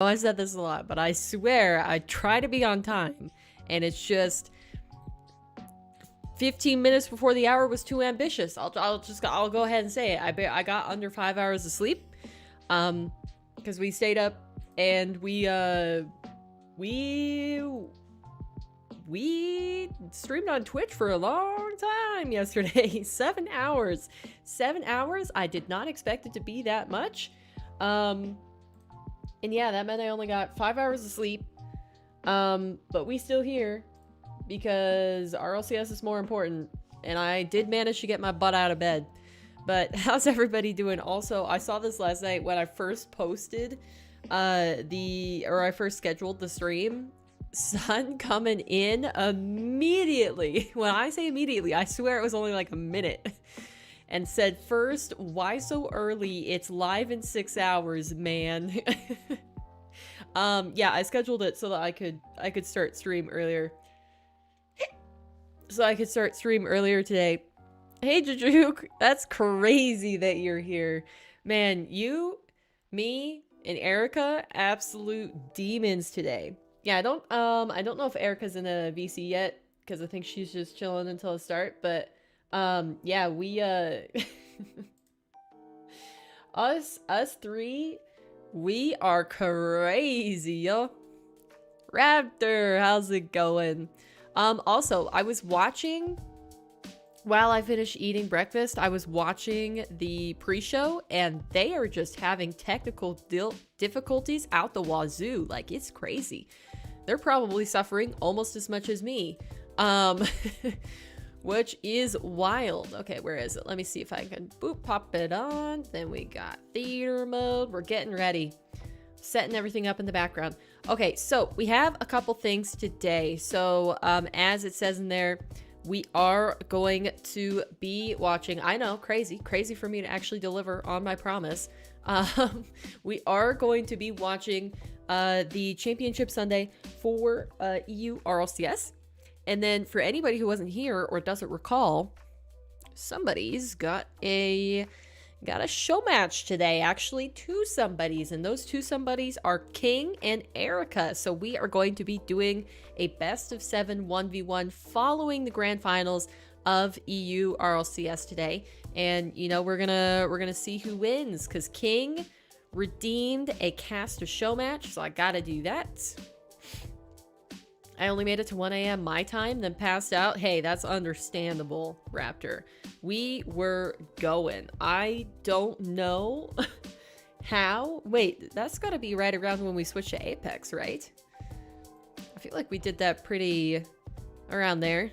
I said this a lot, but I swear I try to be on time, and it's just 15 minutes before the hour was too ambitious. I'll go ahead and say it. I got under 5 hours of sleep, because we stayed up and we streamed on Twitch for a long time yesterday. 7 hours. 7 hours. I did not expect it to be that much. And yeah, that meant I only got 5 hours of sleep. But we still here because RLCS is more important. And I did manage to get my butt out of bed. But how's everybody doing? Also, I saw this last night when I first posted I first scheduled the stream. Sun coming in immediately. When I say immediately, I swear it was only like a minute. And said, first, why so early? It's live in 6 hours, man. Yeah, I scheduled it so that I could start stream earlier. So I could start stream earlier today. Hey, Jujuk, that's crazy that you're here. Man, you, me, and Erica, absolute demons today. Yeah, I don't know if Erica's in a VC yet, because I think she's just chilling until the start, but yeah, we us three, we are crazy, yo. Raptor, how's it going? Also, I was watching, while I finished eating breakfast, I was watching the pre-show, and they are just having technical difficulties out the wazoo. Like, it's crazy. They're probably suffering almost as much as me. Which is wild. Okay, where is it? Let me see if I can pop it on. Then we got theater mode. We're getting ready. Setting everything up in the background. Okay, so we have a couple things today. So as it says in there, we are going to be watching, I know, crazy for me to actually deliver on my promise. We are going to be watching the Championship Sunday for EU RLCS. And then for anybody who wasn't here or doesn't recall, somebody's got a show match today. Actually, two somebodies, and those two somebodies are King and Erica. So we are going to be doing a best of 7 1v1 following the grand finals of EU RLCS today. And you know, we're gonna see who wins, because King redeemed a cast of show match, so I gotta do that. I only made it to 1 a.m. my time, then passed out. Hey, that's understandable, Raptor. We were going. I don't know how. Wait, that's gotta be right around when we switched to Apex, right? I feel like we did that pretty around there.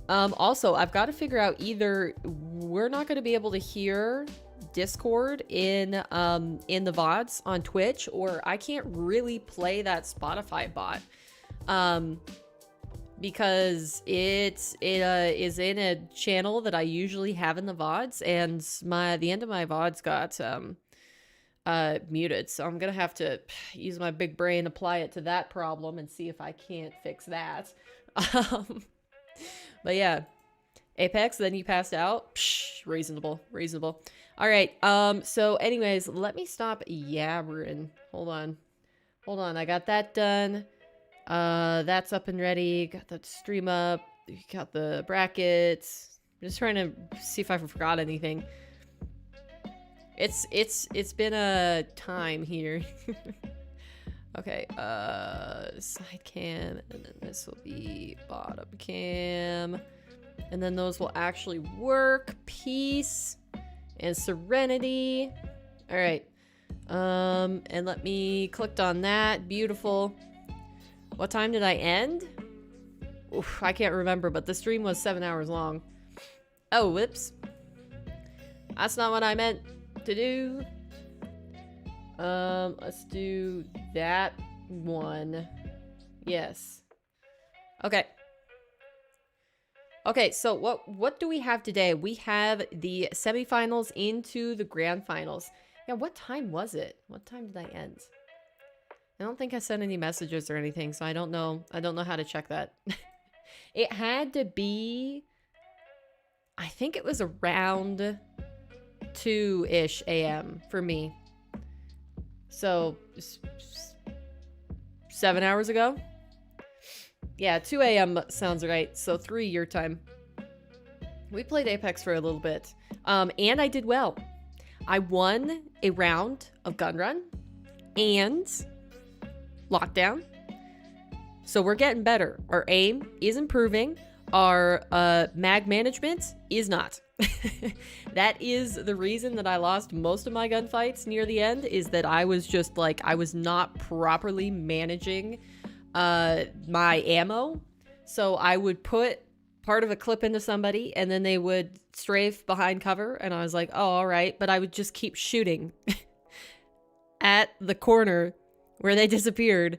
Also, I've got to figure out, either we're not going to be able to hear Discord in the VODs on Twitch, or I can't really play that Spotify bot. Because it is in a channel that I usually have in the VODs, and the end of my VODs got muted, so I'm gonna have to use my big brain, apply it to that problem, and see if I can't fix that. But yeah, Apex, then you passed out. Psh, reasonable. All right, so anyways, let me stop yabbering. Hold on, I got that done. That's up and ready. Got the stream up. Got the brackets. I'm just trying to see if I forgot anything. It's been a time here. Okay, side cam, and then this will be bottom cam, and then those will actually work. Peace and serenity. All right, and let me clicked on that. Beautiful. What time did I end? Oof, I can't remember, but the stream was 7 hours long. Oh, whoops. That's not what I meant to do. Let's do that one. Yes. Okay. Okay, so what do we have today? We have the semifinals into the grand finals. Yeah, what time was it? What time did I end? I don't think I sent any messages or anything, so I don't know how to check that. It had to be, I think it was around 2-ish a.m. for me. So 7 hours ago. Yeah, 2 a.m. sounds right. So 3 your time. We played Apex for a little bit. And I did well. I won a round of gun run and lockdown. So we're getting better. Our aim is improving. Our mag management is not. That is the reason that I lost most of my gunfights near the end, is that I was just like, I was not properly managing my ammo. So I would put part of a clip into somebody and then they would strafe behind cover and I was like, oh, all right. But I would just keep shooting at the corner where they disappeared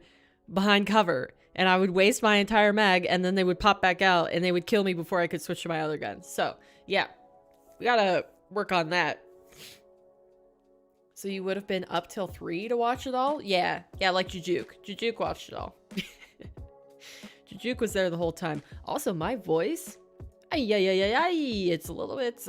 behind cover. And I would waste my entire mag and then they would pop back out and they would kill me before I could switch to my other gun. So yeah, we gotta work on that. So you would have been up till 3 to watch it all? Yeah, like Jujuke. Jujuke watched it all. Jujuke was there the whole time. Also, my voice, it's a little bit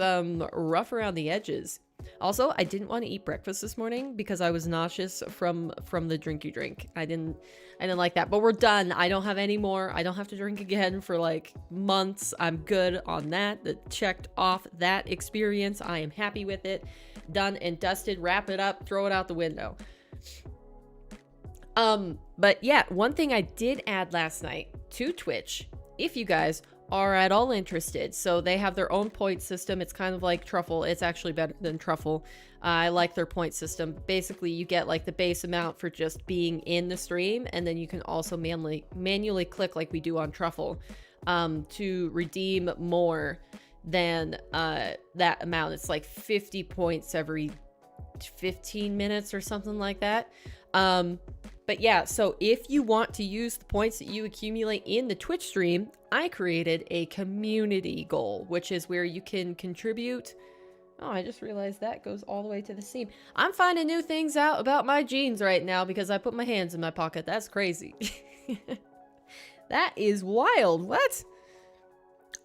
rough around the edges. Also, I didn't want to eat breakfast this morning because I was nauseous from the drinky drink. I didn't like that. But we're done. I don't have any more. I don't have to drink again for like months. I'm good on that. Checked off that experience. I am happy with it. Done and dusted. Wrap it up. Throw it out the window. But yeah, one thing I did add last night to Twitch, if you guys are at all interested. So they have their own point system. It's kind of like Truffle. It's actually better than Truffle. I like their point system. Basically, you get like the base amount for just being in the stream, and then you can also manually click like we do on Truffle to redeem more than that amount. It's like 50 points every 15 minutes or something like that. But yeah, so if you want to use the points that you accumulate in the Twitch stream, I created a community goal, which is where you can contribute. Oh, I just realized that goes all the way to the seam. I'm finding new things out about my jeans right now because I put my hands in my pocket. That's crazy. That is wild. What?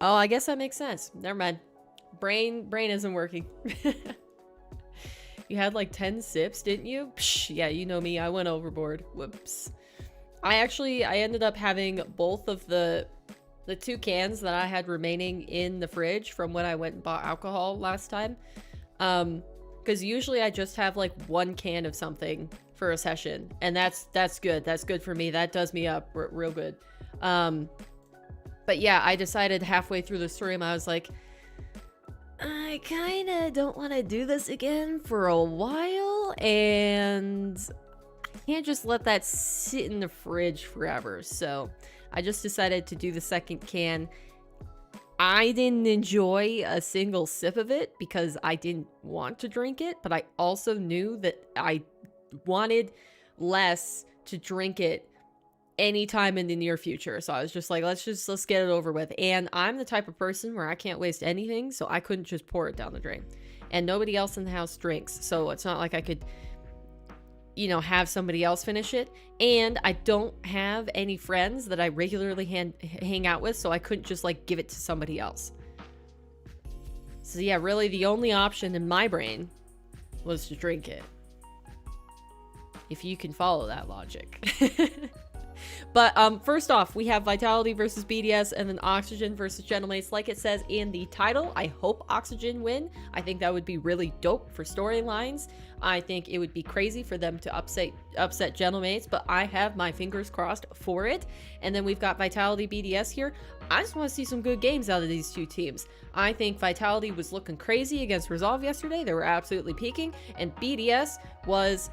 Oh, I guess that makes sense. Never mind. Brain isn't working. You had like 10 sips, didn't you? Psh, yeah, you know me. I went overboard. Whoops. I ended up having both of the 2 cans that I had remaining in the fridge from when I went and bought alcohol last time. Because usually I just have like 1 can of something for a session. And that's good. That's good for me. That does me up real good. But yeah, I decided halfway through the stream, I was like, I kind of don't want to do this again for a while, and I can't just let that sit in the fridge forever. So I just decided to do the 2nd can. I didn't enjoy a single sip of it because I didn't want to drink it, but I also knew that I wanted less to drink it anytime in the near future. So I was just like, let's get it over with. And I'm the type of person where I can't waste anything, so I couldn't just pour it down the drain. And nobody else in the house drinks, so it's not like I could, you know, have somebody else finish it. And I don't have any friends that I regularly hang out with, so I couldn't just like give it to somebody else. So yeah, really the only option in my brain was to drink it. If you can follow that logic. But first off, we have Vitality versus BDS and then Oxygen versus Gentlemates. Like it says in the title, I hope Oxygen win. I think that would be really dope for storylines. I think it would be crazy for them to upset Gentlemates, but I have my fingers crossed for it. And then we've got Vitality BDS here. I just want to see some good games out of these 2 teams. I think Vitality was looking crazy against Resolve yesterday. They were absolutely peaking. And BDS was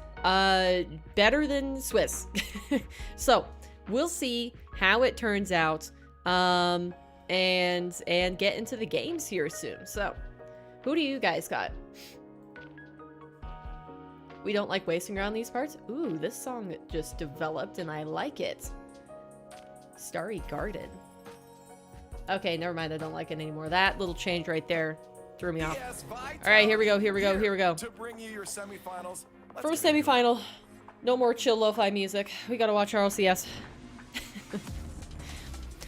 better than Swiss. So we'll see how it turns out, and get into the games here soon. So who do you guys got? We don't like wasting around these parts. Ooh, this song just developed and I like it. Starry Garden. Okay, never mind. I don't like it anymore. That little change right there threw me off. All right, here we go. To bring you your semifinals. First semifinal. No more chill lo-fi music. We gotta watch RLCS.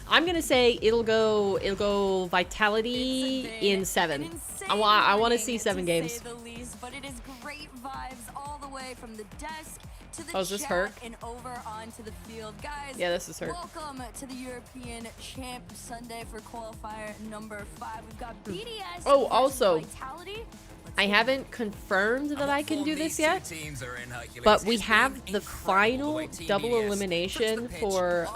I'm gonna say it'll go Vitality in 7. I want to see 7 games. But it is great vibes all the way from the desk to the Oh, is this chat her? and over onto the field. Guys, Yeah, this is her. welcome to the European Champ Sunday for qualifier number 5. We've got BDS. Oh, versus also, Vitality. I haven't confirmed that I can do this yet, but we have the final double elimination for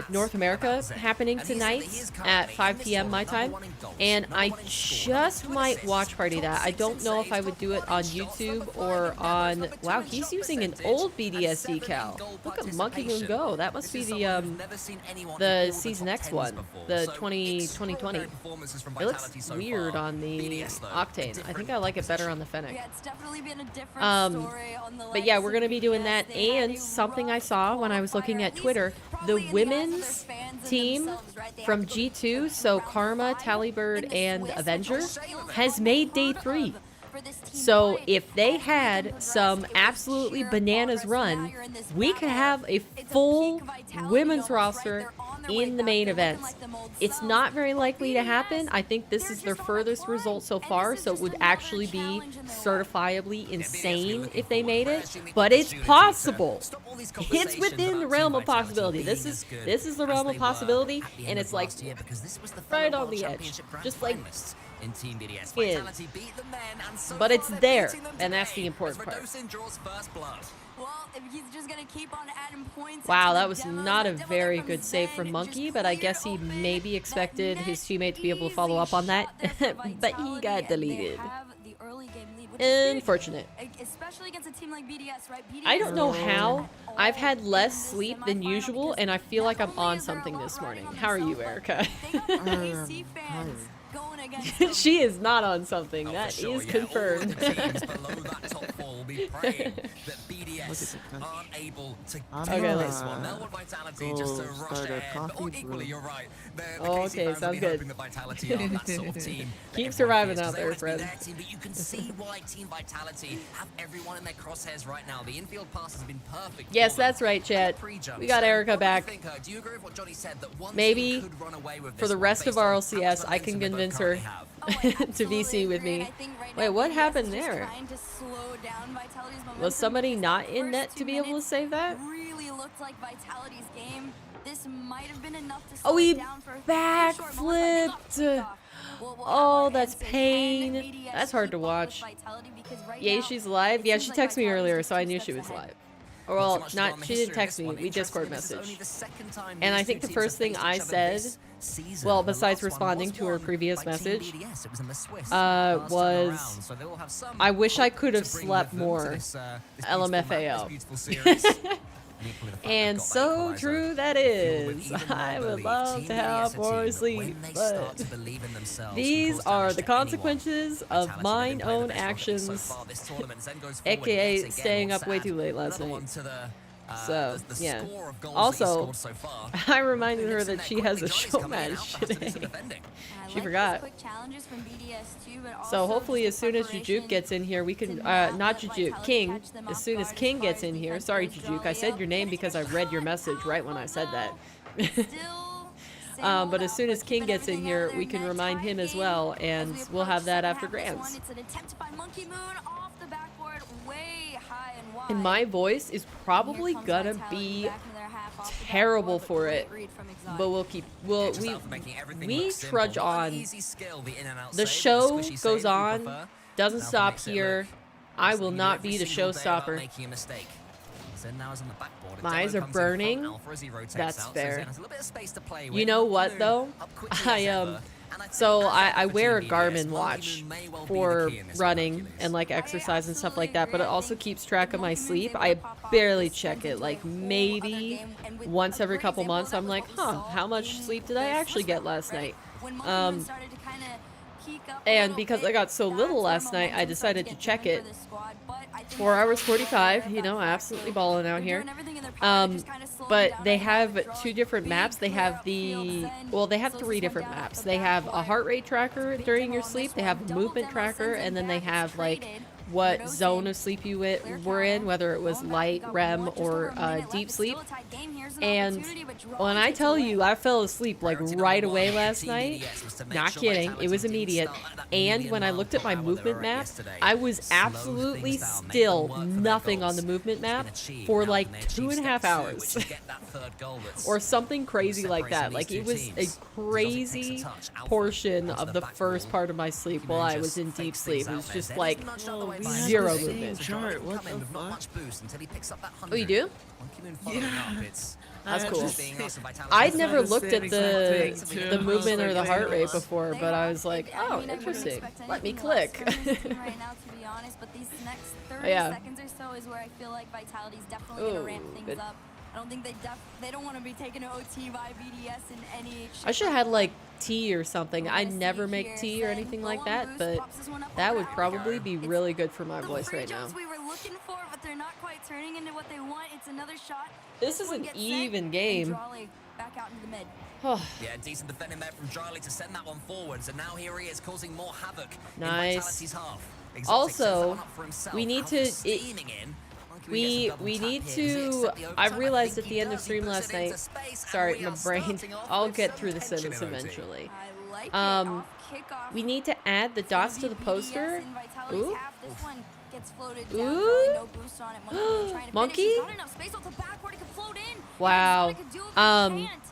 North America happening tonight at 5 p.m. my time, and I just might watch party that. I don't know if I would do it on YouTube or on... Wow, he's using an old BDS decal. Look at Monkey Moon go. That must be the Season X one, the 2020. It looks weird on the Octane. I think I like it better on the Fennec. Yeah, it's definitely been a different story on the But yeah, we're going to be doing BDS. that. They had And a something I rough saw when I was looking qualifier, at Twitter, at least the probably in the eyes of their women's fans and team themselves, right? They from have to go G2, through so round Karma, 5 Talibird, in the and Swiss, Avenger, which was has made day 3. for this team So fight. if they All we had can some progress, it was absolutely sheer bananas progress. Now run, you're in this we could battle. have a It's a full peak vitality women's almost, right? roster They're on their way in the back. main They're looking events. like them old It's selves. not very likely to BDS, happen. I think this they're is their just on a furthest climb, result so and far, this is so it just would another actually be challenge in their way. certifiably insane if they made it, but it's possible. It's within the realm of possibility. This is the realm of possibility, and it's like right on the edge, just like skin. But it's there, and that's the important part. Well, if he's just gonna keep on adding points Wow, into that the was demos, not a the demo very there good from save Zen from just Monkey, but I guess he cleared maybe open expected that his net. teammate to be able to follow up on that, Easy shot there for but he Vitality, got and they deleted. have the early game lead, which is huge, Unfortunate. especially against a team like BDS, right? BDS I don't know is how. at I've all had less in the sleep than semifinal usual, because and I feel like not I'm only on is there a something lot this morning. riding on How are you, themselves, Erica? They got the AC fans going against them. She is not on something. That is confirmed. Okay, let's go start a coffee brew. Oh, okay, sounds good. Keep surviving out there, friend. But you can see why Team Vitality have everyone in their crosshairs right now. The infield pass has been perfect. Yes, for them. that's right, Chet. Pre-jump. We got Erica What do you back. think, do you agree with what Johnny said, that one Maybe team could run away with for this the one rest of based on how much RLCS, I can momentum they both convince her currently have? Oh, I to absolutely VC with agree, and me. I think right Wait, now what BDS happened is just there? trying to slow down Vitality's momentum. Was somebody not in First net to 2 be able to minutes save that? Really looked like Vitality's game. This might have been enough to Oh, slow he it down for a very short moment, but they got backflipped. picked off. We'll Oh, have our that's answers. pain. Can BDS That's hard to keep up with watch. Vitality? Because right Yeah, now, she's live. it Yeah, seems she like texted me Vitality's earlier, just so I 2 knew she steps was ahead. live. Or well, not she didn't text me. We Discord message. And I think the first thing I said, well, besides responding to her previous message, was, I wish I could have slept more. LMFAO. And so true that is. I would love to have more sleep, but these are the consequences of mine own actions, aka staying up way too late last night. So, yeah. Also, I reminded her that she has a show match today. She forgot. So hopefully as soon as Jujuke gets in here, we can, not Jujuke, King, as soon as King gets in here, sorry Jujuke, I said your name because I read your message right when I said that. But as soon as King gets in here, we can remind him as well, and we'll have that after Grands. And my voice is probably gonna be terrible for it, but we trudge on. The show goes on, doesn't stop here. I will not be the showstopper. My eyes are burning. That's fair. You know what though? I wear a Garmin watch for running and like exercise and stuff like that, but it also keeps track of my sleep. I barely check it, like maybe once every couple months. I'm like, how much sleep did I actually get last night? And because I got so little last night, I decided to check it. 4 hours 45, you know, absolutely balling out here. But they have 2 different maps. They have they have 3 different maps. They have a heart rate tracker during your sleep, they have a movement tracker, and then they have like what zone of sleep you were in, whether it was light, REM, or deep sleep. And when I tell you, I fell asleep like right away last night. Not kidding, it was immediate. And when I looked at my movement map, I was absolutely still nothing on the movement map for like 2.5 hours. Or something crazy like that. Like it was a crazy portion of the first part of my sleep while I was in deep sleep. It was just like zero movement. Chart. What the fuck? Oh, you do? Yeah. That's cool. I I'd saw never the looked same at exact thing, the too. movement I or was the like, heart rate "Damn." before, but I was like, oh, interesting. Let me click. Right now, to be honest, but these next 30 Yeah. seconds or so is where I feel like Vitality's definitely gonna Ooh, ramp things good. up. I don't think they don't want to be taking an OT by BDS in any. I should have had like tea or something. I never make tea or anything like that, but that would probably be really good for my The voice free right now. jumps we were looking for, but they're not quite turning into what they want. It's another shot. This is One an gets sent, even and game. Drawley back out into the mid. Yeah, decent defending there from Dryly to send that one forwards, and now here he is causing more havoc Nice. in Vitality's half. Exotic Also, sets that one up for himself. we need Alpha to- steaming in. Monkey We gets a double need tap here. Does he to. accept the I overtime? realized think at the he end of does. He stream puts last it into night. space, and Sorry, we my are brain. starting off I'll with get some through the tension sentence in OT. eventually. I like it. Um, Off kickoff. We need to add the dots to the poster. Ooh. This one gets floated down. Ooh. Really no boost on it. Monkey trying to Monkey? finish. He's got enough space off the backward. He can float in. Wow. There's nothing he can do if he can't.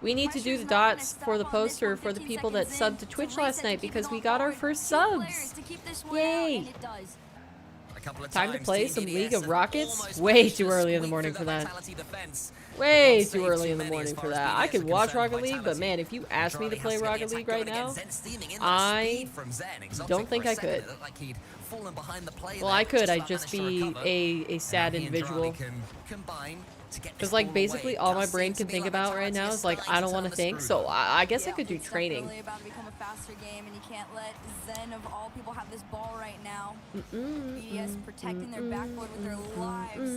We need to do the Pressure's not gonna dots stop for the on this poster one. for the 15 people that seconds subbed to in Twitch to last reset, night to keep because it we on got our board. first 2 players subs. to keep this one out, Yay. and it does. A couple of Time to times, play Team some BDS League of have Rockets? almost Way managed too to early in the squeak morning through for the that. Vitality defense. Way Not too saved early too in the many morning as for far as that. I BDS could are watch concerned. Rocket League, but Vitality. man, if you asked me to Dryly play has to get Rocket the League attack right going again. now, Zen steaming in, I speed from Zen. Exotic don't for think a I second, could. it looked like he'd fallen behind the play well, there, I could. just I'd about just managed to be recover. a sad And now he and individual. Dryly can combine to get this Because, like, ball basically away. all my Does brain seem to can be think like about right Vitality now is is, like, starting I don't to want to turn the think. screw, So though. I guess I Yeah, could do it's training. definitely about to become a faster game, and you can't let Zen of all people have this ball right now. BDS protecting their backboard with their lives.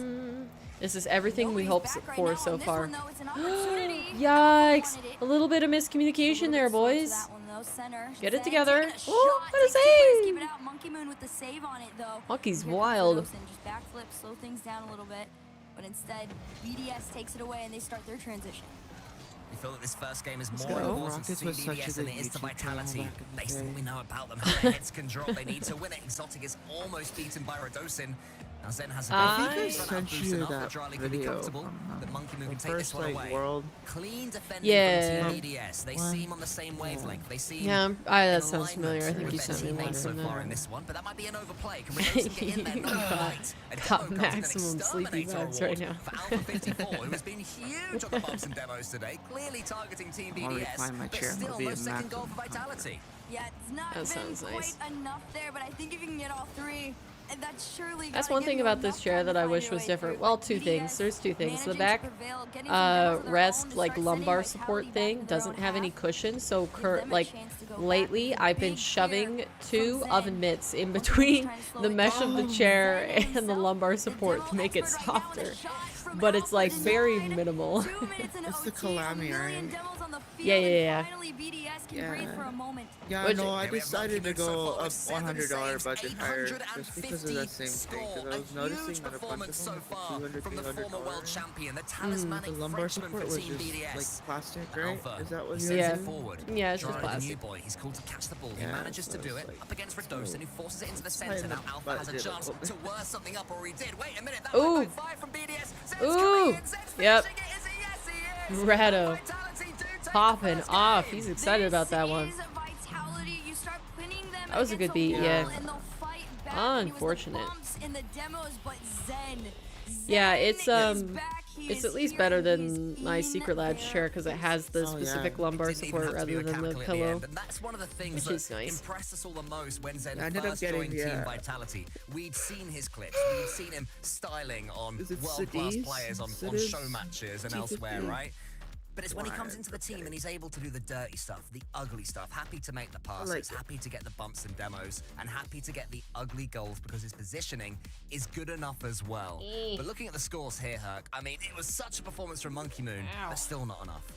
This is everything we Nobody's hoped back right for now so on this far. one, though. It's an opportunity. Yikes! Wanted it. A little bit of A miscommunication little there, bit slow to boys. that one, though. Center. Get it Zen together. taking a Oh, shot. what a Takes 2 players, keep save! it out. Monkey Moon with the save on it, though. Monkey's Here comes wild. Rosen, just backflip, slow things down a little bit. But instead, BDS takes it away and they start their transition. You feel that this first game is Let's more go. important to Rockets was such a BDS than good it is to YouTube channel Vitality. back in the Based on what day. we know about them, how their heads can drop. They need to win it. Exotic is almost beaten by Radosin. Now Zen has a I good think I run out sent boost you enough that Dryly can be video comfortable. from, The Monkey Moon the can take this first, one like, away. world. Clean defending Yeah. from Team BDS. They One. seem on the same wavelength. They seem Yeah, in that sounds alignment familiar. I think with you their sent me one teammates so from far there. in this one, but that might be an overplay. Can Radosin get in there? No, Got- right. A got demo comes with an maximum sleepy exterminator vibes right award now. for Alpha 54, who has been huge on the bumps and demos today, clearly targeting Team I'm already BDS, finding my but chair still would be no a second goal maximum for Vitality. Yeah, it's not That been sounds quite nice. enough there, but I think if you can get all 3, and that's surely That's gotta one give thing you about this enough chair time to that I find wish your was way different. through. Well, But two things. BDS There's two things. The managing to back prevail, getting some demos of their rest, own to like start lumbar sending support Vitality back thing into their doesn't own have any half. cushion. So Give them a like chance to go back. lately, It's a I've been big shoving clear 2 from oven Zen. mitts in Monkey between trying to slow the it mesh down. of the chair Zen and the himself, lumbar the support demo to make it expert right now with a softer. shot from But it's Alpha like very denied. minimal. 2 minutes into It's the OT, a Kalami, million right? demos on the field, Yeah, yeah, yeah. and finally BDS can breathe for a moment. Yeah, Which- no, I Yeah, we have decided to Monkey Moon so go far up with 7 $100 saves, budget higher just because of 850 that same thing. score. Because I was A noticing huge that a bunch of performance so them far were $200, from the former world $300. champion, the talismanic The lumbar Frenchman support for was Team just BDS. like plastic, right? Alpha, Is that what he you sends Yeah. it forward. Yeah, it's just Dryly, the plastic. new boy, he's called to catch the ball. He Yeah, manages to so do it's it like, up against Radosin, who forces it into the tighten center. Now up Alpha has a budget a chance little to bit. whir something up, or he did. Wait a minute, that Ooh. went by 5 from BDS. Zen's Ooh. coming in. Zen's Yep. finishing it. Is he? Yes, he is. Rado. And Vitality do take the Popping first off. game. He's excited about that one. This is Vitality. You start pinning them That was a good against beat, wall, yeah. and they'll fight back. And it was the Unfortunate. bumps in the demos, but Zen Yeah, it's is back. He it's is at least here, better and than he's my in Secret Labs there. chair because it has the Oh, specific yeah. lumbar Didn't even support have to be rather than the mechanical at the pillow. end, and that's one of the things Which is that nice. impressed us all the most when Zen I ended up first getting joined the, Team Vitality. We'd seen his clips, we'd seen him styling on Is it world-class Cities? players on Cities? show matches and T50? elsewhere, right? But it's when he comes Why? into the team and he's able to do the dirty stuff, the ugly stuff, happy to make the passes, like it. happy to get the bumps and demos, and happy to get the ugly goals because his positioning is good enough as well. But looking at the scores here, Herc, I mean, it was such a performance from Monkey Moon, but still not enough.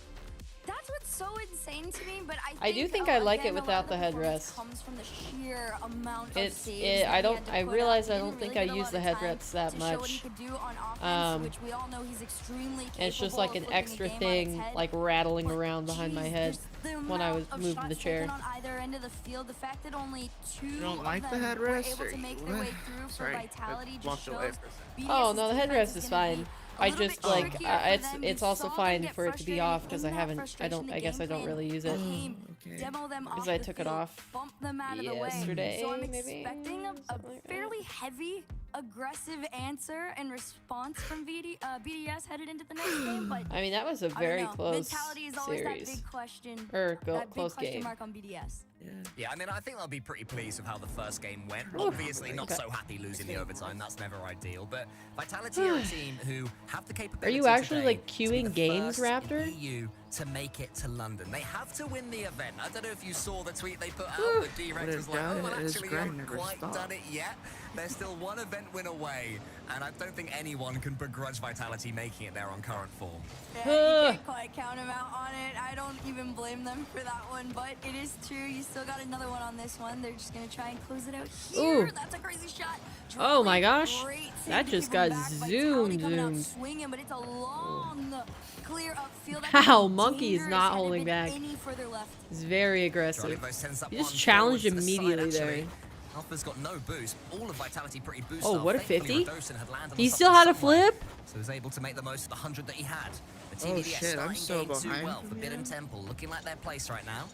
That's what's so insane to me, but I do think I like it again, a lot without of the performance headrest. comes from the sheer amount of It's saves it. that I he don't. had to I put realize up. I He don't didn't think really I get a use lot the of time headrest that to show what he much. could do on offense, which we all know he's extremely capable And it's just like of an flipping a extra game on thing, its head. like rattling But around behind my geez, head just the when I was amount of moving the shots chair. taken on either end of the field, the fact that only two You don't of like the them were headrest, able or to make you- their way through for Sorry, I vitality just walked away shows for a second. BDS's Oh no, the defense headrest is is gonna fine. be a I little just bit like trickier for them. it's You also saw them fine get for it to be frustrated off because in I that haven't. I frustration, don't. the I guess I game don't plan really use it became Okay. demo them off because I the took it field, off bump them out of the way. yesterday. So I'm Maybe expecting a something like that. fairly heavy, aggressive answer and response from BDS headed into the next game. But I mean, that was a I don't very know. close Mentality is always that series big question. or That big close question game. mark on BDS. Yeah. Yeah, I mean, I think they'll be pretty pleased with how the first game went. Ooh, Obviously, not okay. so happy losing the overtime. That's never ideal. But Vitality are a team who have the capability. Are you actually, today like, to be queuing the games, first Raptor? in EU to make it to London. They have to win the event. I don't know if you saw the tweet they put out. Whew. The D-Rex What was a like, guy "Oh, well, is actually, we grind haven't never quite stop." done it yet. They're still one event win away, and I don't think anyone can begrudge Vitality making it there on current form." Yeah, you can't quite count them out on it. I don't even blame them for that one, but it is true. You still got another one on this one. They're just gonna try and close it out here. Ooh. That's a crazy shot. Oh my Great, gosh. great save That to just keep him got back. zoomed, Vitality coming out zoomed. swinging, but it's a long, clear upfield. That How could be Monkey is dangerous not had it holding been back. any further left. It's very Charlie aggressive. Bose sends that He just one challenged forward to the side, immediately there. actually. Alpha's got no boost. All of Vitality pretty boosted. Oh, what a Thankfully, 50? Radosin had landed on He something still had a somewhere, flip? so he was able to make the most of the 100 that he had. The team Oh, EDS shit, I'm starting so game too behind well for from Bid and you. Temple, looking like their place right now.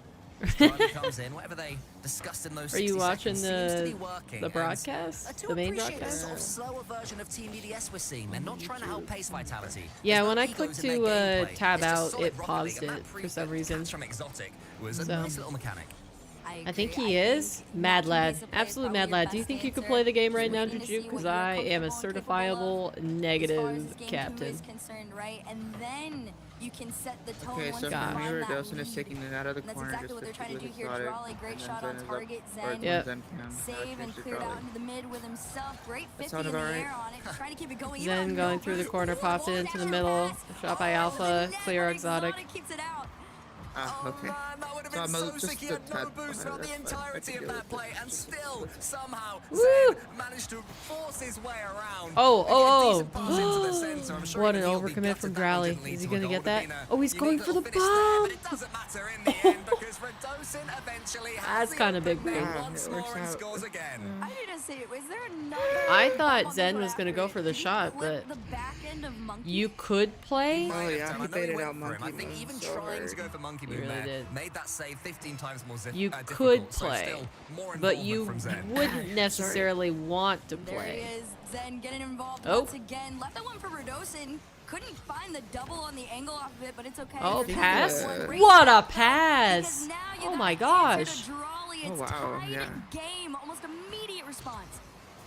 Driver comes in, whatever they discussed in those Are you 60 watching seconds seems to the be working, the and broadcast? I do The main appreciate broadcast? sort of slower version of Team EDS we're seeing. They're not trying to outpace Vitality. Yeah, There's when no I clicked egos in to their gameplay. tab It's just out, solid it Rocket paused League, and it that for pre- some that reason. catch from Exotic was a So- nice little mechanic. I think he is. Mad Lad. Absolute Mad Lad. Do you think you could play the game right now, Juju? Because I am a certifiable negative captain. Concerned, right? And then you can set the tone Okay, once so you God. for me, find that Radosin is lead. taking it out of the And that's corner exactly just what to they're trying to keep do it here. exotic, Jolly, great and shot then on Zen is up, target. or Zen Yep. Zen can save and finish the cleared out Jolly. into the mid with himself. Great 50 sound in the about right. air on it. Trying to keep it going. Zen Even going no through the boost. corner, popped it into the middle. Shot by Oh, Alpha, the net, clear but exotic. keeps it out. Ah, Oh okay. man, that would have So been I'm so just sick. He a had no tad boost throughout the behind, that's fine. I entirety can of deal that with it. play, and still somehow Woo! Zen managed to force his way around. Oh, and get a oh, decent pass into the center. I'm sure What even an he'll be overcommit gutted from that one Growly. didn't lead Is he to a gonna goal. get Would have that? been a Oh, he's going unique for the little finish there, bomb. but it doesn't matter in the end because Radosin eventually has That's the kinda open big net brain. once It more works and out. scores again. I didn't say it. Was there another? I thought bump Zen on was gonna after go it? for the Did he shot, clip but the back end of Monkey? you could play. Oh, yeah, I he know baited went out for him. I Monkey think Moon even so trying to hard. go for Monkey He Moon really there did. made that save 15 times more You difficult, could so play, still more but involvement you from Zen. wouldn't necessarily want to There he play. is. Zen getting involved Oh. once again. Left that one for Radosin. Couldn't find the double on the angle off of it, but it's okay. Oh, There's pass? one right What back a up, pass! because now you Oh got my an gosh. answer to Drawley. Oh, It's wow, tied yeah. game, almost immediate response.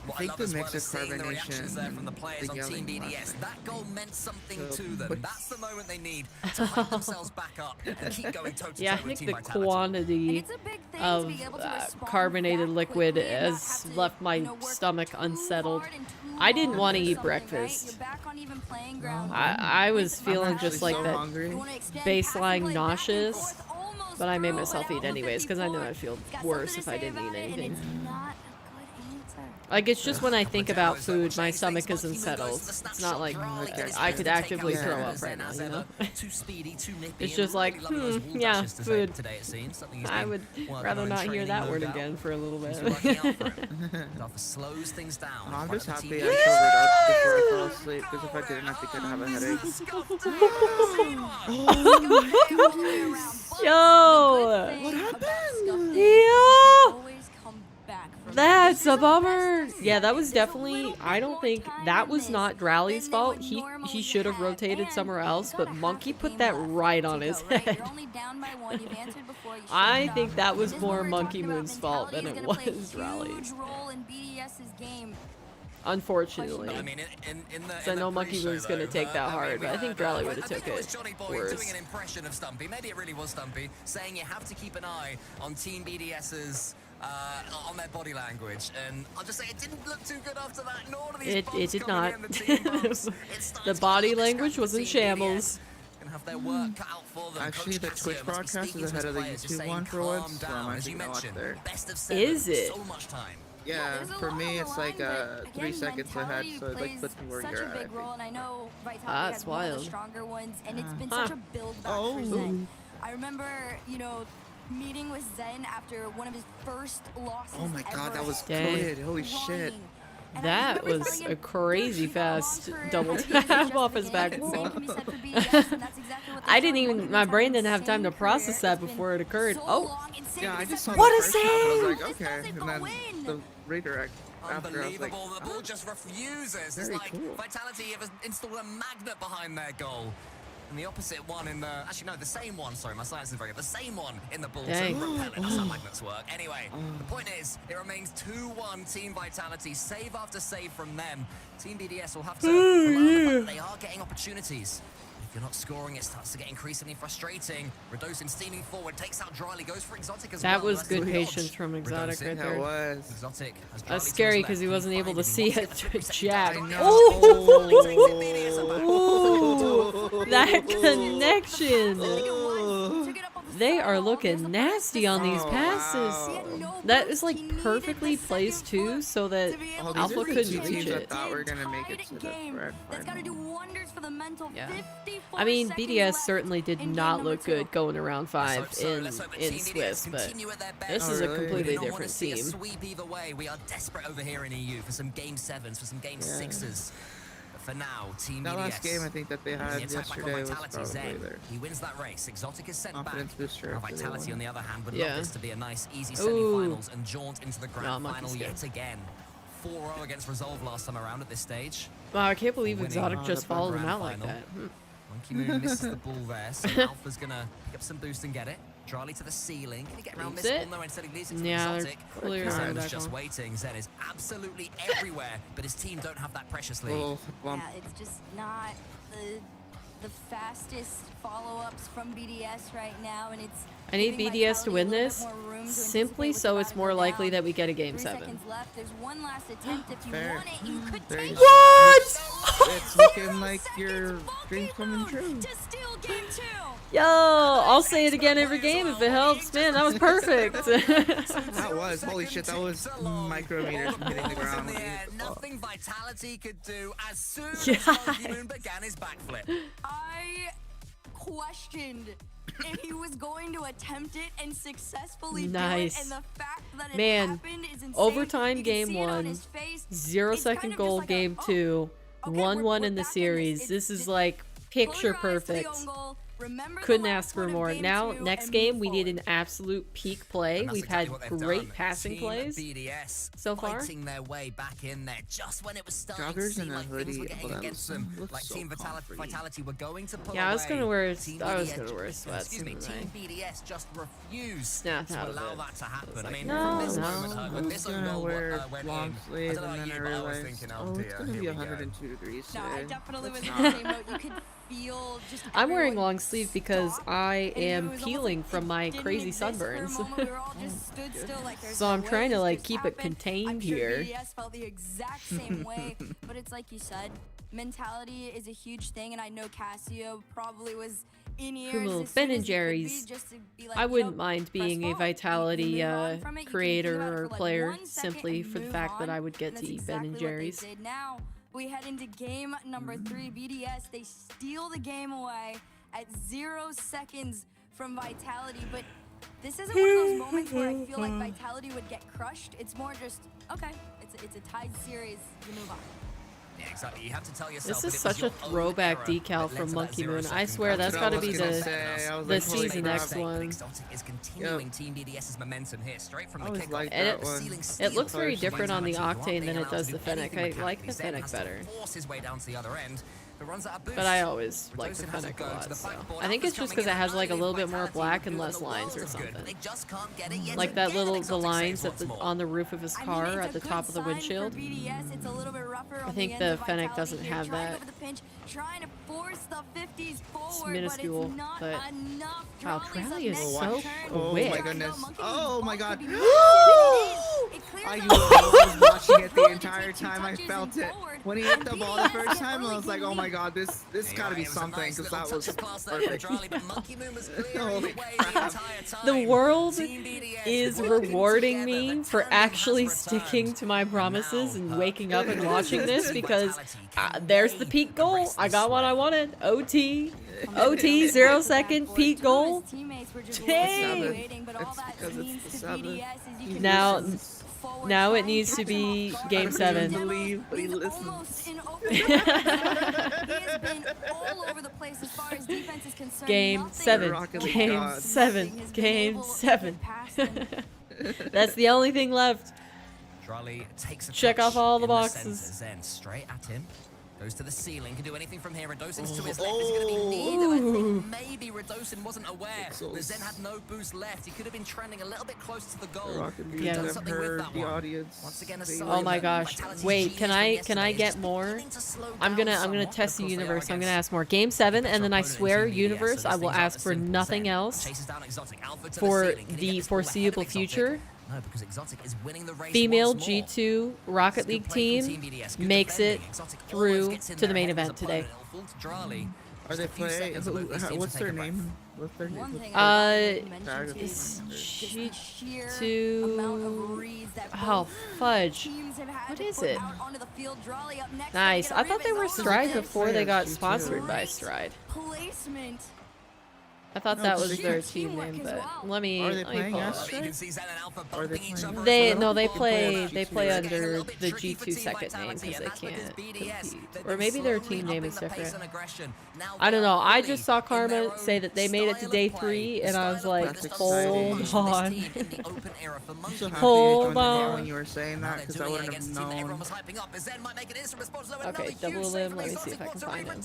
What I think love the as well mix is of seeing the carbonation reactions there from the players and on the Team yelling BDS. last That goal meant something So, to them. but- That's the moment they need to hype themselves back up and keep going toe to toe Yeah, I with think Team the Vitality. And quantity it's a big thing of to be able to respond carbonated that liquid quickly and not has have to, left my you know, work stomach too unsettled. hard and too I didn't long wanna for eat something, right? breakfast. You're back on even playing ground. I was With feeling Vitality. just like so that hungry. You wanna extend, baseline pass and play back and nauseous, forth, almost but I made through, myself but eat out to anyways because I knew 54. I'd feel It's got worse something if to I say didn't about eat it, and anything. it's not a good answer. Like, it's just when I think about Couple of food, my hours, stomach Monkey isn't Moon goes settled. for the It's snapshot. not like Drawley Okay. gets I to could take actively out throw Zen up as right now, you know? Too speedy, too nippy, It's and just like, really loving those wall yeah, dashes food. today, it seems. Something he's I been would working rather on in not hear training, that no word doubt. again for a little He's bit. working out for it. Alpha slows things down. I'm Front just of the happy team. I sobered up before I fell asleep, because if I didn't, I think I'd have a headache. Yo! What happened? Yo! That's a bummer. Yeah, that was definitely. I don't think that was not Drowley's fault. He should have rotated somewhere else, but Monkey put that right on his head. I think that was more Monkey Moon's fault than it was Drowley's. Unfortunately. I mean, in the, So I in know the Monkey pre-show, Moon's gonna though, take that I mean, hard, we but I think heard, Drowley would have I think took it was it Johnny Boy worse. doing an impression of Stumpy. Maybe it really was Stumpy, saying you have to keep an eye on Team BDS's on their body language, and I'll just say it didn't look too good after that. Nor do these It bumps did coming not. in, the team bumps. It starts The to body look language for was in Team shambles. BDS. don't have their work cut out for them. Actually, Coach the Cassio Twitch must be broadcast speaking is to ahead his of the players, just YouTube saying, one for calm once, so I down. might As you take a watch mentioned, there. best of 7. Is it? So much time. Yeah, there's a for lot me on the it's like line, but 3 again, seconds ahead, mentality so it like plays puts me where such you're a at. I big think. role, and I know Vitality That's has one of wild. the stronger ones, and it's been Huh. such a build back Oh. for Zen. I remember, you know, meeting with Zen after one of his first losses. Oh my god, that ever, was Dang. good. Holy shit. crying. And I That remember was telling a him, crazy "Dude, you got fast along for double a few tap years off just his at back the beginning, wall. and same can be said for BDS, and that's exactly what they I didn't done. even, One my of brain them didn't have time to insane process career. that It's before it been occurred. so Oh, long, and same Yeah, can I be just said saw for the What a first half, and I was save! like, This okay. doesn't And go then in. the redirect after, I was like, Unbelievable. The ball just refuses. It's Very like cool. Vitality have installed a magnet behind their goal. And the opposite one in the... Actually, no, the same one. Sorry, my science is very good. The same one in the ball to Dang. repel it. That's how magnets work. Anyway, the point is, it remains 2-1 Team Vitality. Save after save from them. Team BDS will have to rely on the fact that they are getting opportunities. If you're not scoring, it starts to get increasingly frustrating. Radosin steaming forward, takes out Dryly, goes for Exotic as well. that was That's good the patience dodge. from Exotic Radosin, right that there. was. Exotic has That's Dryly to scary his because he left. wasn't Can able to find see him? He it wants to get the 3 second jab. down. I know. Ooh, that connection. Oh. They are looking nasty on these Oh, passes. wow. That is like perfectly placed too, so that Oh, these Alpha are the couldn't two reach teams that it. thought we were gonna make it to the red That's got to do final. wonders for the mental. Yeah. 54 I mean, seconds BDS left certainly did in game not number look 2. good going around 5 Let's hope so. Let's hope that in Team Swiss, BDS but continue at their best. this is Oh, a really? completely We do not want different to see a team. sweep either way. We are desperate over here in EU for some game 7s, for some game 6s. But for now, Team That BDS. last game I think that they the had attack back on yesterday was Vitality, probably Zen. their He wins that race. Exotic is sent confidence back. booster. Now after they Vitality, won. on the other hand, would Yeah. love this to be a nice, easy Ooh. semi-finals and jaunt into the Nah, grand monkey's final good. yet again. 4-0 against Resolve last time around at this stage. Wow, I can't believe Winning Exotic the just followed him grand out like final. that. Monkey Moon misses the ball there, so Alpha's gonna pick up some boost and get it. Dryly to the ceiling. Can he get around Leaves this it? ball? No, instead he leaves it to Yeah, they're Exotic. clearly Zen back is just on. waiting. Zen is absolutely everywhere, but his team don't have that precious lead. Little bump. Yeah, it's just not the fastest follow-ups from BDS right now, and it's. I need giving BDS to Vitality a win little bit this more room to simply anticipate so what's it's about more to go likely down. that we get a game 3 7. seconds left. There's one last attempt. If you Fair. want it, you could There you take go. it. What? It's looking like 0 your seconds, dreams coming Monkey Moon true. to steal game 2. Yo, I'll say it again every game if it helps. Man, that was perfect. That was, holy shit, that was micrometers from hitting the ground. In the air, nothing Vitality could do as soon as Monkey Moon began his backflip. I questioned if he was going to attempt it and successfully Nice. do it, and the fact that it Man, happened is insane. overtime You can game see it on 1, his face. 0 It's second kind of goal just like a, game oh, 2, okay, 1-1 we're in the back in this. series. It's This is just like close picture your eyes to the perfect. own goal. Remember the Couldn't last ask for one of more. game Now, 2 next and game, move we need forward. an absolute peak play. And that's We've exactly had what they've great done. passing Team plays BDS so far. fighting their way back in there just when it was starting to Joggers seem and a like things were hoodie, getting oh, that against looks- them. looks Like so Team comfy. Vitality were going to pull Yeah, I was away. gonna wear Team sweats excuse me, in the Team night. BDS just refused Snapped to out of allow it. that to happen. I like, mean, no, from this no. moment, I when was this own gonna goal wear went long in, sleeves I don't know and then about I you, but I was realized, thinking, oh, it's dear, gonna here be we go. 102 degrees No, I today. definitely was It's in not. the same boat. You could feel just I'm wearing everyone long sleeve because stop, I and it am was almost peeling like from it my didn't crazy exist for a sunburns. moment. We were all just stood still, like, there's So no I'm way trying to this like just keep it happened. contained I'm sure here. BDS felt the exact same way, but it's like you said, mentality is a huge thing, and I know Cassio probably was in ears Cool. as Ben soon and as he could be, Jerry's. just to be like, I you wouldn't know, mind press being a forward. You Vitality move on from it, you can think creator about it or for, like, player 1 second simply and for the move fact that on, I would get and to that's eat Ben and exactly what they Jerry's. did. Now we head into game number 3. BDS, they steal the game away at 0 seconds from Vitality, but this isn't one of those moments where I feel like Vitality would get crushed. It's more just, okay, it's a tied series, you move on. Yeah, exactly. You have to tell yourself This is that it was such a your own throwback error decal that led from to that Monkey Moon. 0 I second swear goal. that's what gotta I be was gonna the say. I was the like, holy season crap. next one. Exotic is continuing Team BDS's momentum here, straight from I the always kickoff. liked And that it- one. Ceiling It steal. looks very Vitality different on the Vitality Octane than allowed it does to the do Fennec. anything I like the mechanically. Zen Fennec has to better. force his way down to the other end, but runs out of boost. But I always like the Radosin has Fennec a go to lot, the so. backboard. I think Alpha's it's just coming because it in has like a early. little bit more Vitality black and doing less the lines or world of good, but something. they just can't get it yet Like that again. little the Exotic lines saves at the once more. on the roof of his I mean, car it's at a the good top of the sign for windshield. BDS. It's a little bit rougher on think the the ends of Fennec Vitality doesn't here, have trying to that. go for the pinch, trying to force the 50s forward, minuscule, but it's not but- enough. Wow, Drawley's Crowley up is next so in turn. Oh quick. my goodness. Monkey Oh Moon's my ball god. could be massive. I was watching it the entire time. I felt it. When he hit the ball the first time, I was like, oh my god, this gotta be something, because that was perfect. Holy crap. The world is rewarding me for actually sticking to my promises and waking up and watching this, because there's the peak goal. I got what I wanted. OT, 0-second peak goal. Dang. Now it needs to be game 7. Believe, but he listens. Game 7. Game 7. Game 7. That's the only thing left. Check off all the boxes. Zen straight at him. Goes to the ceiling, can do anything from here. Radosin's to his left. Is going to be neither. I think maybe Radosin wasn't aware. But Zen had no boost left. He could have been trending a little bit close to the goal. Yeah. Done something with that The one. audience. Once again, Oh my gosh. Wait, can I get more? I'm gonna test the universe. I'm gonna ask more. Game 7, and then I swear, universe, I will ask for nothing else for the foreseeable future. No, because Exotic is winning the race Female once more. G2 Rocket League team makes it through to the main event today. Are they playing? What's their name? What's their name? It's G2. Oh, fudge. What is it? Nice. I thought they were Stride before they got sponsored by Stride. Placement. I thought that was their team name, but let me Are they playing pull as it up. Stride? Are they playing? They play under the G2 second name because they can't compete. Or maybe their team name is different. I don't know. I just saw Karma say that they made it to day 3, and I was like, hold on. Hold on. When you were saying that, because I wouldn't have known. Okay, double limb. Let me see if I can find him.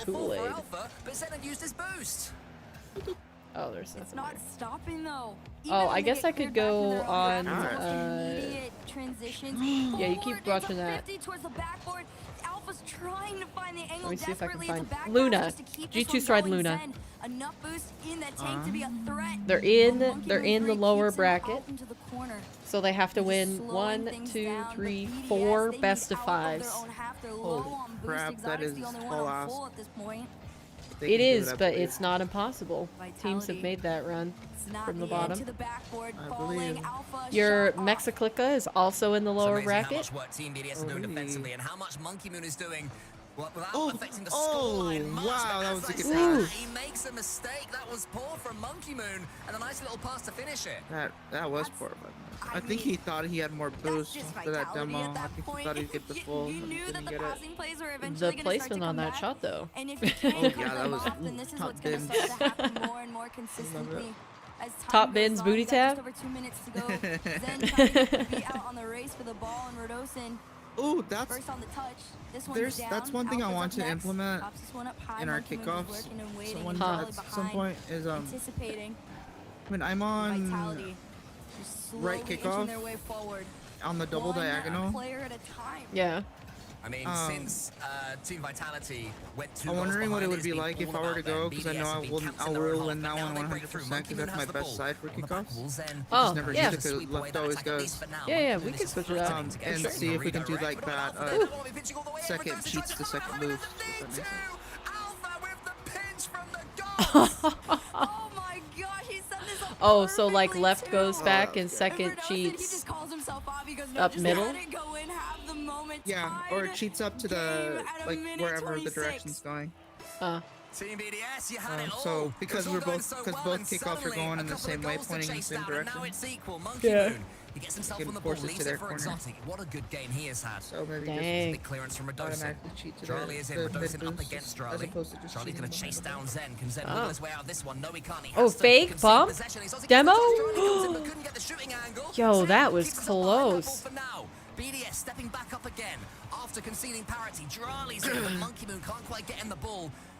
Kool-Aid. Oh, there's It's nothing not there. stopping though. Oh, I guess I could go on, Yeah, you keep watching that. Alpha's trying to find the angle. Let me see if I can desperately. It's a find back Luna. just to keep this G2 one Stride going. Luna. Zen, enough boost in that tank to be a threat. They're But in Monkey the Moon 3 lower keeps him bracket, off into the corner. so they have to Just win slowing 1, things 2, down, but 3, BDS, 4 they best need of out their 5s. own half. They're low Holy on boost. crap, that Exotic's the is only one full on ass. full at this point. It is, but it's not impossible. Teams have Vitality. made that run It's not from the end bottom. to the backboard, I falling. believe. Alpha Your shot off. Mexiclica is also in the lower How bracket. much work Team BDS are doing defensively and how much Monkey Moon is doing without Oh, affecting the oh, scoreline much. wow, But that as was a I good said, pass. he makes a mistake. That was poor from Monkey Moon, and a nice little pass to finish it. That was poor, but I think he thought he had more boost for that demo. I think he thought he'd get the full. You and knew that didn't the get it. passing plays were The eventually gonna start to placement on come that back. shot, though. And if you can't Oh, come yeah, that them was off, then this is top what's gonna bins. start to happen more and more consistently. As time Top goes bins, on, booty we got just tab. over 2 minutes to go. Zen trying to be out on the race for the ball, and Radosin Ooh, that's first on the touch. This one's down. that's one thing I Alpha's want up to next. implement Pops this one up high. in our Monkey Moon's kickoffs. working and waiting, Someone and really at some behind, point is anticipating when I'm on Vitality. Just slowly right inching kickoff their way forward. on the double One diagonal. player at a time. Yeah. I mean, since Team Vitality went 2 I'm goals wondering what it behind, would it's be been like if all I were to about them. go, because I know BDS I have been will captain their own win that half, but one now they break through. 100% Monkey because Moon that's my has the best ball. side for On the back kickoffs. wall, Zen Oh, Just never yeah. used it because left always goes. Yeah, we can switch it up. And see if we can do like that second cheats to second boost. If that makes sense. Alpha with the pinch from the goal. Oh my gosh, he set this up Oh, so like perfectly, left too. goes back and And second Radosin, he cheats. just calls himself off. He goes, no, up just middle? let it go in, have the moment Yeah, tied. or it cheats up to the Game at a like minute wherever 26. the direction's going. Team BDS, you had it all. So because It was we're all going both so because well, both and kickoffs are suddenly going a in the couple same of way, goals to pointing in the chase same down, and direction. now it's equal. Monkey Yeah. Moon. He gets himself Getting on the ball, forced leaves into it their for corner. Exotic. What a good game he has had. So maybe Dang. Big clearance from Radosin. automatically cheat to Charlie is in, the mid Radosin up boost against as Charlie. opposed to just Charlie's cheating going to chase behind down Zen. Can Zen Oh. wiggle his way out of this one? No, he can't. He Oh, has to fake concede bump? possession. He's also Demo? getting the touch. Charlie comes in, but couldn't get the shooting angle. Yo, Zen that was keeps himself behind that ball close. for now. BDS stepping back up again after conceding parity. Drali's in, but Monkey Moon can't quite get in the ball.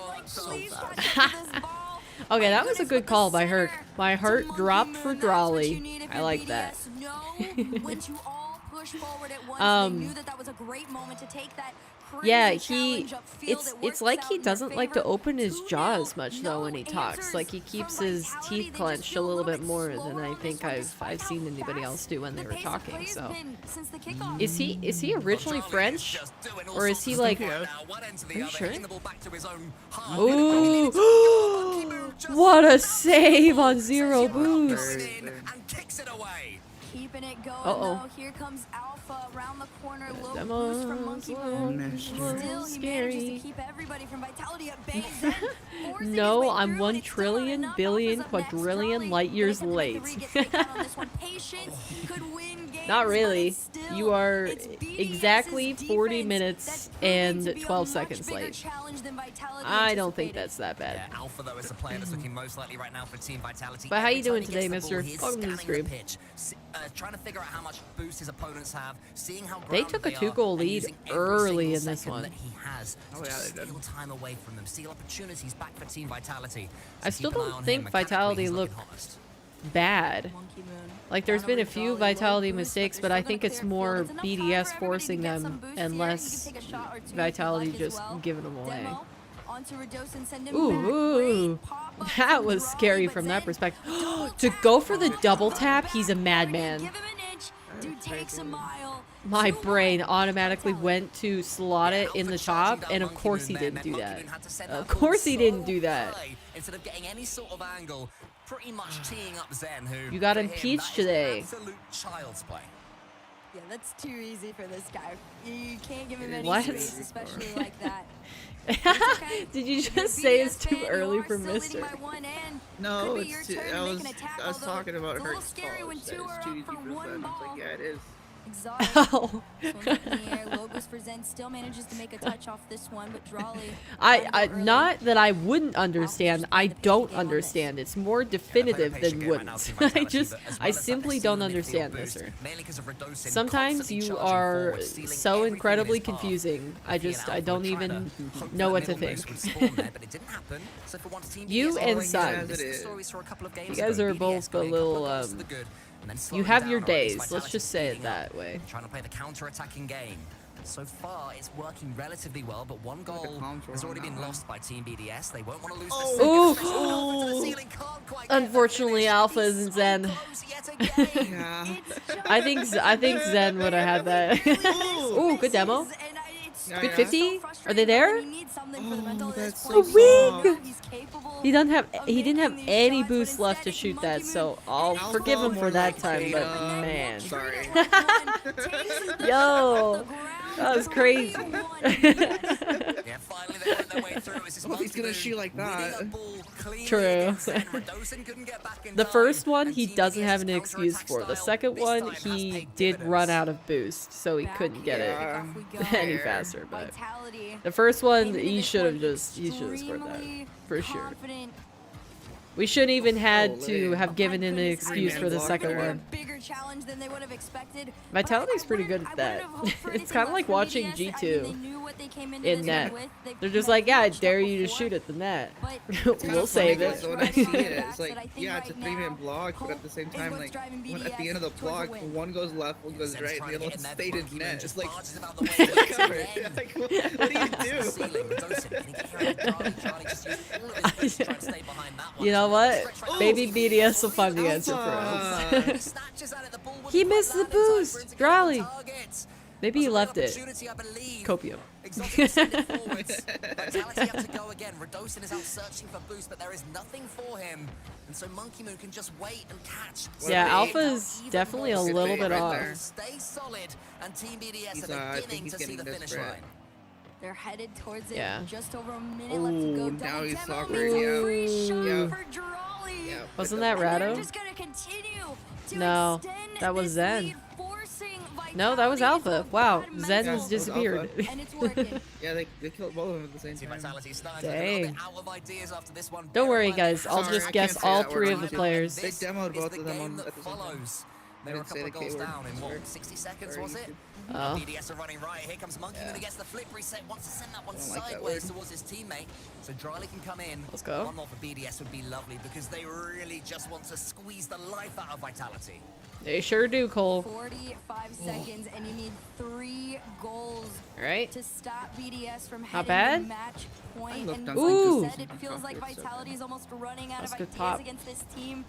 I'm like, so please fast. catch up to this ball. Okay, that was a good call by Herc. My heart dropped for Drawley. I like that. Yeah, it's like he doesn't like to open his jaw as much though when he talks. Like he keeps his teeth clenched a little bit more than I think I've seen anybody else do when they were talking. So is he originally French, or is he like? Are you sure? Ooh! What a save on 0 boost. Keeping it going Uh-oh. though. Here comes Alpha around the corner. Low Demos boost from Monkey Moon. Still, he manages to keep everybody from Vitality at bay. No, I'm 1 trillion billion quadrillion light years late. Not really. You are exactly 40 minutes and 12 seconds late. I don't think that's that bad. Yeah, Alpha though is the player that's looking most likely right now for Team Vitality. But how you doing Every today, time he gets the mister? ball, he is Welcome to the scanning stream. pitch, trying to figure out how much boost his opponents have, seeing how They grounded took a they 2-goal are, and lead using every early single in this second one. that he has to just steal time away from them, steal opportunities back for Team Vitality. So I still keep an eye don't on think him. Mechanically, Vitality he's look looking hottest. bad. Like there's been a few Vitality mistakes, but I think it's more BDS forcing them and less Vitality just giving them away. Ooh, that was scary from that perspective. To go for the double tap, he's a madman. My brain automatically went to slot it in the top, and of course he didn't do that. Of course he didn't do that. Instead of getting any sort of angle, pretty much teeing up Zen, who You got for him, impeached that is today. absolute child's play. Yeah, that's too easy for this guy. You can't give him any What? space, especially like that. Did you just say it's too early for Mister? No, it's too, I was talking about her. It's too easy for Zen. It's like, yeah, it is. Oh. Still manages to make a touch off this one, but Drawley. I not that I wouldn't understand. I don't understand. It's more definitive than wouldn't. I simply don't understand, Mister. Sometimes you are so incredibly confusing. I don't even know what to think. You and Sun, you guys are both a little you have your days. Let's just say it that way. Trying to play the counter-attacking game. So far, it's working relatively well, but one goal has already been lost by Team BDS. They won't want to lose this. Ooh. Unfortunately, Alpha isn't Zen. Yeah. I think Zen would have had that. Ooh, good demo. Good 50. Are they there? Oh, that's A so wing. soft. He didn't have any boost left to shoot that, so I'll forgive him for that time. But man, Sorry. yo, that was crazy. Yeah, finally they went their way through. It's Well, he's gonna shoot like that. True. The first one he doesn't have an excuse for. The second one he did run out of boost, so he couldn't get it any faster. But the first one he should have scored that for sure. We shouldn't even had to have given him an excuse for the second one. Vitality's pretty good at that. It's kind of like watching G2 in net. They're just like, yeah, I dare you to shoot at the net. We'll save it. So when I see it, it's like, yeah, it's a 3-man block, but at the same time, like, when at the end of the block, one goes left, one goes right, and the other one stayed in net. Just like, cover. Like, what do? You know what? Maybe BDS will find the answer for us. He missed the boost! Drawley! Maybe he left it. Copium. Yeah, Alpha's definitely a little bit off. Stay solid, and Team BDS He's, are I think beginning he's to see getting the finish desperate. line. They're headed towards it. Yeah. Just over a minute left to go. Ooh, now he's Double talking. demo means a free Yeah. shot Yeah. for Drawley. Yeah. Wasn't that And they're Rado? just gonna continue to No, extend that was this Zen. lead, forcing No, that was Vitality Alpha. into a Wow, bad Zen mental has disappeared. and it's working. Yeah, they killed both of them at the same Team time. Vitality starting to look a little Dang. bit out of ideas after this one. Don't worry, Bear in mind, guys. I'll Sorry, just I guess can't say all that 3 word of the on players. They demoed This both is of the them game on- that at the same time. follows. They were a didn't say couple of the goals K-word. down in what, Sorry. 60 seconds, Sorry, was it? YouTube. Oh. BDS are running right. Here comes Monkey Moon against the flip reset. Wants to send that one Don't like that sideways word. towards his teammate. So Dryly can come in. Let's go. One more for BDS would be lovely because they really just want to squeeze the life out of Vitality. They sure do, Cole. 45 seconds, and you need 3 goals All right. to stop BDS from Not heading bad. to match point. I looked And on like Ooh. you said, it feels like It's so Vitality is almost running out That's of good ideas top. against this team.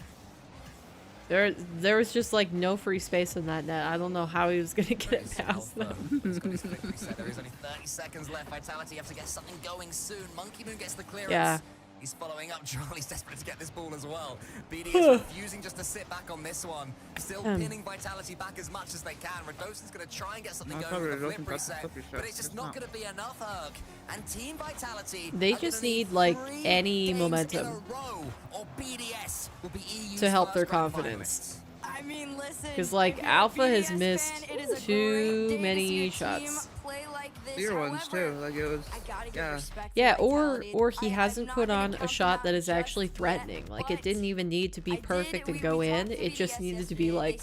There was just like no free space in that net. I don't know how he was gonna get it past them. It's got his flip reset. There is only 30 seconds left. Vitality have to get something going soon. Monkey Moon gets the clearance. Yeah. He's following up. Charlie's desperate to get this ball as well. BDS refusing just to sit back on this one. Still pinning Vitality back as much as they can. Radosin's going to try and get something No, going with the probably flip Radosin got the reset, flip reset. but it's just It's not not. going to be enough, Herc. And Team Vitality They are just gonna need, like, 3 any games momentum in a row, or BDS will be EU's to help their first grand confidence. I mean, listen. Because like if you're a Alpha has BDS missed fan, it is a too great day to see many a shots. team play like this. Clear ones However, too. Like it was. I gotta give Yeah. respect to Yeah, Vitality. or he I'm hasn't not put gonna on a count shot them that out is actually just threatening. yet, Like it but didn't even need to be perfect and go in. It just needed to be like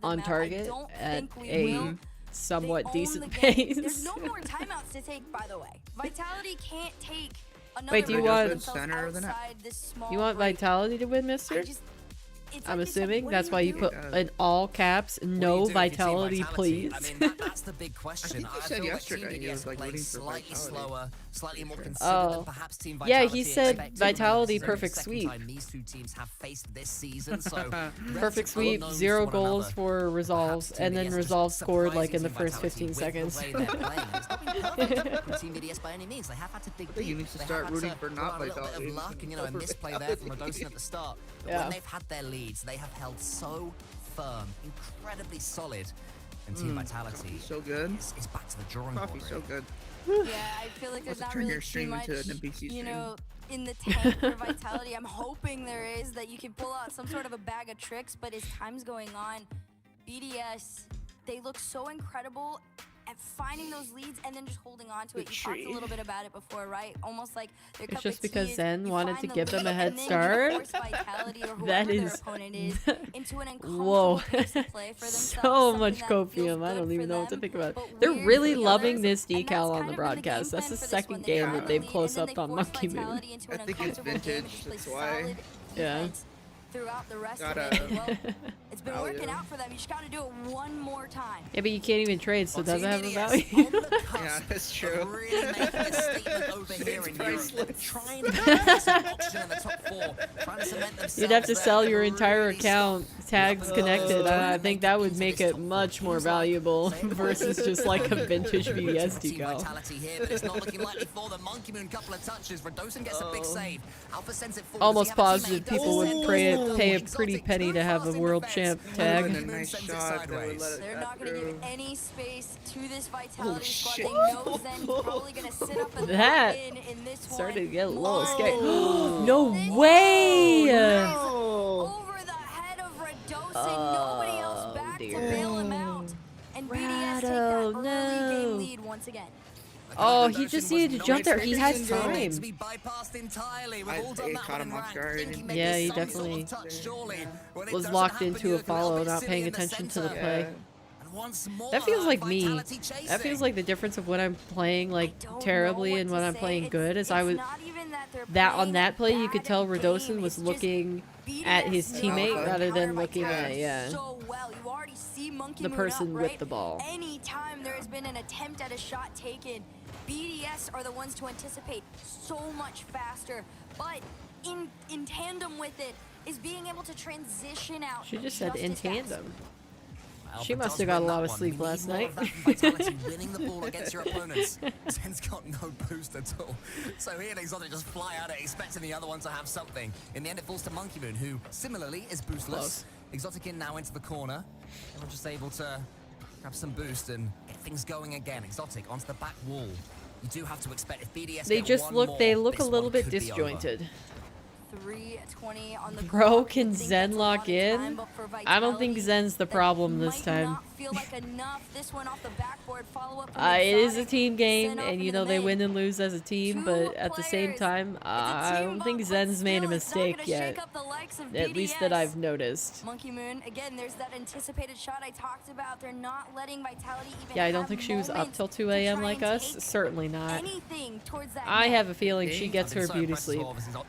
on target at a somewhat decent pace. There's no more timeouts to take, by the way. Vitality can't take another Wait, do you round want- of themselves Center of the net. outside this small You want break. Vitality to win, I mister? just- it's I'm like you said, assuming what that's do why you do? put in all caps, What do no you do if you're Team Vitality, please. I mean, that's the big question. think you I said feel yesterday like Team he was, BDS like, playing rooting for slightly Vitality. slower, slightly more considered Oh. than perhaps Team Yeah, Vitality he said expected. Vitality This is only the perfect second sweep. time these two teams have faced this season, so Perfect relative sweep, unknowns 0 to one goals another. for resolves, Perhaps Team and then BDS just resolve scored like in the surprising first Team 15 Vitality seconds. with the way they're playing. It's not been perfect from Team BDS by any means. They have had to dig think you deep. need to They start have had rooting to for rely not on a little bit Vitality of luck and, you know, a over misplay there from Vitality. Radosin at the start. But Yeah. when they've had their leads, they have held so firm, incredibly solid. And Team Vitality So good. is back to the drawing board. Coffee's so good. Yeah, I feel like there's Let's not turn really your too stream much, into an NPC you stream. know, in the tank for Vitality. I'm hoping there is, that you can pull out some sort of a bag of tricks, but as time's going on, BDS, they look so incredible at finding those leads and then just holding on to it. You talked a little bit about it before, right? Almost like their It's cup just of tea because is Zen you wanted find to the give them a lead head and then you start. force Vitality or That whoever their is opponent is into an whoa, uncomfortable place to play for themselves, so something much that feels copium. I good don't for even know what to them, think about. but They're weird really for the loving others, this and decal that's on kind the of been the broadcast. game That's the plan for this second one. They game have that the they've lead, close and then up they on force Monkey Moon. Vitality into I an think it's uncomfortable game and vintage, just play that's why. solid Yeah. defense throughout the rest of Gotta- it. Well, it's been value. working out for them. You just gotta do it one more time. Yeah, but you can't even trade, so it doesn't have a Team value. BDS on the cusp Yeah, that's of true. really making a statement over here in Europe. They're priceless. trying to get some oxygen in the top 4, trying to cement themselves. You'd have to there sell and your entire really account, tags connected. I think that would make it much more valuable versus just like a vintage VS Team decal. Vitality here, but it's not looking likely for the Monkey Moon. Couple of touches. Radosin gets a big save. Alpha sends it forward. Almost Does he have a positive teammate? people would Doesn't. pay a Exotic pretty penny too to have a fast in world defense. champ Would've tag. been a Moon nice sends it shot that would sideways. let it They're cut not gonna give through. any space to this Vitality squad. shit. They know Zen's probably gonna sit up and That lock in this one. Started to get a little More scary. goals. No This way! Oh, over the head of Radosin. Nobody else back dear. to bail him out. And BDS take that Rado, early no. game lead once again. Oh, he just needed to jump there. He had Radosin time. To be bypassed entirely. We've I- all done it that caught one him in off rank. guard. Think he made Yeah, this he some sort definitely of touch, surely. When it Was doesn't locked happen, into you a look little follow, bit not silly paying in the attention to the center. play. And once more, That feels like me. Vitality That feels chasing. like the difference of when I'm playing like I don't know terribly what and to when I'm say. playing It's- good. Is it's I was not even that they're that on playing that a play you could bad tell game, Radosin was it's just looking BDS at his knows teammate how to rather than counter looking Vitality at so well. You already see Monkey the Moon person up, with right? the ball. Anytime there has been an attempt at a shot taken, BDS are the ones to anticipate so much faster. But in tandem with it is being able to transition out. She just said just in as fast. tandem. Alpha She must does have got a win lot that of one. sleep You need last more night. of that from Vitality, winning the ball against your opponents. Zen's got no boost at all. So he and Exotic just fly at it, expecting the other one to have something. In the end, it falls to Monkey Moon, who similarly is boostless. Close. Exotic in now into the corner. And we're just able to grab some boost and get things going again. Exotic onto the back wall. You do have to expect if BDS They get just one look more, they look a this little one bit could be over. disjointed. 3:20 on the Bro, clock. can You'd think Zen that's a lock lot of in? time, but for I don't think Vitality, Zen's the that problem this might time. not feel feel like enough. This one off the backboard. Follow up. It is a team game, and you know they win and lose as a team, but at the same time, I don't think Zen's made a mistake yet. At least that I've noticed. Monkey Moon, again, there's that anticipated shot I talked about. They're not letting Vitality even Yeah, I don't think she was up till 2 a.m. like us. Certainly not. anything towards that I net. have a feeling she gets I've been her so beauty impressed sleep.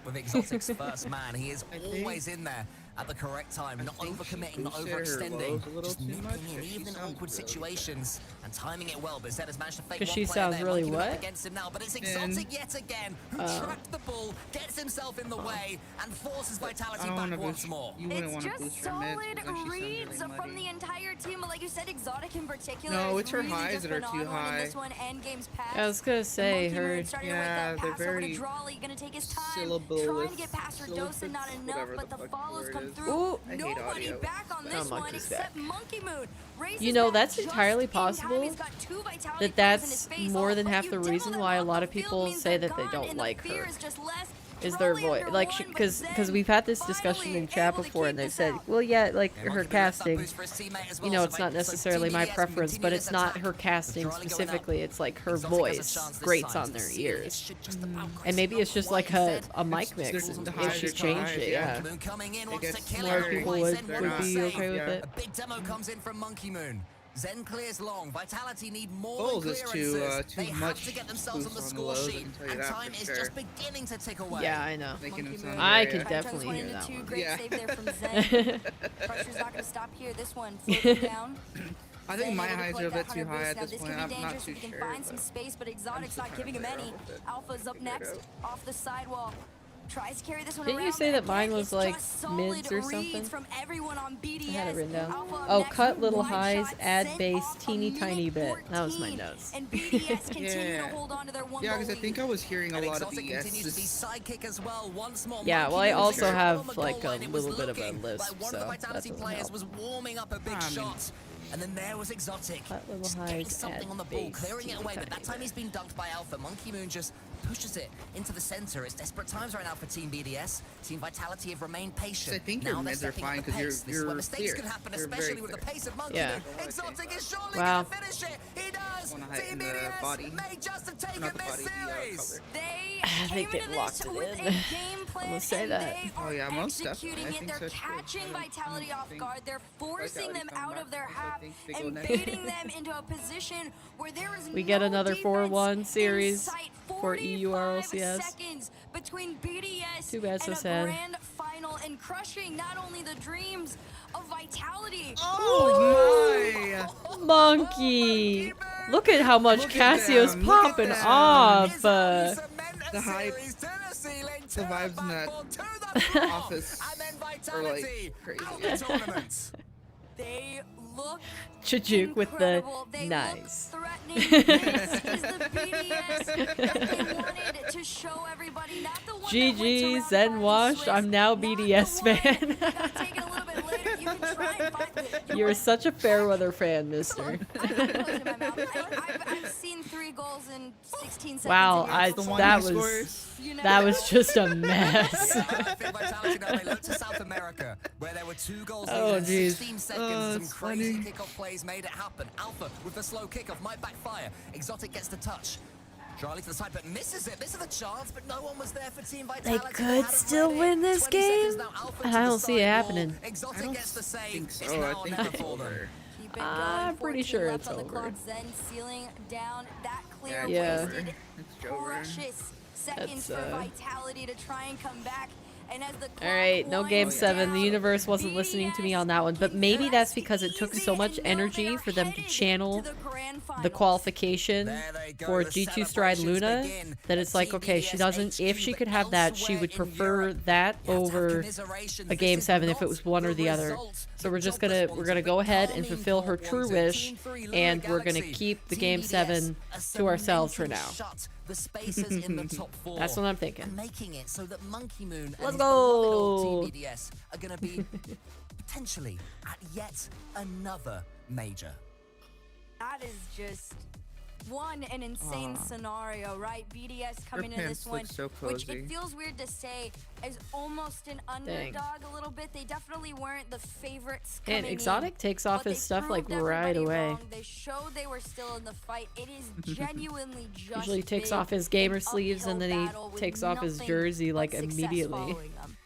With Exotic's first man, he is always in there at the correct time, not overcommitting, not overextending, just nipping in even in awkward situations and timing it well. But Zed has managed to fake 'Cause one she player sounds there, really Monkey Moon up what? against him now, but it's Exotic yet again who tracked the ball, gets himself in the way, and forces Vitality back once more. You wouldn't It's want to just boost her mids solid because then she reads sounds really from the muddy. entire team, but like you said, Exotic in particular. No, has it's her really highs just that are been too on one in high. this one and games past. I was gonna say, Monkey Moon her. starting to Yeah, with that they're pass over to very Drawley, gonna take his time, syllable trying to with get past her syllables, Dosa, not enough, whatever but the the fuck follows word come is. through. Ooh. I hate Nobody audio. back on this one Monkey's except back. Monkey Moon. Races You know, back that's just entirely in time. possible He's got 2 Vitality that players in that's his face. more than But half you the double reason them why a off lot the of field people means say they're that they gone, don't and the like fear her. is just less. Is their Drawley voice under like one, but because Zen we've had this discussion finally in chat able to before, keep and they've this said, out. well, yeah, like Yeah, her Monkey Moon left that casting, boost for his teammate as you well, know, so it's not so necessarily Team my BDS can preference, but continue it's this not attack. her With casting Drawley going up, specifically. It's like her Exotic has a voice chance this grates time on to their seal it. It ears. should just about And maybe crest, it's just not like quite a Zed. mic mix, the and highs if she are too changed high, it, yeah. yeah. Monkey Moon coming in, It wants to gets kill more it. people Why would Zen be won't save. okay with Yeah. it. A big demo comes in from Monkey Moon. Zen clears long. Vitality need more Bulls than is clearances. too they have much to get themselves on the boost on the score lows, I sheet, can tell you and that time for is sure. just beginning to tick away. Yeah, I know. Making him Monkey sound Moon. I very, could Trying to definitely turn this hear one that into two. one. Great Yeah. save there from Zen. Pressure's not going to stop here. This one floating down. I think Zen my able to highs are a collect bit that too 100 high at boost. this Now, point. this I'm could be not dangerous too if he can sure. find some space, but Exotic's just not trying giving to him figure any. out with it. Alpha's up Figure it next, out. off the sidewall. Tries to carry this one Didn't you around, say but that mine again, was, it's like, just solid mids or reads something? From everyone on BDS. I had it written down. Alpha up Oh, next cut with little wide highs, shots, add sent base, off a teeny minute tiny bit. That was my 14, notes. And BDS continue Yeah. to hold on to their one Yeah, goal because I lead. think I was hearing a And lot of Exotic the continues to be yeses. sidekick as well. Once more, Yeah, Monkey well, I Moon also was on have, the goal like, a line. It was little bit of a looking lisp, like one so of the that Vitality doesn't players help. was warming up a big I mean- shot. And then there was Exotic, Cut little just getting highs, something add on the ball, base, clearing it teeny away. But tiny that time bit. he's been dunked by Alpha. Monkey Moon just pushes it into the center. It's desperate times right now for Team BDS. Team Vitality have remained patient. I think now your they're mids are stepping up fine the 'cause pace. This is you're where mistakes clear. can happen, You're very especially with the clear. pace of Monkey Yeah. Moon. Exotic is surely Wow. gonna finish it. He does. Wanna Team heighten the BDS body. may just have taken Not the this body, the series. color. They I think came they into this locked it with in. a game plan, gonna say and that. they Oh, are yeah, most executing definitely. I it. think They're so, too. catching I don't Vitality off think guard. They're forcing them Vitality's out come of their back, so I half think they go and next. baiting them into a position where there is We get no another defense 4-1 in series sight. for EU 45 RLCS. seconds between BDS Too bad, so and a sad. grand final and crushing not only the dreams of Vitality. Oh my! Monkey! Look at how much Look at Cassio's them, look at popping them. off. The hype, The vibes in that office are like crazy. They look Chajuk with the incredible. They nice. look threatening. This is the BDS that they wanted to show everybody, not the one that went to GG, round Zen five washed. Swiss, I'm now not the BDS one fan. that got taken a little bit later. You can try and find You're such a Fairweather fan, mister. I'm closing my mouth. I've seen 3 goals in 16 seconds. Wow, in your that who was scores. You never that know. was just a mess. Vitality now they look to South America, where there were 2 goals Oh, in jeez. 16 seconds. Some it's crazy funny. kickoff plays made it happen. Alpha with the slow kickoff might backfire. Exotic gets the touch. Charlie to the side, but misses it. This is a chance, but no one was there for Team Vitality. could had it still ready. win this 20 seconds game? now, Alpha I to the don't see it sidewall. happening. Exotic gets the save. think It's so. now I or think never it's for them. over. Keep it going. I'm pretty 14 sure left it's on the over. clock. Zen sealing down that clear Yeah. wasted It's over. precious seconds That's, for Vitality to try and come back. And as the All right, no game winds 7. The down, universe wasn't listening to me on that one, but maybe that's because it took so much energy for them to channel the qualification There they go, for the G2 Stride celebrations Luna, begin that it's at like, okay, she TBS doesn't, if she HQ, could but have that, she elsewhere would in prefer Europe, that you have to have over commiserations. a This game is 7 if it not was one or the other. result. So we're just Jobless gonna ones, go but ahead and calming fulfill her for true ones. wish, Team 3, Luna and we're gonna Galaxy. keep the Team game BDS 7 are to ourselves for cementing now. shut the spaces in the top 4. That's what I'm thinking. And making it so that Monkey Moon and Let's his beloved old go. Team BDS are going to be potentially at yet another major. That is just an insane scenario, right? BDS coming into this one, so which cozy. it feels weird to say is almost an underdog a little bit. They definitely weren't the favorites coming And Exotic in, takes off but his they stuff like proved right everybody away. wrong. They showed they were still in the fight. It is genuinely just Usually takes been off his gamer an sleeves and then he uphill battle with takes off his nothing jersey but like success immediately. following them.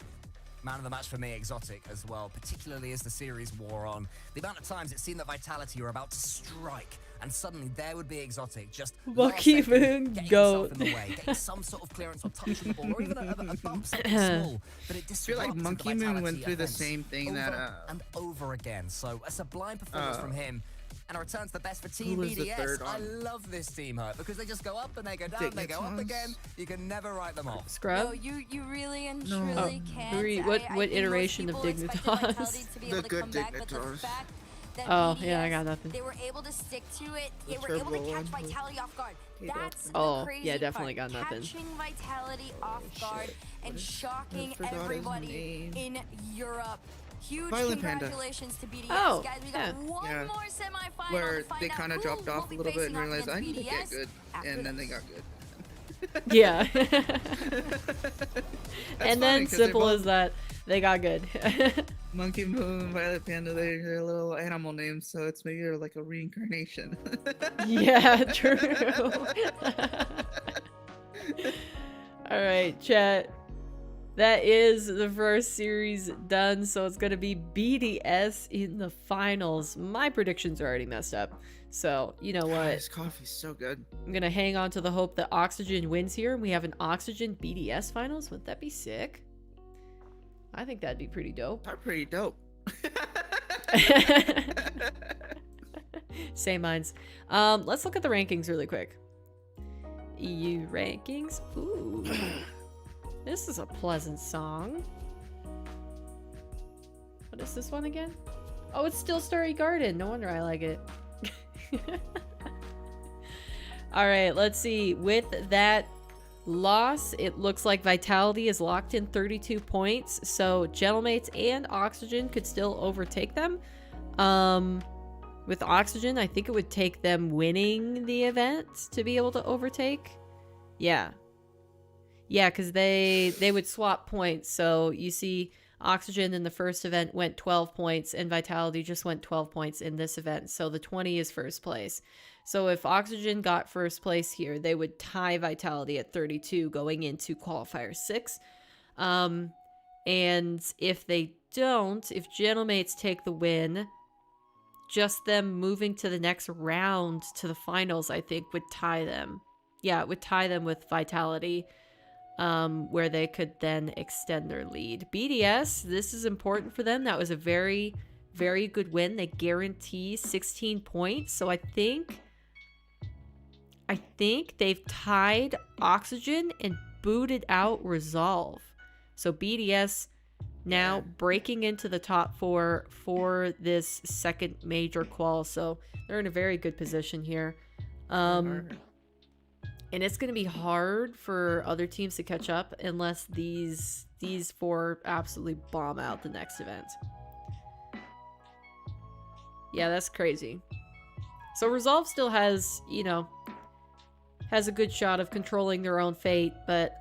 Man of the match for me, Exotic, as well, particularly as the series wore on. The amount of times it seemed that Vitality were about to strike, and suddenly there would be Exotic just Lucky last second, Moon getting goat. himself in the way, getting some sort of clearance or touching the ball, or even a bump, something small. But it I feel like disrupted the Monkey Moon Vitality went through the offense same thing over that and over again. So a sublime performance from him. And a return to the best for Team was the BDS. third I one? love this team, Hurt, because they just go up and they go down, they go up again. You can never write them off. Scrub? No, you really and No. truly Oh, can't. Hurry, I what think most iteration of people expected Dignitas? Vitality to be able The to good come back, but the Dignitas. fact that Oh, BDS, yeah, I got nothing. They were able to stick to it. The They were able to turbo catch one. Vitality off guard. That's Oh, the crazy yeah, definitely part. got nothing. Catching Vitality off guard and shocking forgot his everybody name. in Europe. Huge Violent Panda. congratulations to BDS, Oh, guys. We got yeah. one Yeah. more semifinal where to find they out kind of who dropped will off be a little bit and facing off realized I against need to get BDS good, after and then they this. got good. Yeah. and funny, then 'cause they simple both- as that, they got good. Monkey Moon, Violet Panda, they're little animal names, so it's maybe like a reincarnation. Yeah, true. All right, chat. That is the first series done, so it's going to be BDS in the finals. My predictions are already messed up, so you know God, what? this coffee's so good. I'm going to hang on to the hope that Oxygen wins here, and we have an Oxygen BDS finals. Wouldn't that be sick? I think that'd be pretty dope. They're pretty dope. Same minds. Let's look at the rankings really quick. EU rankings. Ooh. This is a pleasant song. What is this one again? Oh, it's still Starry Garden. No wonder I like it. All right, let's see. With that loss, it looks like Vitality is locked in 32 points. So Gentlemates and Oxygen could still overtake them. With Oxygen, I think it would take them winning the event to be able to overtake. Yeah. Yeah, because they would swap points. So you see Oxygen in the first event went 12 points and Vitality just went 12 points in this event. So the 20 is first place. So if Oxygen got first place here, they would tie Vitality at 32 going into qualifier 6. And if they don't, if Gentlemates take the win, just them moving to the next round to the finals, I think, would tie them. Yeah, it would tie them with Vitality. Where they could then extend their lead. BDS, this is important for them. That was a very, very good win. They guarantee 16 points. So I think they've tied Oxygen and booted out Resolve. So BDS now breaking into the top 4 for this second major qual. So they're in a very good position here. And it's going to be hard for other teams to catch up unless these 4 absolutely bomb out the next event. Yeah, that's crazy. So Resolve still has, you know, has a good shot of controlling their own fate, but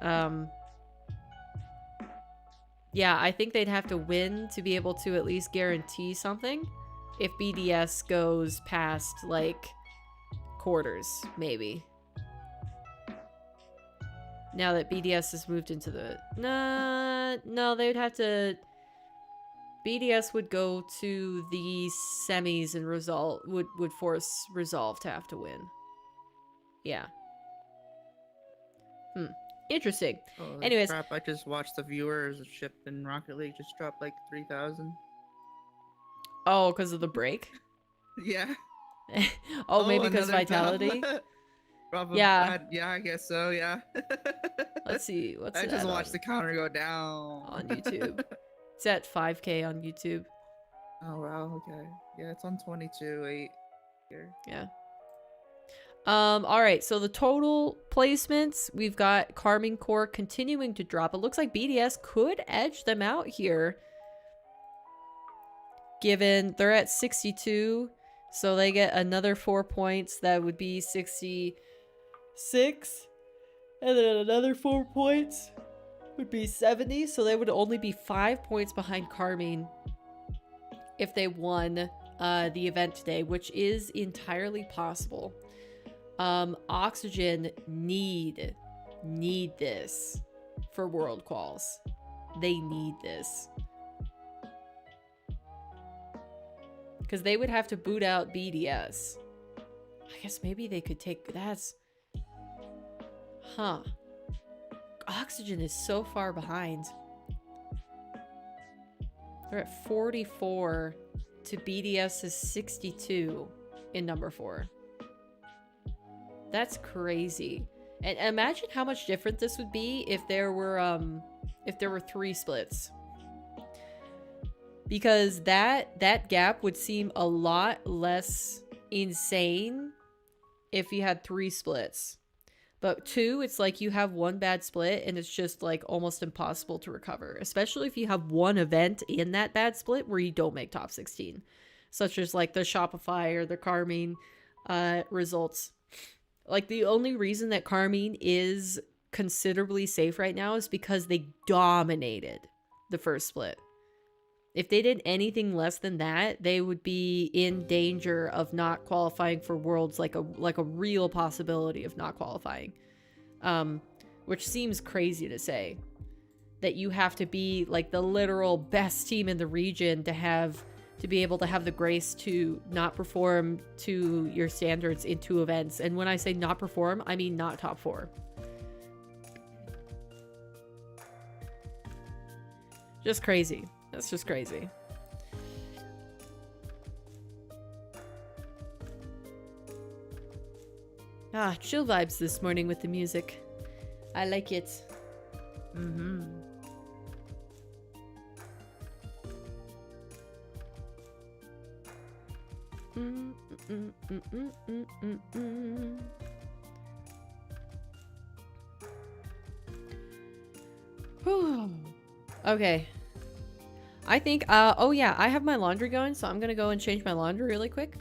yeah, I think they'd have to win to be able to at least guarantee something. If BDS goes past like quarters, maybe. Now that BDS has moved into the... No, they'd have to... BDS would go to the semis and would force Resolve to have to win. Yeah. Interesting. Oh, Anyways. crap, I just watched the viewers ship in Rocket League just dropped like 3,000. Oh, because of the break? Yeah. Oh, maybe because another Vitality? Probably. Yeah. Yeah, I guess so, yeah. Let's see. What's I that just watched on? the counter go down. On YouTube. It's at 5K on YouTube. Oh, wow, okay. Yeah, it's on 22.8 here. Yeah. All right. So the total placements, we've got Carmine Core continuing to drop. It looks like BDS could edge them out here. Given they're at 62. So they get another 4 points. That would be 66. And then another 4 points would be 70. So they would only be 5 points behind Carmine if they won the event today, which is entirely possible. Oxygen need this for world quals. They need this. Because they would have to boot out BDS. I guess maybe they could take... That's... Huh. Oxygen is so far behind. They're at 44 to BDS's 62 in number 4. That's crazy. And imagine how much different this would be if there were 3 splits. Because that gap would seem a lot less insane if you had 3 splits. But 2, it's like you have 1 bad split and it's just like almost impossible to recover. Especially if you have 1 event in that bad split where you don't make top 16. Such as like the Shopify or the Carmine results. Like the only reason that Carmine is considerably safe right now is because they dominated the first split. If they did anything less than that, they would be in danger of not qualifying for Worlds, like a real possibility of not qualifying. Which seems crazy to say. That you have to be like the literal best team in the region to be able to have the grace to not perform to your standards in 2 events. And when I say not perform, I mean not top 4. Just crazy. That's just crazy. Ah, chill vibes this morning with the music. I like it. Mm-hmm. Okay. I think, oh yeah, I have my laundry going, so I'm gonna go and change my laundry really quick.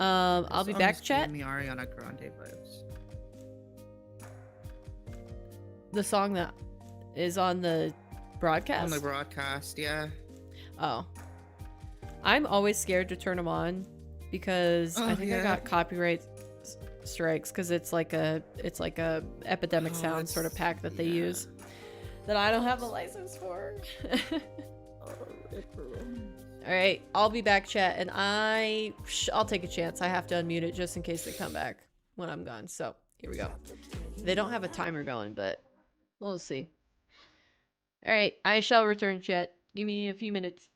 I'll be back, chat. Me Ariana Grande vibes. The song that is on the broadcast? On the broadcast, yeah. Oh. I'm always scared to turn them on because I think I got copyright strikes because it's like a epidemic sound sort of pack that they use that I don't have a license for. All right, I'll be back, chat, and I'll take a chance. I have to unmute it just in case they come back when I'm gone. So here we go. They don't have a timer going, but we'll see. All right, I shall return, chat. Give me a few minutes.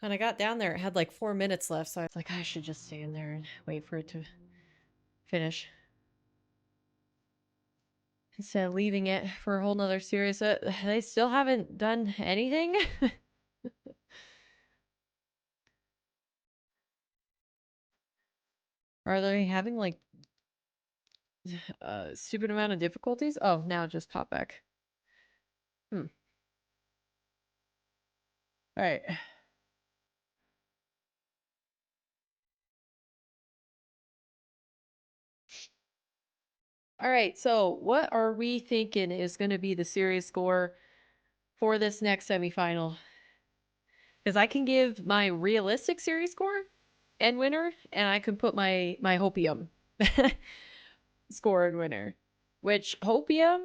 When I got down there, it had like 4 minutes left, so I was like, I should just stay in there and wait for it to finish. Instead of leaving it for a whole nother series. They still haven't done anything? Are they having like a stupid amount of difficulties? Oh, now just pop back. All right. All right, so what are we thinking is going to be the series score for this next semifinal? Because I can give my realistic series score and winner, and I can put my hopium score and winner. Which hopium,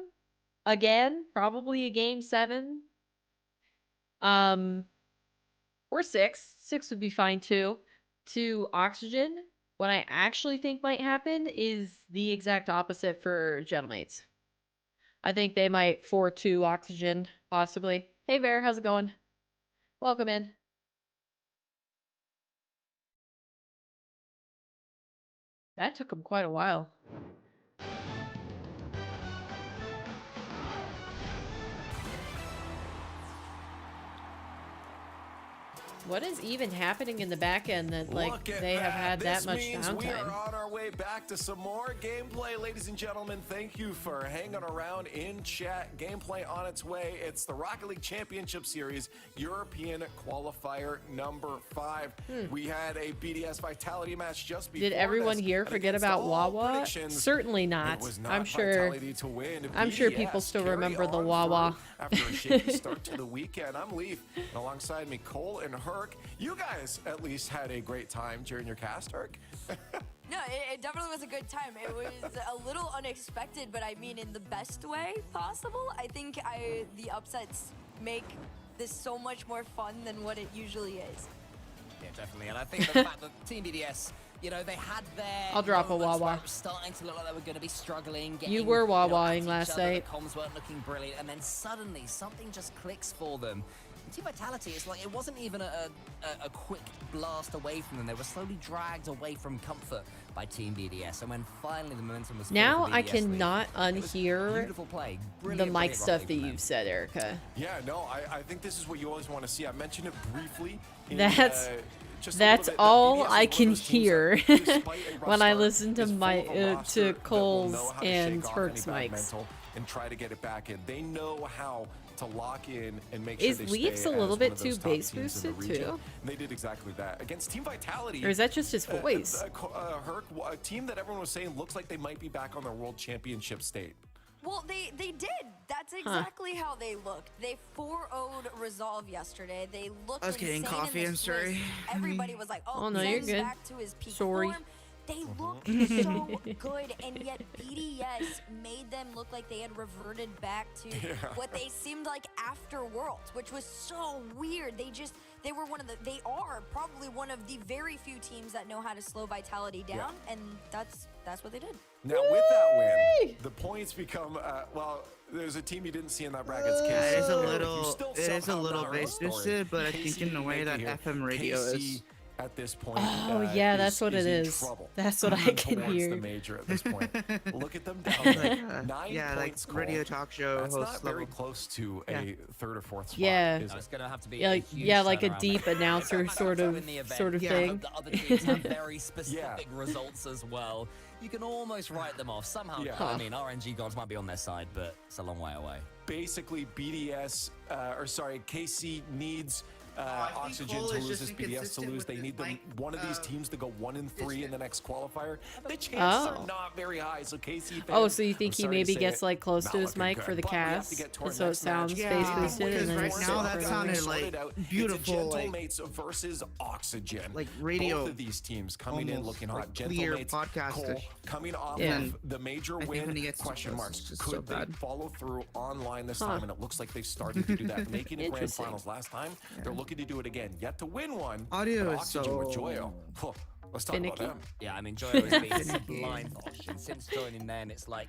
again, probably a game 7. Or 6. 6 would be fine too. To oxygen, what I actually think might happen is the exact opposite for Gentlemates. I think they might 4-2 oxygen, possibly. Hey Bear, how's it going? Welcome in. That took them quite a while. What is even happening in the back end that like they have had that much downtime? We are on our way back to some more gameplay, ladies and gentlemen. Thank you for hanging around in chat. Gameplay on its way. It's the Rocket League Championship Series European Qualifier number 5. We had a BDS Vitality match just before. Did everyone here forget about Wawa? Certainly not. I'm sure. I'm sure people still remember the Wawa. After a shaky start to the weekend, I'm Leaf, and alongside me, Cole and Herc. You guys at least had a great time during your cast, Herc. No, it definitely was a good time. It was a little unexpected, but I mean in the best way possible. I think the upsets make this so much more fun than what it usually is. Yeah, definitely. And I think the fact that Team BDS, you know, they had their... I'll drop a Wawa. It was starting to look like they were going to be struggling. You were Wawaing last night. The comms weren't looking brilliant. And then suddenly something just clicks for them. Team Vitality is like, it wasn't even a quick blast away from them. They were slowly dragged away from comfort by Team BDS. And when finally the momentum was... Now I cannot unhear the mic stuff that you've said, Erica. Yeah, no, I think this is what you always want to see. I mentioned it briefly. That's all I can hear when I listen to to Cole's and Herc's mics. And try to get it back in. They know how to lock in and make sure Is they Leafs stay a little as bit one of those too top bass teams in the boosted region. too? And they did exactly that against Team Vitality. Or is that just his voice? Herc, a team that everyone was saying looks like they might be back on their World Championship state. Well, they did. That's exactly how they looked. They 4-0'd Resolve yesterday. They looked I was getting coffee, I'm sorry. Everybody was like, oh, no, you're Zen's good. back to his peak Sorry. form. They looked so good, and yet BDS made them look like they had reverted back to what they seemed like after Worlds, which was so weird. They are probably one of the very few teams that know how to slow Vitality down, and that's what they did. Now with that win, the points become well. There's a team you didn't see in that bracket. It is a little bass boosted, but I think in the way that FM radio is. At this point, yeah, that's what it is. Trouble. That's what I can hear. The major at this point. Look at them down there. 9 points. Like radio talk show That's host not very level. close to a 3rd or 4th spot. Yeah. Is It's going to have to be like a deep announcer sort of thing. thing. The other teams have very specific results as well. You can almost write them off somehow. Yeah. I mean, RNG gods might be on their side, but it's a long way away. Basically, KC needs oxygen to lose, this BDS to lose. They need one of these teams to go 1-3 in the next qualifier. The chances are not very high. So KC. So you think he maybe gets like close to his mic for the cast, and so it sounds bass boosted, and then right now that sounded like beautiful. Gentlemates versus Oxygen. Like radio. Both of these teams coming in looking hot. Like clear Gentlemates, podcast Cole, coming off of the major win. Question marks. Could they follow through online this time? And it looks like they've started to do that. Making it grand finals last time. They're looking to do it again. Yet to win one. Audio is Oxygen with Joyo. Let's talk about them. Yeah, I mean, Joyo has been sublime for Oxygen. Since joining them, it's like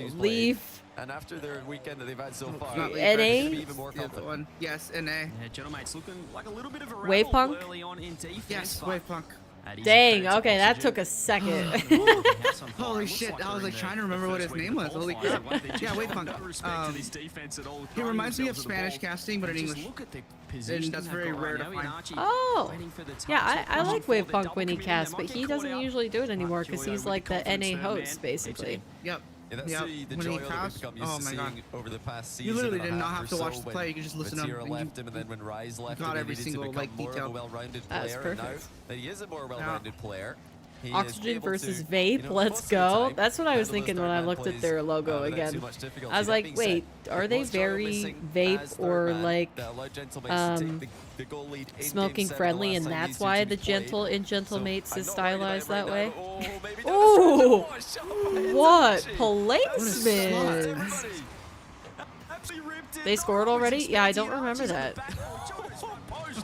teams played. Leaf. And after their weekend that they've had so far, Not they're NA? gonna be even more The other confident. one. Yes, NA. Yeah, Gentlemate's looking like a little bit of a Wave rebel Punk? early on in defense. Yes, but Wave Punk. Dang, okay, that took a second. Holy shit, I was like trying to remember what his name was. Holy crap. Yeah, wait, Funk. He reminds me of Spanish casting, but in English. And that's very rare to find. Oh, yeah, I like Wave Punk when he casts, but he doesn't usually do it anymore because he's like the NA host, basically. Yep. Yeah, that's Yep. the When he joy that we've casts, become used oh to my god. seeing over the past You season literally and a did not half have or to watch so the play, you could just listen to him. Matira left him, and then when Rise left got him, he every needed to single, become like, more of a detail. well-rounded That was player. And now perfect. that he is a more well-rounded player, he is Oxygen able versus to, Vape, you know, let's most of the go. time, That's what I was handle those thinking when I third-man looked at plays, their logo without again. too much difficulty. I was That like, being wait, said, are they was Joel very missing vape as or third man like that allowed Gentlemates to take the goal lead in smoking Game 7 the friendly, last and time that's these why two the teams played. gentle in Gentlemates I'm is not worried about stylized it right that now. way? Oh, maybe Ooh, not a stretch. Oh, what Everybody. placement! They scored already? Yeah, I don't remember that.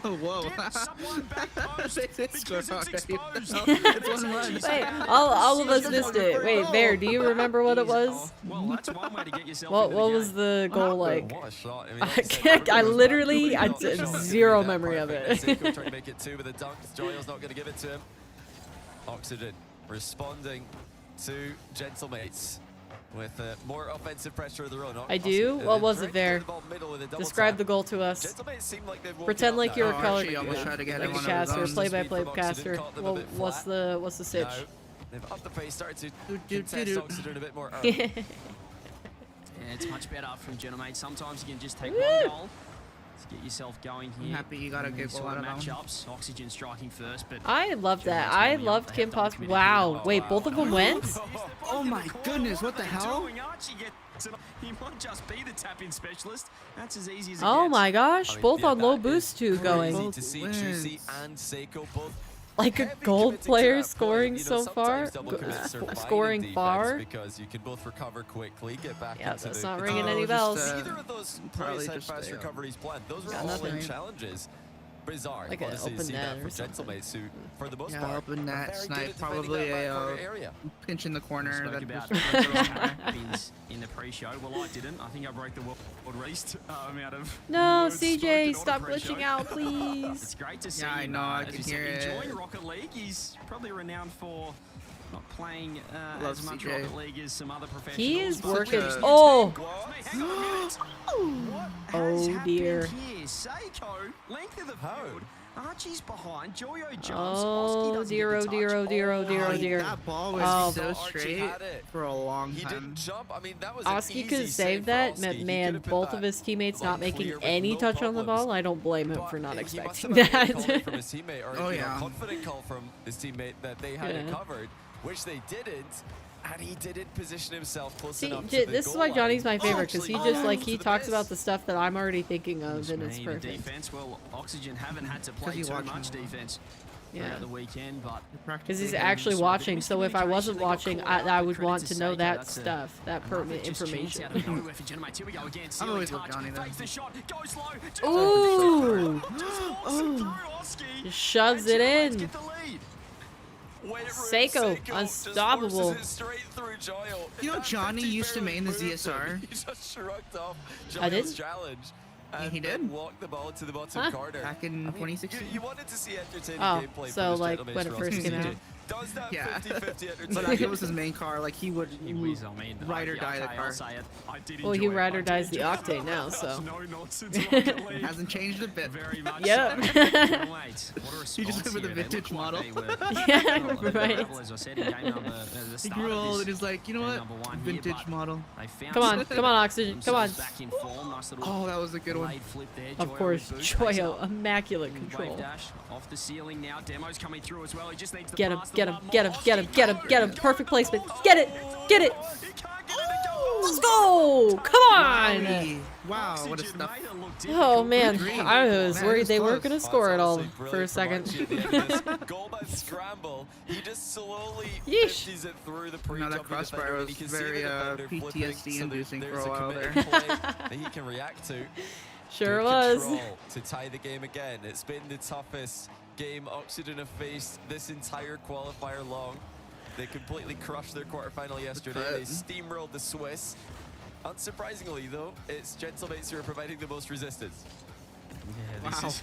Oh, whoa. They scored already. It's 1-1. Wait, all of us missed it. Wait, Bear, do you remember what it was? Well, that's one way to get yourself What into the was game. the goal like? What a shot. I mean, I like I said, can't- I everybody was literally- back. I Not did shot. Gonna zero be that memory of perfect. it. Seiko trying to make it 2 with a dunk. Joyo's not going to give it to him. Oxygen responding to Gentlemates with more offensive pressure of their own. I do? What was it there? Describe the goal. goal to us. Gentlemate seemed like they've woken Pretend up like now. you're a Oh, color actually, I almost tried to get like him a on caster, his own. play-by-play Speed from Oxygen caster. caught them a Well, bit what's flat. the sitch? Now, they've upped the pace, started to Do, do, contest do. Oxygen a bit more. Yeah, it's much better from Gentlemates. Sometimes you can just take Woo! one goal to get yourself going I'm here. happy you got a good goal out of that one. matchups. Oxygen striking first, but I love that. Gentlemates I warming up. loved They Kim have done Poss. committed Wow. to it. Wait, both of them went? Oh my goodness, what the hell? Doing Archie gets it. He might just be the tap-in specialist. That's as easy as it Oh gets. my gosh, I mean, both yeah, on low that boost is too crazy going. to see Wins. Juicy and Seiko both Like a heavy gold committing to player that play. scoring You know, so far, sometimes double commits are fine in scoring defense far. because you can both recover quickly, get back Yeah, into that's the not the ringing team. any just, bells. Neither of those probably plays had just fast a, recoveries planned. Those were got all nothing. in challenges. Bizarre, Like an honestly, to open see net that or from something. Gentlemates, who, for the most Yeah, part, open are net, very snipe, good at defending probably that a back corner area. pinch in the corner. Spoke That about tap-ins in the pre-show. Well, I didn't. I think I broke the world least amount of No, words spoken CJ, on stop a pre-show. glitching out, please. It's great to see Yeah, I him, know, I as can you said, hear it. enjoying Rocket League. He's probably renowned for not playing Love as much CJ. Rocket League as some other professionals. He is but- working. a- Oh, Hang on a minute. What has Oh, happened dear. here? Seiko, length of the How? field. Archie's behind. Joyo jumps. Oh, Oski doesn't dear, get oh, the dear, touch. oh, dear, oh, dear, oh, dear. That ball Oh. was so Archie straight had it. for a long He time. didn't jump. I mean, that was an Oski easy could have save saved for that, Oski. but He man, could have put both that of his teammates not clear making with any no touch on the problems. ball. I don't blame him But for not he must expecting have had a call that. from his teammate, or Oh, you know, yeah. a confident call from his teammate that they had it Yeah. covered, which they didn't, and he didn't position himself close See, enough to the this is goal why line. Johnny's my favorite, because Actually, he just like to he the talks miss. about the stuff that I'm already thinking of, Goodness and it's me, the perfect. defense, well, Oxygen haven't had to play he's too watching much a lot. defense Yeah. throughout the weekend, but Because he's Practically actually games. watching, so if I wasn't watching, I would want to know that That's a- stuff, that another pertinent just chance information. out of nowhere for Gentlemates. Here we go again. I've Ceiling always touch, loved Johnny, though. fakes the shot, goes low. Ooh! Just walks it through Oski. Just shoves And it Gentlemates in. get the lead. Wait for it, Seiko, just unstoppable. forces it straight through Joyo. You know, That Johnny 50 used to barely main the moved him. ZSR. He just shrugged off I did? Joyo's challenge. And he then did. walked the ball to the bottom Huh. corner. Back in I mean, 2016. You wanted to see entertaining Oh, gameplay so, from this like, gentleman when it from first came CJ. out. Does that Yeah. 50-50 entertaining? But like, it was his main car. Like, he would He was, I mean, ride or die the okay, I'll car. say it. I did Well, he enjoy it. ride or I did dies the enjoy it. Octane now, so. No nonsense Rocket League. Hasn't changed a bit. Very much Yep. so. Gentlemates, what a response He just went with here. the They vintage looked like model. they were- Yeah, well, they were right. rebel, as I said, in game number, the He start grew of old this and he's like, you know game what? number one here, Vintage but model. they found Come on, something come on, Oxygen, come on. themselves back in form. Nice little Oh, that was a good one. blade flip there. Of Joyo course, with boost, pays Joyo, up. immaculate Wave control. dash off the ceiling now. Demo's coming through as well. He just needs to Get him, pass the get him, one get more. him, get him, Oski get him, goes. get him. Perfect placement. Get it, get it. He can't get it to go. Let's go! Come on! Wowie. Wow, what a Oxygen stuff. made it look Oh difficult. man, Green. I was Man, worried this they weren't close. gonna score it all Honestly, for a brilliant from second. Archie at the end of this goal by scramble. He just slowly Yeesh. 50s it through the No, pre-jumping that crossbar defender, and was you can see very, the defender flipping, PTSD so inducing for there's a while committed there. play that he can react to. Sure Good was. control to tie the game again. It's been the toughest game Oxygen have faced this entire qualifier long. They completely crushed their quarterfinal yesterday. They steamrolled the Swiss. Unsurprisingly, though, it's Gentlemates who are providing the most resistance. Yeah, this Wow. is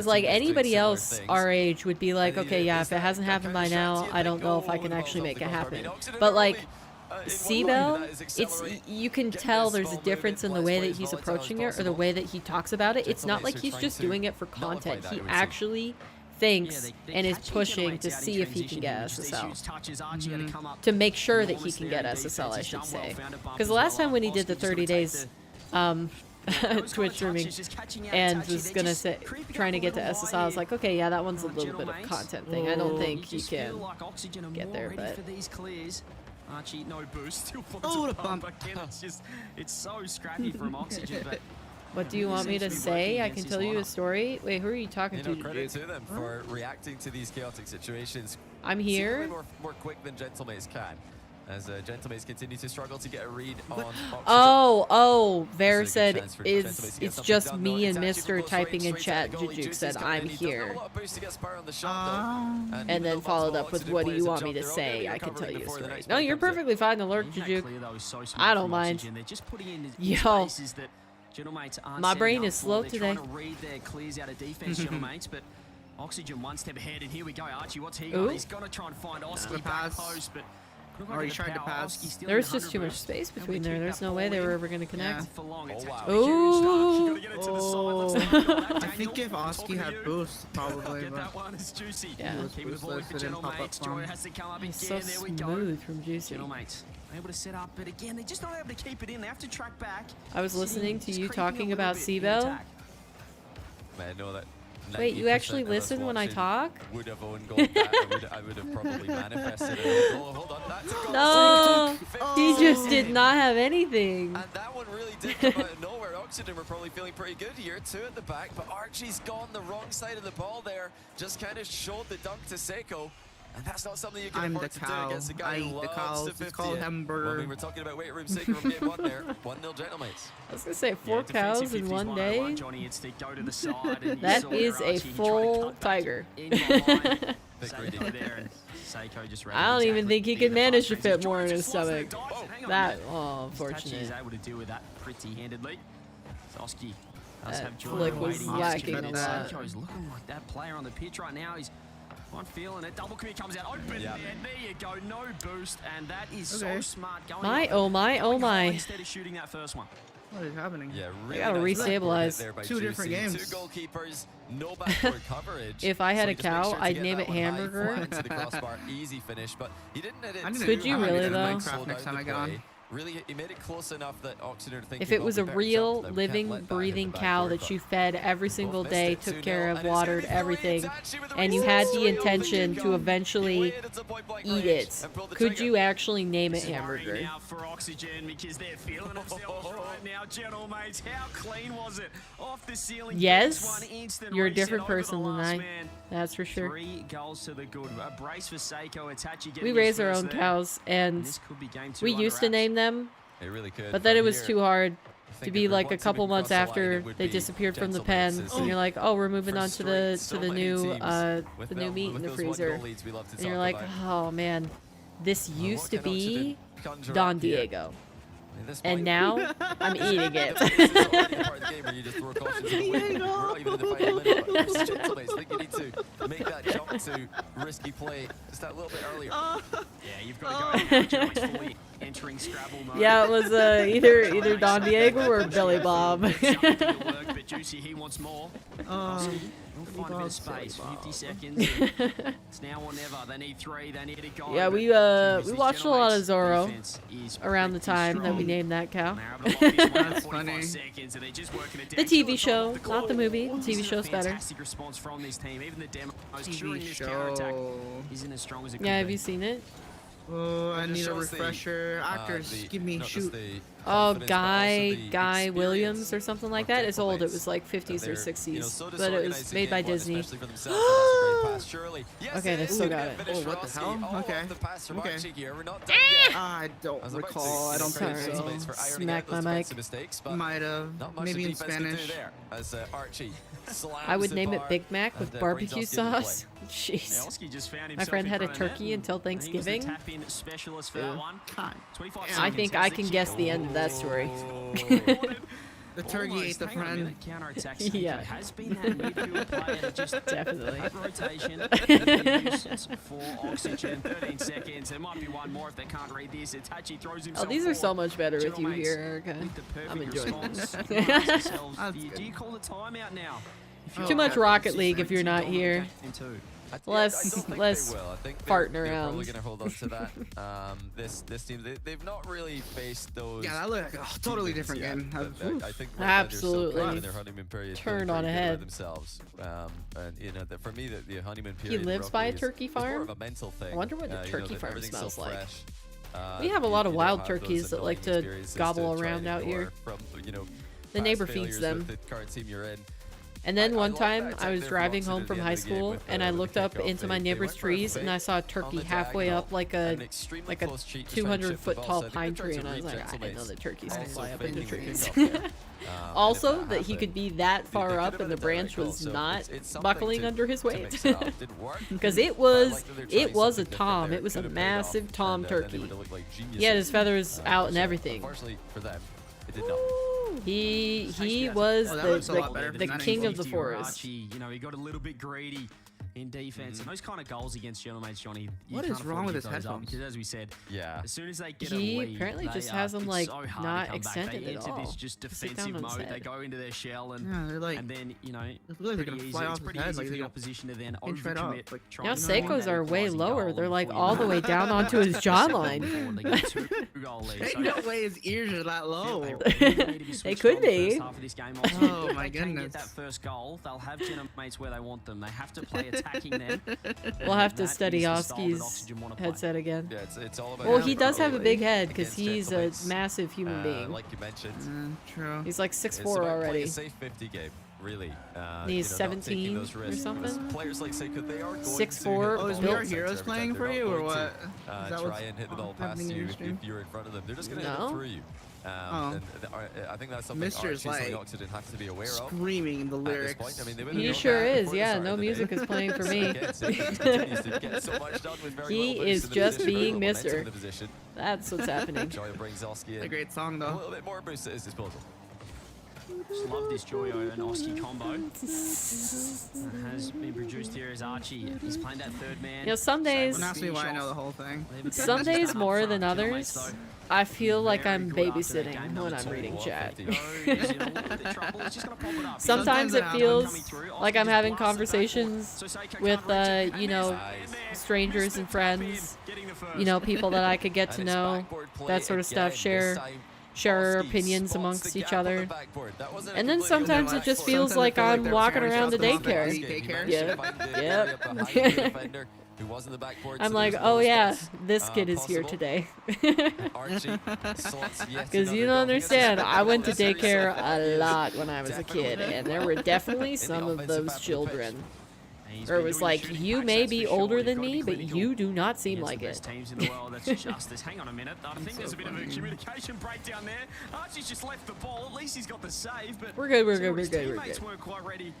Because like anybody else our age would be like, okay, yeah, if it hasn't happened by now, I don't know if I can actually make it happen. But like Seabell, it's you can tell there's a difference in the way that he's approaching it or the way that he talks about it. It's not like he's just doing it for content. He actually thinks and is pushing to see if he can get SSL. To make sure that he can get SSL, I should say. Because the last time when he did the 30 days Twitch streaming and was gonna say trying to get to SSL, I was like, okay, yeah, that one's a little bit of a content thing. I don't think he can get there, but Archie, no boost. Still wants a bump again. It's so scrappy from Oxygen, but What do you want me to say? I can tell you a story. Wait, who are you talking to? Credit to them for reacting to these chaotic situations. I'm here. More quick than Gentlemates can. As Gentlemates continue to struggle to get a read on Oxygen. Oh, Ver said it's just me and Mr. typing in chat. Jujuk said I'm here. And then followed up with, what do you want me to say? I can tell you a story. No, you're perfectly fine to lurk, Jujuk. I don't mind. Yo. My brain is slow today. But Oxygen one step ahead, and here we go. Archie, what's he got? He's going to try and find Oski back post, but are you trying to pass? There's just too much space between there. There's no way they were ever going to connect. Oh, wow. I think if Oski had boost, probably. That one is Juicy. Yeah. He's so smooth from Juicy. Able to set up, but again, they're just not able to keep it in. They have to track back. I was listening to you talking about Seabell. Man, know that. Wait, you actually listen when I talk? Would have owned goal. I would have probably manifested it. Oh, hold on, that's a goal. No, he just did not have anything. And that one really did come out of nowhere. Oxygen were probably feeling pretty good here. 2 at the back, but Archie's gone the wrong side of the ball there. Just kind of showed the dunk to Seiko. And that's not something you can afford to do against a guy who loves to 50 It's called hamburger. Well, we were talking about weight room Seiko from game 1 there. 1-0 Gentlemates. I was going to say 4 cows in one day. That is a full tiger. I don't even think he can manage to fit more in his stomach. That, unfortunate. He's able to deal with that pretty handedly. Oski does have flick was lacking a lot. He's looking like that player on the pitch right now. He's on feeling it. Double commit comes out open. And there you go. No boost, and that is so smart. Going my. Instead of shooting that first one. What is happening? Yeah, really I gotta restabilize. 2 different games. 2 goalkeepers, no backboard coverage. If I had a cow, sure I'd name it Hamburger. Into the crossbar, easy finish, but he didn't hit it. Could you really though? Next time I get on. Really, he made it close enough that Oxygen thinking, if it was a real, living, breathing cow that you fed every single day, took care of, watered, everything, and you had the intention to eventually eat it, could you actually name it Hamburger? For Oxygen, because they're feeling themselves right now, Gentlemates. How clean was it? Off the ceiling. Yes, you're a different person than I. That's for sure. 3 goals to the good. A brace for Seiko. Itachi we raise our own cows, and we used to name them, but then it was too hard to be like a couple months after they disappeared from the pen, and you're like, oh, we're moving on to the new meat in the freezer, and you're like, oh man, this used to be Don Diego. And now I'm eating it. I think you need to make that jump to risky play just that little bit earlier. Yeah, you've got to go fully entering Scrabble mode. Yeah, it was either Don Diego or Billy Bob. But Juicy, he wants more. We'll find a bit of space. 50 seconds. It's now or never. They need 3. They need to go. Yeah, we watched a lot of Zorro around the time that we named that cow. That's funny. The TV show, not the movie. The TV show's better. Response from this team. Even the demo TV show. isn't as strong as it could Yeah, have be. you seen it? Oh, I need a refresher. Actors, give me shoot. Oh, Guy Williams or something like that. It's old. It was like 50s or 60s, but it was made by Disney. Okay, they still got it. Oh, what the hell? Okay. Okay. I don't recall. I don't think so. Smack my mic. Might have. Maybe in Spanish. I would name it Big Mac with barbecue sauce. Jeez. My friend had a turkey until Thanksgiving. I think I can guess the end of that story. The turkey ate the friend. Yeah. Definitely. Rotation. For Oxygen. 13 seconds. There might be one more if they can't read this. Itachi throws himself. Oh, these are so much better with you here, Erica. I'm enjoying this. Do you call the timeout now? Too much Rocket League if you're not here. Less farting They're around. probably going to hold on to that. This team, they've not really faced those. Yeah, that looked like a totally different game. I think Absolutely. their honeymoon period Turn on ahead. themselves. And you know, for me, the honeymoon He period. lives by a turkey It's more farm? of a mental thing. I wonder what the You know, turkey that farm everything's smells so like. fresh. We have a lot of You wild don't have turkeys those that like annoying to experiences gobble to try around and out ignore here. From, you know, The neighbor feeds them. The current team you're in. And then one like time that I was tactic driving from home Oxford from at the high end of the game school with and the- I with the looked up kickoff. into my They neighbor's went for a trees and I fake saw a on turkey the halfway diagonal. up like An extremely a close cheat to try and 200 chip the foot ball. tall So I think pine they tried tree to and I was reach like, I didn't know Gentleman's that turkeys can also fly up into faking the trees. kickoff there. Also, If that he could be that They far could up have and been the a branch direct goal, was so not it's something buckling to- under his to weight. mix it up. Didn't work, Because it but I was like that they're trying it was a something different tom. there. It was a Could have paid off, massive tom and then they turkey. would have looked like He had his geniuses. feathers out and So, everything. Unfortunately for them, it did not. He was Oh, that looks a lot better the than king of the 50 forest. Archie, you know, he got a little bit greedy in defense. And those kind of goals against Gentleman's, Johnny, you What can't is afford wrong to with give his those up headphones? because, as we said, Yeah. as soon as they get He a lead, apparently they just are- has them, it's like, so hard to not come back. extended They at enter all. this just Just sit defensive down on his mode. They head. go into their shell and Yeah, they're like, and then, you know, it looks like they're pretty gonna easy. fly It's off his pretty head, easy like for they the got opposition to then inch right overcommit. off, like, try Now and Seikos win Seikos that are way equalising lower. goal They're like before all you the way down onto his jawline. before they get a two-goal lead. Ain't So no way his ears are that low. They could be. Oh, my If they can goodness. get that first goal, they'll have Genemates where they want them. They have to play attacking then. We'll have to That study is the style that Oski's Oxygen wanna play. headset again. Yeah, it's all about. Well, he does have a probably big head because against he's a Gentleman's, massive human being. Like you mentioned. True. He's like It's 6'4" about playing already. a safe 50 game, really. And he's you know, not taking 17 those or risks. something? Players like Seiko, they are going 6'4", to Oh, is hit the VR ball Heroes every playing time. for They're you, not or going what? to, Is that try what's and hit the ball past happening in you your if stream? you're in front of them. They're just going to hit No. it through you. Oh. And I think that's something Mister's Archie's like Oxygen have to be aware of. Screaming the At this lyrics. point. I mean, they would have He known sure that is. before the Yeah, start no of the music day. is playing for So me. again, Seiko continues to get so much done with very He little is boost in the just position, very being little momentum Mister. in the position. That's what's happening. Joya brings Oski in. A great song A though. little bit more boost at his disposal. Just love this Joyo and Oski combo. Has been produced here as Archie. He's playing that third man. You know, some days- Don't ask me why I know the whole thing. Some days more than others, I feel like I'm babysitting when I'm reading chat. Sometimes it feels like I'm having conversations with, you know, strangers and friends, you know, people that I could get to know, that sort of stuff, share our opinions amongst each other. And then sometimes it just feels like I'm walking around the daycare. Yep. I'm like, oh yeah, this kid is here today. Because you don't understand, I went to daycare a lot when I was a kid, and there were definitely some of those children. Or it was like, you may be older than me, but you do not seem like it. Teams in the world, that's justice. Hang on a minute. I think there's a bit of a communication breakdown there. Archie's just left the ball. At least he's got the save, but We're good, we're some good, of we're his good, we're teammates good. weren't quite ready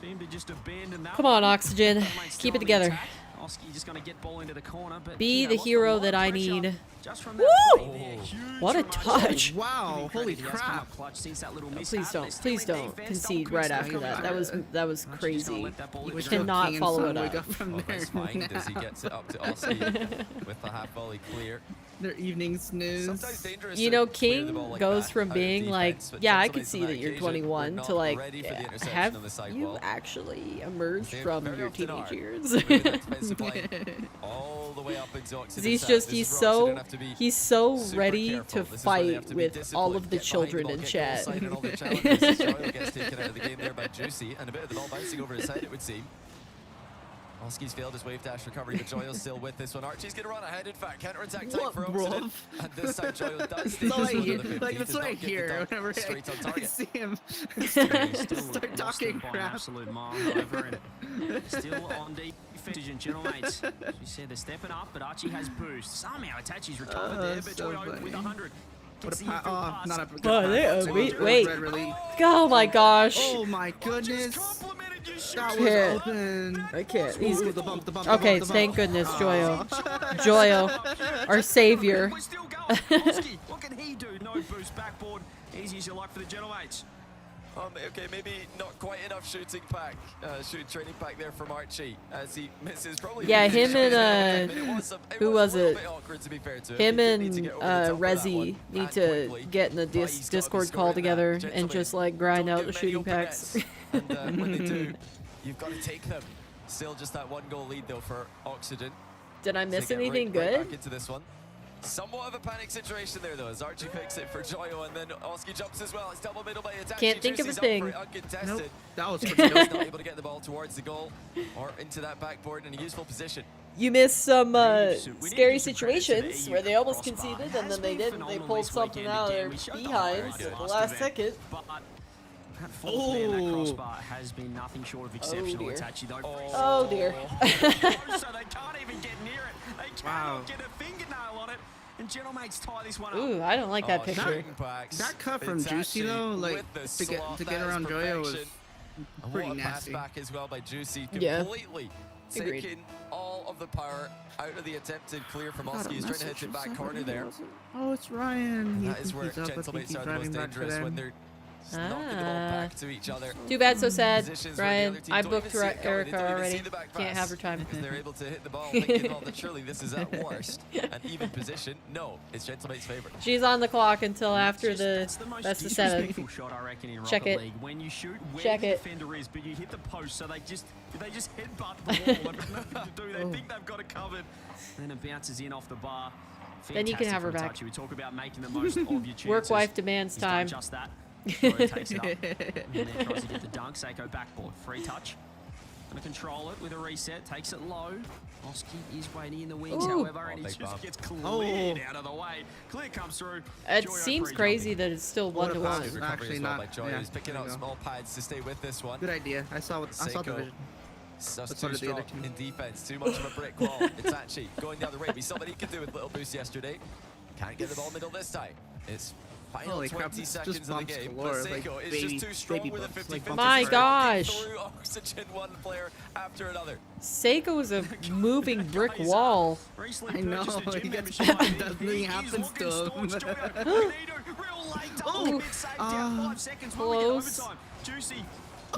for him to just abandon that Come one. on, Oxygen. Gentleman's still Keep it on the together. attack. Oski just gonna get ball into the corner, but Be you know the what? hero A lot that of I pressure need. just from that Woo! play there. Huge What a promotion. touch. Wow, holy He has come crap. up clutch since that little Please mishap. They're don't, still please in don't defense. concede Double right quick after step that. comes That was back. that was Archie's just gonna crazy. let that ball He go. was Cannot joking and follow saw it where we up. go from Well, there. that's fine as he gets it up to Oski with the half volley clear. Their evening snooze. Sometimes dangerous You to know, clear the King ball like goes that from out of being like, defense, but yeah, I Gentleman's could on see that that you're occasion were 21, not to like, ready for the interception have on the you sidewall. actually emerged They from very your often teenage are. years? With that defensive line all the way up into Oxygen's He's set. just This he's is where Oxygen so have to be he's so super ready careful. to This is where they have fight to be with all of disciplined, the get behind children ball, in get chat. goal side and all the challenges. Joel gets taken out of the game there by Juicy, and a bit of the ball bouncing over his head, it would seem. Oski's failed his wave dash recovery, but Joyo's still with this one. Archie's going to run ahead, in fact. Counter-attack time What, for bro? Oxygen. And this time Joyo does take That's all I this one to hear. the 50. Like, that's Does what I not get the hear dunk whenever straight on I target. see him Still start lost talking it by an crap. absolute mile, however, and still on defense. Gentlemates. She said they're stepping up, but Archie has boost. Somehow Itachi's recovered there, but so Joyo with funny. 100. What Gets a the pa- infield oh, pass. not a good Oh, pass. they- It was wait, red wait. relief. Oh my gosh. Oh my goodness. Complimented you, That shoot. was Can't. open. I can't. Ooh, the bump, the bump, the Okay, bump, the thank bump. goodness, Joyo. Aw. Joyo, our savior. We're still going. Oski, what can he do? No boost backboard. Easy as you like for the Gentlemates. Okay, maybe not quite enough shooting pack, training pack there from Archie as he misses probably. Yeah, the him shot. and, who was a little it? bit awkward, to be fair to him. Him He did need and to get over the top of that Rezi one, need and to quickly. get in the But he's got the Discord score call in that. together and Gentlemen, just like grind don't out the give many shooting open packs. nets. And when they do, you've got to take them. Still just that one goal lead though for Oxygen. Did I miss To get anything right good? back into this one. Somewhat of a panic situation there though, as Archie picks it for Joyo, and then Oski jumps as well. It's double middle by Itachi. Can't think of a Juicy's up thing. for it, uncontested. Nope, that was He's pretty not dope. able to get the ball towards the goal or into that backboard in a useful position. You missed some We need scary to give some credit to the situations EU where they almost crossbar. conceded It and has then they been didn't. They phenomenal pulled this something weekend out again. of We showed their the behinds highlights at the last last event, second. but that fourth man, that crossbar has been nothing short of exceptional. dear. It's actually though. Oh dear. So they can't even get near it. They cannot get a fingernail on it. And Gentlemates tie this one up. Ooh, I don't like that picture. That cut from Juicy though, like to get around Joyo was pretty nasty. Pass back as well by Juicy, Yeah. completely Agreed. taking all of the power out of the attempted clear from Oski. He's trying to hit it back corner there. Oh, it's Ryan. That is where Gentlemates are the most dangerous, when they're knocking the ball back to each other. Too bad, so sad, Positions where the Ryan. other team I don't booked even see it coming. They Erica don't even already. see the back Can't pass have her time. because they're able to hit the ball, thinking, well, that surely this is at worst an even position. No, it's Gentlemates' favorite. She's on the clock until after That's the most best of 7. disrespectful shot, I reckon, in Check Rocket it. League. When you shoot where Check the it. defender is, but you hit the post, so they just headbutt the wall. They've got nothing to do. They think they've got it covered. Then it bounces in off the bar. Then you can have her Fantastic back. from Itachi. We talk about making the most of your chances. Work wife demands He's done time. just that. Joyo takes it up. And then tries to get the dunk. Seiko backboard. Free touch. Gonna control it with a reset. Takes it low. Oski is waiting in the wings, Ooh. however, and he just gets cleared out of the way. Clear comes through. It Joyo seems pre-jumping. crazy that it's still What a 1-1. pass. Recovery Actually as well not. by Joyo. Yeah, He's picking there out you go. small pads to stay with this one. Good idea. I saw the Seiko. vision. Just But so too did the other strong team. in defense, too much of a brick wall. Itachi going the other way. We saw what he could do with little boost yesterday. Can't get the ball middle this time. It's final Holy 20 crap, it's seconds just of the bumps game. galore, But like Seiko is baby- just too strong baby with a bumps, 50-50 like bumps. My strike, gosh. through oxygen one player after another. Seiko is a moving brick wall. Recently I know, purchased a he gym gets membership. nothing He is happens looking to him. staunch. Joyo, Benito, real late double mid save down 5 seconds. When we get Close. overtime, Juicy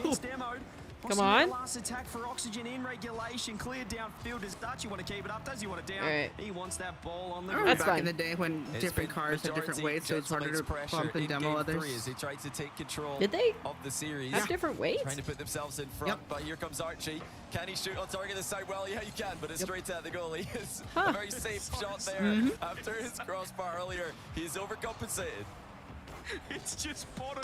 gets demoed. Come Oski, on. Last attack for oxygen in regulation, cleared downfield. Does Dutchy want to keep it up? Does he want it down? Alright. He wants that ball on the Remember ground. That's back fine. in the day when It's different been cars had different majority weights, so it's harder to Gentleman's pump pressure and in demo game others. 3 as they tried to take control Did they of the series. have different weights? Trying to put themselves in front, but here comes Archie. Can he shoot on target this side? Well, yeah, you can, but it's straight at the goalie. It's a very safe shot there after his crossbar earlier. He's overcompensated. It's just bottom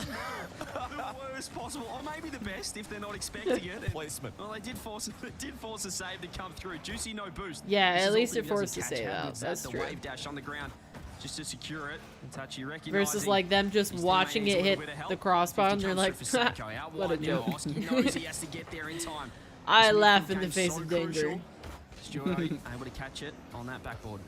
the worst possible, or maybe the best if they're not expecting it. And, Placement. well, they did force a save to come through. Juicy no boost. Yeah, This at is least all it he doesn't forced a catch save out. habits. That's the true. wave dash on the ground just to secure it. Itachi recognizing Versus like them just his watching teammate it needs a hit little bit of help. the crossbar 50 and they're comes like, through for Seiko. Out what a wide now. joke. Oski knows he has to get there in time. I This laugh midfield in the game face so of danger. crucial. Joyo able to catch it on that backboard.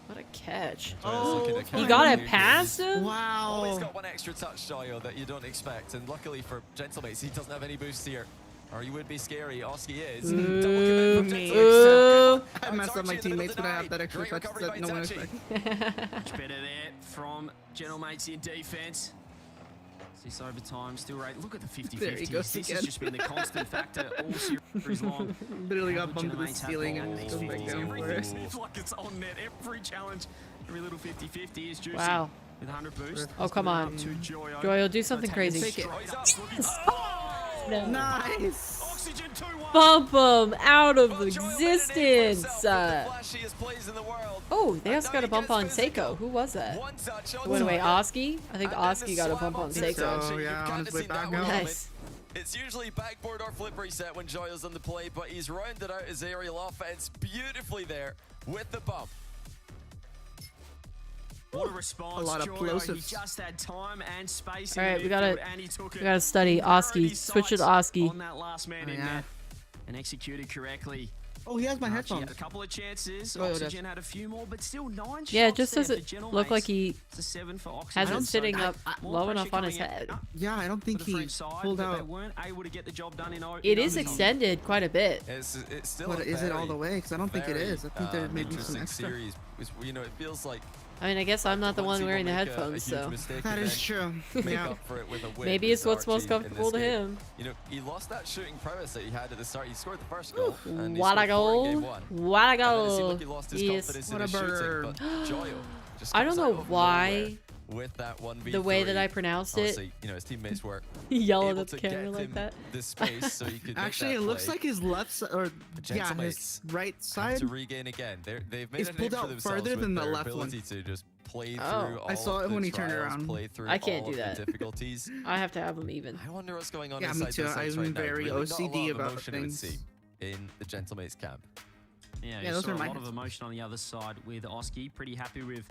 What a catch. Oh, He got it past him? Always Wow. got one extra touch, Joyo, that you don't expect. And luckily for Gentlemates, he doesn't have any boost here. Or you would be scary. Oski is. Double commit from Gentlemates. Ooh. I messed up my teammates when I have that extra touch that no one expected. Much better there from Gentlemates in defense. This overtime, still right. Look at the 50-50. There he goes This again. has just been the constant factor all series long. Literally got How bumped to the Gentlemates have ceiling and ball. goes back down for Everything it. seems like it's on net. Every challenge, every little 50-50 is Juicy. Wow. With 100 boost. Oh, come on. Up to Joyo. Joyo, do something Take crazy. Take it. No. Nice. Oxygen 2-1. Bump him out of Well, Joyo made a name for existence. himself with the flashiest plays in the world. Oh, they also And got now a bump he on gets physical. Seiko. Who was that? One touch on Went away, target. Oski? I think And then Oski the got a swam bump on onto Seiko. so. Itachi. Oh, yeah, You've on kinda his way seen that back one out. coming. Nice. It's usually backboard or flip reset when Joyo's on the play, but he's rounded out his aerial offense beautifully there with the bump. What a response. A lot of Joyo, plosives. He just had time and space All in right, the we gotta- midfield, and he took it. We gotta study Oski. Priority Switch it to sights Oski. on that last man Oh, in yeah. net and executed correctly. Oh, he has my Archie headphones. had a couple of chances. Oh, does. Oxygen had a few more, but still 9 Yeah, it shots just there doesn't for look like Gentlemates. he It's a 7 for Oxygen. has it don't- sitting up More low pressure enough on his coming head. out Yeah, I don't for think the he French side, pulled but they out. weren't able to get the job done in It is overtime. extended quite a bit. It's still But a is it all very, the way? Because I don't think it very, is. I think there may be some interesting extra. series. You know, it feels like I mean, I guess I'm not the one one team wearing the will make headphones, a huge so mistake That and is then true. make Yeah. up for it with a win. maybe it's with what's most Archie in comfortable to this game. him. You know, he lost that shooting prowess that he had at the start. He scored the first goal. And he What a scored 4 in goal! game 1. What a And then it seemed goal! like he lost his Yes. confidence What in a his shooting, bird. but Joyo just I don't comes know out of why nowhere with that 1v3. the way that I pronounced it, Obviously, you know, his teammates were yelling able at the to get camera like him that. the space so he could make Actually, that it looks play. like his left side, or yeah, his Gentlemates right Have side. to regain again. They've made It's a name pulled for out themselves further with than the their left one. ability to just play through Oh. all I saw of it the when he turned trials, around. play through I can't all do of that. the difficulties. I have to have them even. I wonder what's going on Yeah, inside me too. those sites I'm right now. very Really not a OCD lot of about emotion, it would things. seem, in the Gentlemates camp. Yeah, Yeah, you those saw are a my lot of hits. emotion on the other side with Oski. Pretty happy with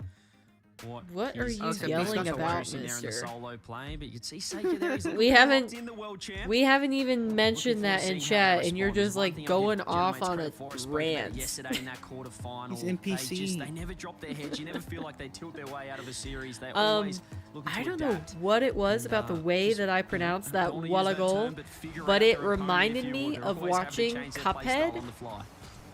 What are he's you Okay, yelling he's not about, producing there in the mister? solo play, but you can see Seiko there. He's We haven't- in the world champ. We haven't even mentioned Looking that forward in to seeing how they chat, and you're respond. just One like thing I'll going give off Gentlemates on a credit for, I spoke about it rant. yesterday in that quarterfinal. He's NPC. They never drop their heads. You never feel like they tilt their way out of a series. They always look to I don't know adapt. what it was And, about the way just, that I you know, pronounced don't that wanna use while that ago, term, figure but out it their opponent, reminded if you me would. They're of always having to watching change their play style Cuphead on the fly.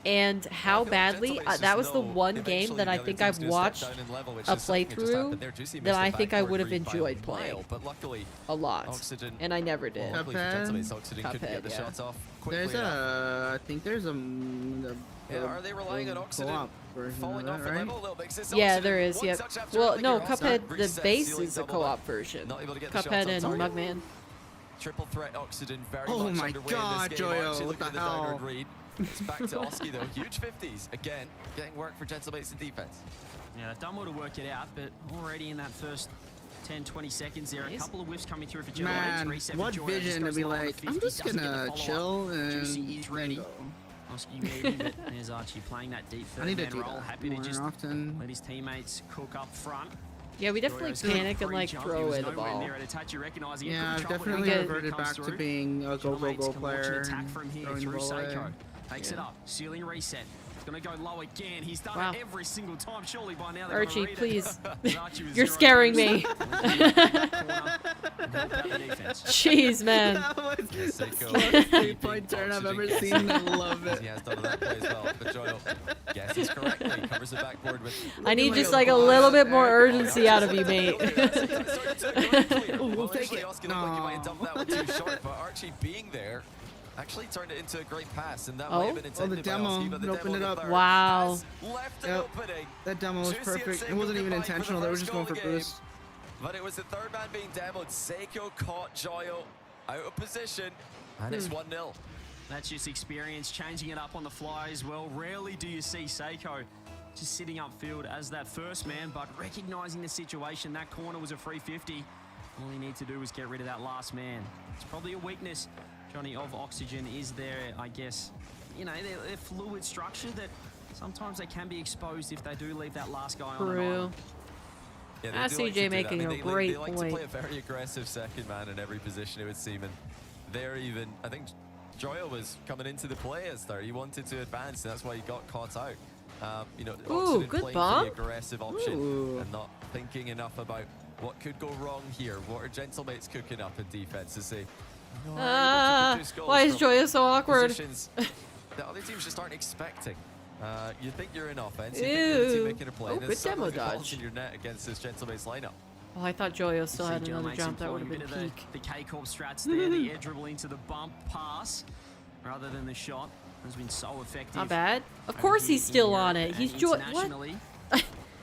and how I feel like badly Gentleman's that just was the know one game eventually that I the think other I've team's gonna watched step down in level, which a is something that just playthrough happened there. Juicy that missed I the think I backboard would have read by a enjoyed mile, playing but luckily a lot, Oxygen, and I never did. luckily for Cuphead? Gentleman's, Oxygen couldn't Cuphead, get the yeah. shots off quickly There's enough. I think there's Yeah, are they relying on Oxygen co-op version falling of off that, a right? level a little bit? 'Cause it's Yeah, Oxygen, there is. one Yep. touch after Well, another, no, you're offside, Cuphead, the reset, base ceiling is a double co-op back. version. Not able to get the shots Cuphead on and target. Mugman. Triple threat Oxygen very Oh much my underway God, in this game. Joyo, Archie what looking the at the hell? downward read. It's back to Oski though. Huge 50s. Again, getting work for Gentlemates in defense. Yeah, they've done well to work it out, but already in that first 10, 20 seconds there, a Nice. couple of whiffs coming through for Joyo. Man, Reset for what Joyo, vision just to goes be low on the like, 50, I'm just doesn't get the gonna follow-up. chill and Juicy is ready. go. Oski maybe, but there's Archie playing that deep I need to third do man role. that Happy to more just often. let his teammates cook up front. Yeah, we definitely Joyo's got a panic and free like jump. throw He was away the nowhere ball. near it. A touch, you recognize he had Yeah, good I've trouble definitely when it reverted comes back to through. being a go Gentlemates can launch player. an attack from here throwing the through ball away. Seiko. Takes it Yeah. up. Ceiling reset. It's going to go low again. He's done Wow. it every single time. Surely by now they're Archie, gonna read please. it. Archie with You're 0 scaring boost. me. Corner. And help out the defense. Jeez, man. That was Yes, the Seiko slowest keeping 3-point turn I've Oxygen ever guessing. seen. I love it. He has done that play as well. But Joyo guesses correctly. Covers the backboard with. I need Looking just like like a a little bot bit out more there. urgency out of you, mate. Well, We'll take initially it. Oski looked like he might have dumped that one too short, but Archie being there actually turned it into a great pass, and that Oh? might have been Oh, intended the by demo. Oski, but the It opened demo it up. third Wow. has left an Yep. opening. That demo was Juicy and perfect. It Seiko wasn't even combined for the intentional. They were first just going goal for of the game. boost. But it was the third man being demoed. Seiko caught Joyo out of position, and it's 1-0. That's just experience, changing it up on the fly as well. Rarely do you see Seiko just sitting upfield as that first man, but recognizing the situation. That corner was a free 50. All he needs to do is get rid of that last man. It's probably a weakness, Johnny, of Oxygen is there, I guess. You know, they're fluid structure that sometimes they can be exposed if they do leave that last guy on an True. island. Yeah, they I do see like Jay to do that. making a they great like point. to play a very aggressive second man in every position, it would seem. And they're even, I think Joyo was coming into the play as third. He wanted to advance, and that's why he got caught out. You know, Ooh, Oxygen good playing bomb. for the aggressive option Ooh. and not thinking enough about what could go wrong here. What are Gentlemates cooking up in defense to say, "No, we're able to produce goals Why is from Joyo so awkward? positions that other teams just aren't expecting." You think you're in offense, you think you're the team Ew. making a play, Oh, and then good suddenly demo the ball's dodge. in your net against this Gentlemates lineup. Oh, I thought Joyo still See had another Gentlemates jump. That would have employing been a bit peak. of the K-Corp strats there, the air dribble into the bump pass rather than the shot has been so effective. Not bad. Of over course here he's still in on Europe it. and He's What? internationally.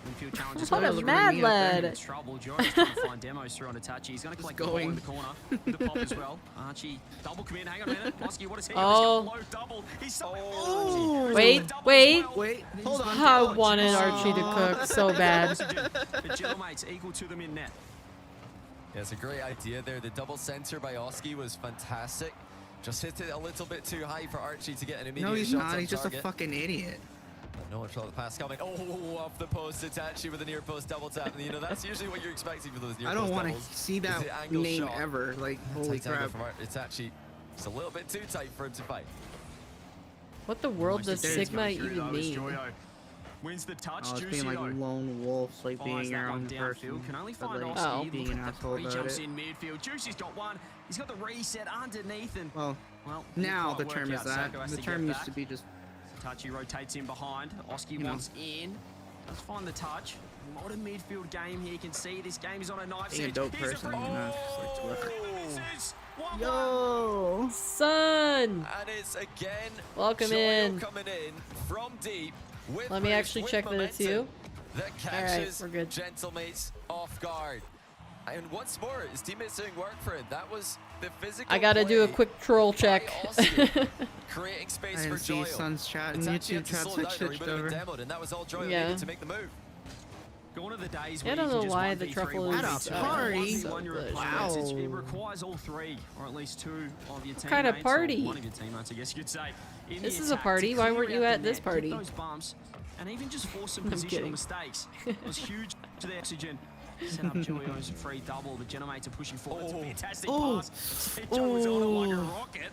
Midfield challenges What a goals. mad me up there. lad. Trouble. Joy's trying to find demos through on a touch. He's going to collect the ball in going. the corner. With the pop as well. Archie, double commit. Hang on a minute. Oski, what is he? Oh. He's got low double. He's so Wait, wait. Wait, hold on. I wanted Archie to cook so bad. The Gentlemates equal to them in net. Yeah, it's a great idea there. The double center by Oski was fantastic. Just hit it a little bit too high for Archie to get an immediate No, he's shot not. on He's just a target. fucking idiot. No one saw the pass coming. Oh, off the post. Itachi with a near post double tap. And, you know, that's usually what you're expecting for those near I post don't want doubles. to see is that the angle name shot. ever. Like, holy Tight angle crap. from Itachi. It's a little bit too tight for him to fight. What the world does Almost Sigma coming through, even though, as mean? Joyo wins the touch. Oh, it's Juicy being like though. lone wolves, like Fires being that your one own downfield. person. Can only but, find like, Oski. being Look an at asshole the three about jumps it. in midfield. Juicy's got one. He's got the reset underneath and Well, well. now didn't the quite term work is out. that. Seiko has The to term get used back. to be just Tachi rotates in behind. Oski You know. wants in. Let's find the touch. Modern midfield game here. You can see this game is on a knife's being a edge. dope Here's person. free- You know, it's just like, ugh. Misses. 1-1. Yo! Son! And it's again Welcome Joyo in. coming in from deep. With Let me pace, actually with check that it's you. momentum That Alright, catches we're good. Gentlemates off guard. And once more, his teammates doing work for him. That was the physical I gotta do a play quick troll by check. Oski, creating I space didn't for see Joyo. Sun's chat and It's actually YouTube had to chat slow down or he switched would have over. been demoed, and that was all Joyo Yeah. needed to make the move. Gone are the days Yeah, I where don't you know can just why the 1v3 truffle or is, 1v2 At a party? so one your good. opponents. It Wow. requires all 3, or at least 2 of your teammates. kind of party? Or one of your teammates, I guess you could say. In This the is a attack party. to Why clear weren't you out the at this net, party? Get those bumps, and even just force some I'm positional kidding. mistakes. It was huge to the oxygen. Set up Julio's free double. The Genomates are pushing forward. It's a fantastic pass. Seiko was on it like a rocket,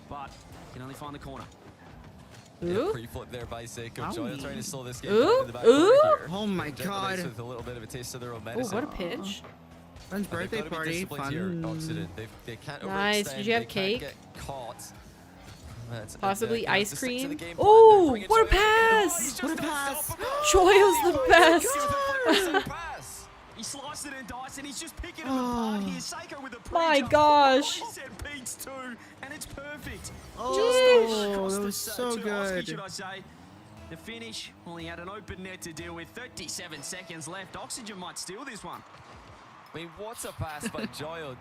but can only find the corner. Ooh. Pre-flip there by Seiko. Joyo trying to slow this game Ooh. down in the back Ooh. corner here. Oh my Gentlemen god. with a little bit of a taste of their own Oh, medicine. what a pinch. Friend's And they've birthday gotta be party. disciplined here, Fun. Oxygen. They can't Nice. overextend, Did you have they cake? Can't get caught. Possibly They have ice to stick to the cream. game plan. Oh, They're bringing what a Joyo back. pass! What a pass. Joyo's the best. Pass. He sliced it and diced, and he's just picking them apart here. Seiko with a My pre-jump. gosh. He said beats 2, and it's perfect. Oh, Cost that was us, so to Oski, good. should I say. The finish only had an open net to deal with. 37 seconds left. Oxygen might steal this one. I mean, what's a pass by Joyo?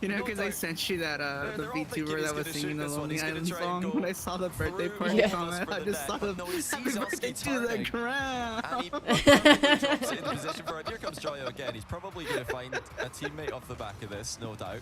You know, No because I doubt. sent you that the they're all thinking VTuber he's that was gonna singing shoot the this one. Lonely He's gonna Island try and song. go When I saw the birthday through party Yeah. comment, for I the just net, thought but of no, he sees happy birthday Oski to the turning. ground. And he drops it into position for it. Here comes Joyo again. He's probably going to find a teammate off the back of this, no doubt.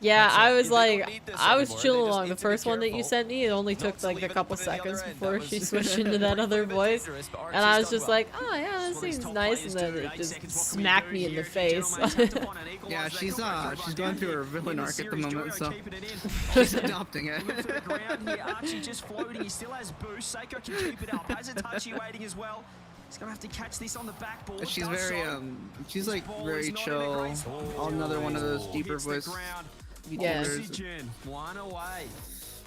Yeah, That's I it. was They don't like, need this I was anymore. chilling They just along. need The to be first one that you careful sent me, it only not took to like leave a it couple open at the other seconds end. before That she was switched into that other a bit voice. dangerous, but And I Archie's was done just well. like, oh yeah, That's this what these seems top nice, players and then do. it 8 just seconds, what can we smacked do me in here? the face. Genomates have to find an equaliser. Yeah, They she's come back to she's run going down through here her villain in the arc at the series. moment, Joyo so keeping it in. she's adopting it. Looking for the ground here. Archie just floating. He still has boost. Seiko can keep it up. Has a touchy waiting as well. He's gonna have to catch this on the backboard. She's Does very so. she's This like ball very is not in a chill. great spot. Another one of those Oh, deeper hits the voice ground. Yeah. VTubers. Oxygen, one away.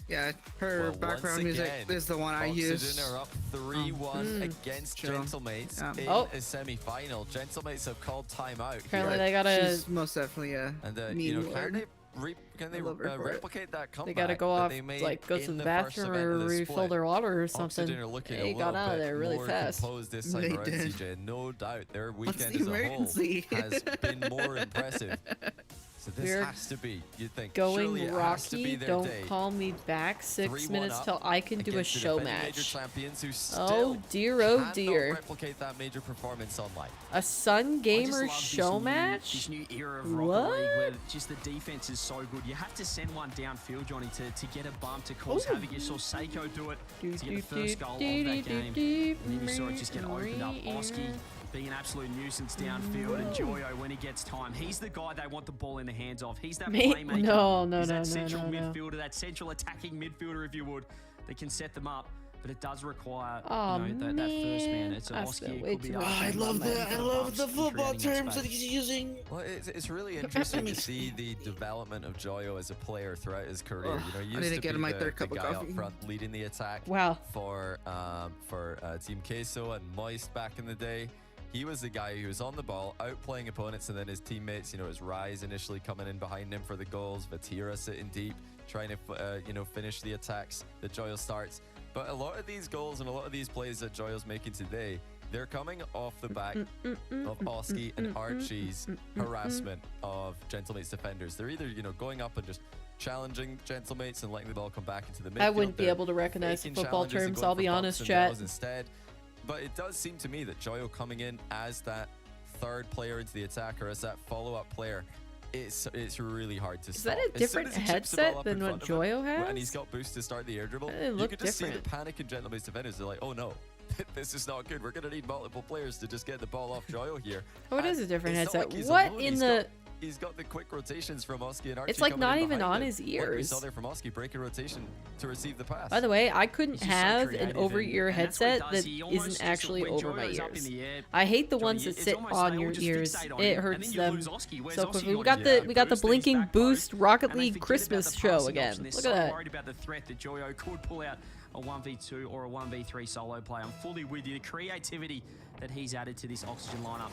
Yeah, her Well, background once music again, is the one I Oxygen use. are up 3-1 against Chill. Gentlemates Yeah. in Oh. a semi-final. Gentlemates have called timeout Apparently here. they gotta, She's most definitely a And mean you know, word. can they I love her for it. replicate that comeback? they gotta go that off, they made like go to in the first bathroom event or of the refill split? their water or Oxygen something. are looking They a got little out of bit there really more fast. composed this time They around, did. CJ. No doubt their What's weekend the as a whole emergency? has been more impressive. So this We're has to be, you'd think, Going surely it has to be Rocky, their don't day. call me back. 6 3-1 minutes up till I can do a against the show defending major match. champions who Oh still dear, oh cannot dear. replicate that major performance online. A Sun I just Gamer love show this match? new era of Rocket What? League where just the defense is so good. You have to send one downfield, Johnny, to get a bump, to cause Ooh. havoc. You saw Seiko do it to get the first goal of that game. And then you saw it just get opened up. Oski being an absolute nuisance downfield, and Joyo, when he gets time, he's the guy they want the ball in the hands of. He's that Me? playmaker. No, He's no, that no, central no, no. midfielder, that central attacking midfielder, if you would, that can set them up. But it does require Aw, that first man. It's I an spent Oski. way It could be too up much to time him. on that. I love the And football creating that terms that space. he's using. Well, it's really interesting to see the development of Joyo as a player throughout his career. Ugh, you know, he I used need to to get be my the third cup of guy coffee. up front leading the attack Wow. for Team Queso and Moist back in the day. He was the guy who was on the ball, outplaying opponents, and then his teammates, you know, it was Rise initially coming in behind him for the goals, Vatira sitting deep, trying to, finish the attacks that Joyo starts. But a lot of these goals and a lot of these plays that Joyo's making today, they're coming off the back of Oski and Archie's harassment of Gentlemates defenders. They're either, going up and just challenging Gentlemates and letting the ball come back into the midfield. I wouldn't be They're able to recognize the faking football challenges and terms, going I'll for be bumps honest, and chat. bells instead. But it does seem to me that Joyo coming in as that third player into the attack, or as that follow-up player, it's really hard to Is stop. that a As soon different as he chips the ball headset up than in what front of him, Joyo has? and he's got boost to start the air dribble, They you look could just see the different. panic in Gentlemates defenders. They're like, oh no, this is not good. We're going to need multiple players to just get the ball off Joyo here. Oh, it is And a different it's not headset. like he's What alone. in He's the... He's got the quick rotations from Oski and Archie. It's like coming not in even behind on him. his Like we ears. saw there from Oski, break a rotation to receive the pass. By the way, I couldn't He's just so have creative an over-ear and that's what he headset does. that He almost isn't just, actually when over my Joyo's up in ears. the air, I hate the Johnny, ones that it's sit almost on they will your just ears. fixate on It you, and hurts then you them. lose Oski. Where's So Oski we got got his the we got the boost in his blinking back boost post, Rocket and they League forget Christmas about the show passing again. option. They're Look so at that. worried about the threat that Joyo could pull out a 1v2 or a 1v3 solo play. I'm fully with you. The creativity that he's added to this Oxygen lineup.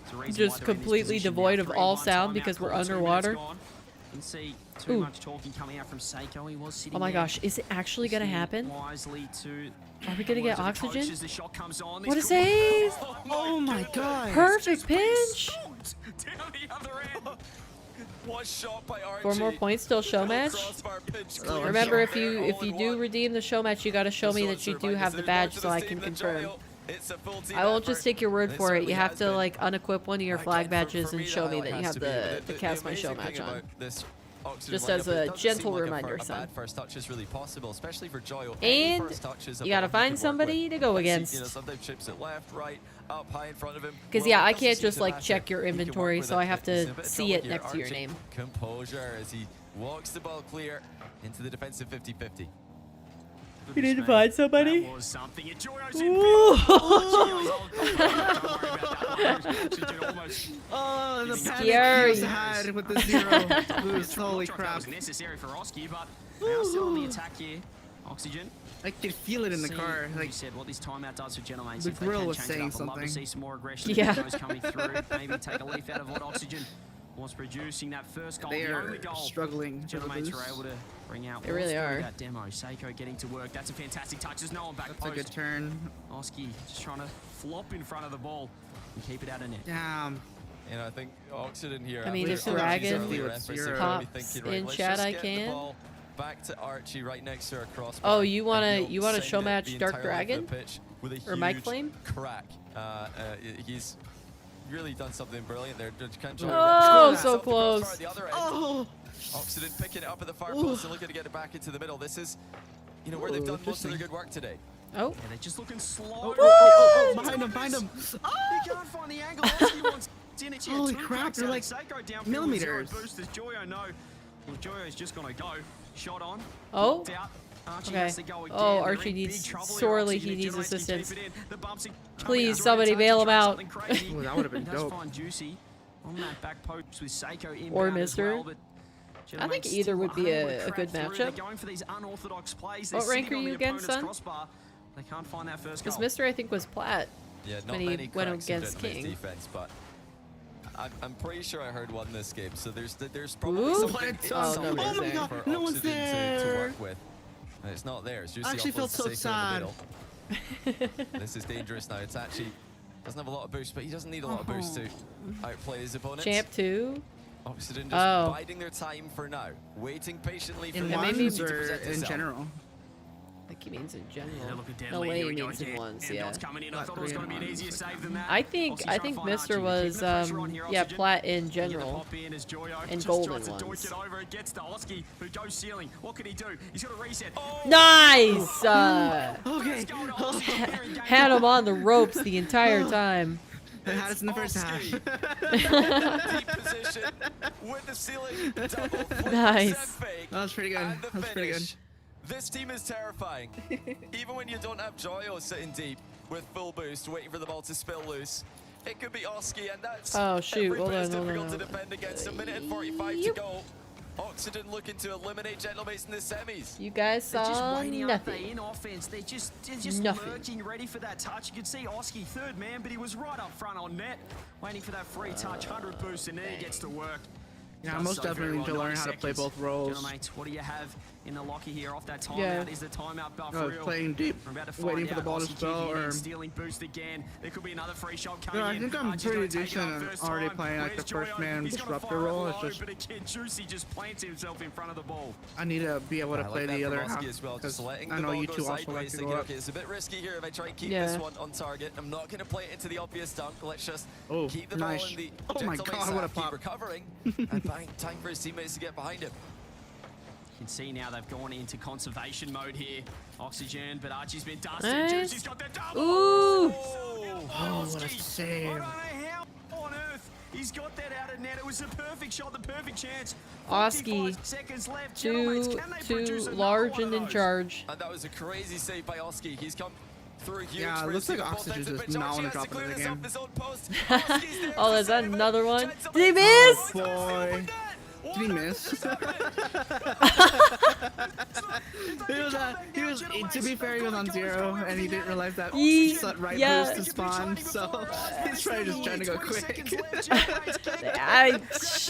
It's a reason Just why they're in this completely position devoid now. of all 3-1 sound timeout because we're call, 2 minutes underwater. gone. You can see too Ooh. much talking coming out from Seiko. He was sitting Oh my there gosh, is it actually gonna listening happen? wisely to Are we gonna the get words of the oxygen? coaches. The shot comes on. What a This could- save! Oh my god. Perfect pinch! Down the other end. What shot by Archie? 4 more points till show match. Crossbar pitch Oh, clear Remember, shot if you there, if you do 0-1. redeem the show match, you gotta show me that you do have the badge so I can confirm. It's a full team I won't effort, just take your word and for it. You certainly have has to been. like unequip one of your flag Again, badges for and me, show that me highlight that you has have to be the Cast My Show amazing match thing on. about this Oxygen Just lineup, as it a doesn't gentle seem like reminder, a son. bad first touch is really possible, especially for Joyo. Any And first touch is a you gotta ball he find can work somebody with. to go Let's see, against. You know, sometimes chips it left, right, up, high in front of him. Because Well, yeah, I it doesn't can't seem just to like matter. check your He can work inventory, with so I it. have He's to a bit of see trouble it here. next to your Archie, name. Composure as he walks the ball clear into the defensive 50-50. You need to find somebody. That was something. Oh, the Scary. panic he had with the 0 boost. Holy That crap. was necessary for Oski, but now still on the attack here. Oxygen. I could feel it in the See, car. like Like, you said, what this timeout does for Gentlemen. the If they grill can was change it saying up, I'd love to something. see some more aggression. Yeah. Demos coming through. Maybe take a leaf out of what Oxygen was producing. That first goal, they the are only goal. struggling to Gentlemen lose. were able to bring out. They really was through are. That demo. Seiko getting to work. That's a fantastic touch. There's no one back That's post. a good turn. Oski just trying to flop in front of the ball and keep it out of net. Damn. And I think Oxygen here. I mean, after if Archie's Dragon earlier efforts, they're gonna pops be thinking, right, in let's chat, just I get the can. ball back to Archie right next to our crossbar. Oh, you wanna and he'll send show it match the Dark entire length of Dragon? the pitch with a Or Mike huge Flame? crack. He's really done something brilliant there. Just kind of Oh, something so across the crossbar close. at the other end. Oh! Oxygen picking it up at the far post and looking to get it back into the middle. This is, you know, where they've done most of their good work today. Oh, Yeah, they're just looking slow. Oh, behind him, behind him. He can't find the angle. Oski wants in it. Holy crap, they're like millimeters. Boosters. Joyo, no. Well, Joyo's just gonna go. Shot on. Oh. Blocked out. Archie Okay. has to go again. Oh, They're Archie in big needs trouble here. sorely. Oxygen He and needs Joyo keep assistance. it in. The bumps are coming Please, out. somebody Joyo bail tries him to try out. something crazy. Ooh, that would've been He does dope. find Juicy on that back post with Seiko inbound Or as Mister. well, but I think Gentlemen either still would be unable to a crack good through. matchup. They're going for these unorthodox plays. They're What rank sitting are on you the again, opponent's son? crossbar. They can't find that first because goal. Mister I think was plat. Yeah, not When he many went cracks against in Gentleman's King. defense, but I'm pretty sure I heard one this game. So there's probably Ooh. something, What a something ton. Oh, Oh my there god, for no one's Oxygen to there. work with. And it's not there. It's just I actually felt so sad. This is dangerous now. It's actually doesn't have a lot of boost, but he doesn't need a lot of boost to outplay his opponents. Champ 2. Oxygen just Oh. biding their time for now, waiting patiently for In the maybe- ones opportunity to or present in itself. general? I think he means in They're general. looking No deadly. way Here he we go means in again. ones, And yeah. Dots coming in. I Not thought it was three going to in be an ones. easier save than that. I think Oxy's trying to find Mister Archie. was Keeping the pressure on here, yeah, Oxygen. plat in You get the general. pop in as Joyo And just golden tries to ones. doink it over. It gets to Oski, who goes ceiling. What can he do? He's got to reset. Oh, Nice! Okay. first goal to Oski here in game Had him one. on the ropes the entire time. They had us in the first half. Oski. Deep position with the ceiling double flip Nice. set fake, That was pretty good. and the That was pretty good. finish. This team is terrifying. Even when you don't have Joyo sitting deep with full boost, waiting for the ball to spill loose, it could be Oski, and that's Oh, shoot. every Hold bit as on, hold on, difficult to hold on. defend against. A minute and 45 to Yep. go. Oxygen looking to eliminate Gentlemates in the semis. You guys They're just saw waiting, aren't they, nothing. in offense. They're just Nothing. lurking, ready for that touch. You could see Oski, third man, but he was right up front on net, waiting for that free touch, 100 boost, and then he gets to work. Yeah, Does most so very definitely need to well, learn 90 how to play seconds. both roles. Gentlemen, what do you have in the locker here off that timeout? Yeah. Is the timeout buff Oh, real? playing deep, We're about to find waiting for the out. ball to Oski spill, kicking in, or stealing boost again. There could be another free shot coming I in. think I'm Archie's pretty gonna take it decent up at first already time. playing like Where's the first Joyo? man He's gonna disruptor fire it role. low, It's just but again, Juicy just plants himself in front of the ball. I need to be able to I play like that the other from half Oski as well, just because letting I the know ball you go two also like sideways, to thinking, go up. okay, it's a bit risky here if I try and keep Yeah. this one on target. I'm not going to play it into the obvious dunk. Let's just Oh, keep the nice. ball in the Oh my Gentleman's God, what a half, keep pop. recovering, and bang, time for his teammates to get behind him. You can see now they've gone into conservation mode here. Oxygen, but Archie's been dusted. Nice. Juicy's got that double. Ooh. Oh, what a save. I don't know how on earth he's got that out of net. It was the perfect shot, the perfect chance. Oski, 45 seconds left. Gentlemen, can they too produce another large one and of in those? charge. And that was a crazy save by Oski. He's come through huge. Yeah, it for looks his like team at both Oxygen's ends of the just pitch. not on the Archie has top to of clear the this game. off his own post. Oski's there Oh, to is that save it. another one? Gentleman's Did he does miss? the Boy. open net. Did he miss? He was, to be fair, he was on 0, and he didn't realize that right yeah. boost to spawn, so he's probably just trying to go quick.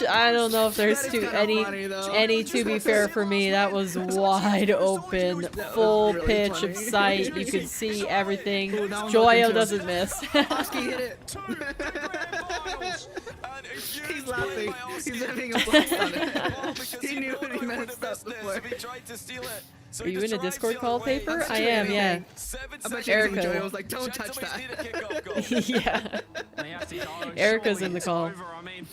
I don't know if there's That is kinda any funny, though. to be fair for me. That was wide open, full really pitch funny. of sight. You could see everything. Ooh, that one Joyo looked doesn't miss. Oski hit it. He's laughing. He's having a blast on it. He knew what he messed up before. If he tried to steal it, So Are he you just in a drives Discord the call other way. paper? That's I am, yeah. 7 I bet seconds. you was Erica. enjoying it. I was like, don't touch Gentlemen that. need a kickoff goal. Yeah. They have to go. Erica's Surely in the it's call. over. I mean,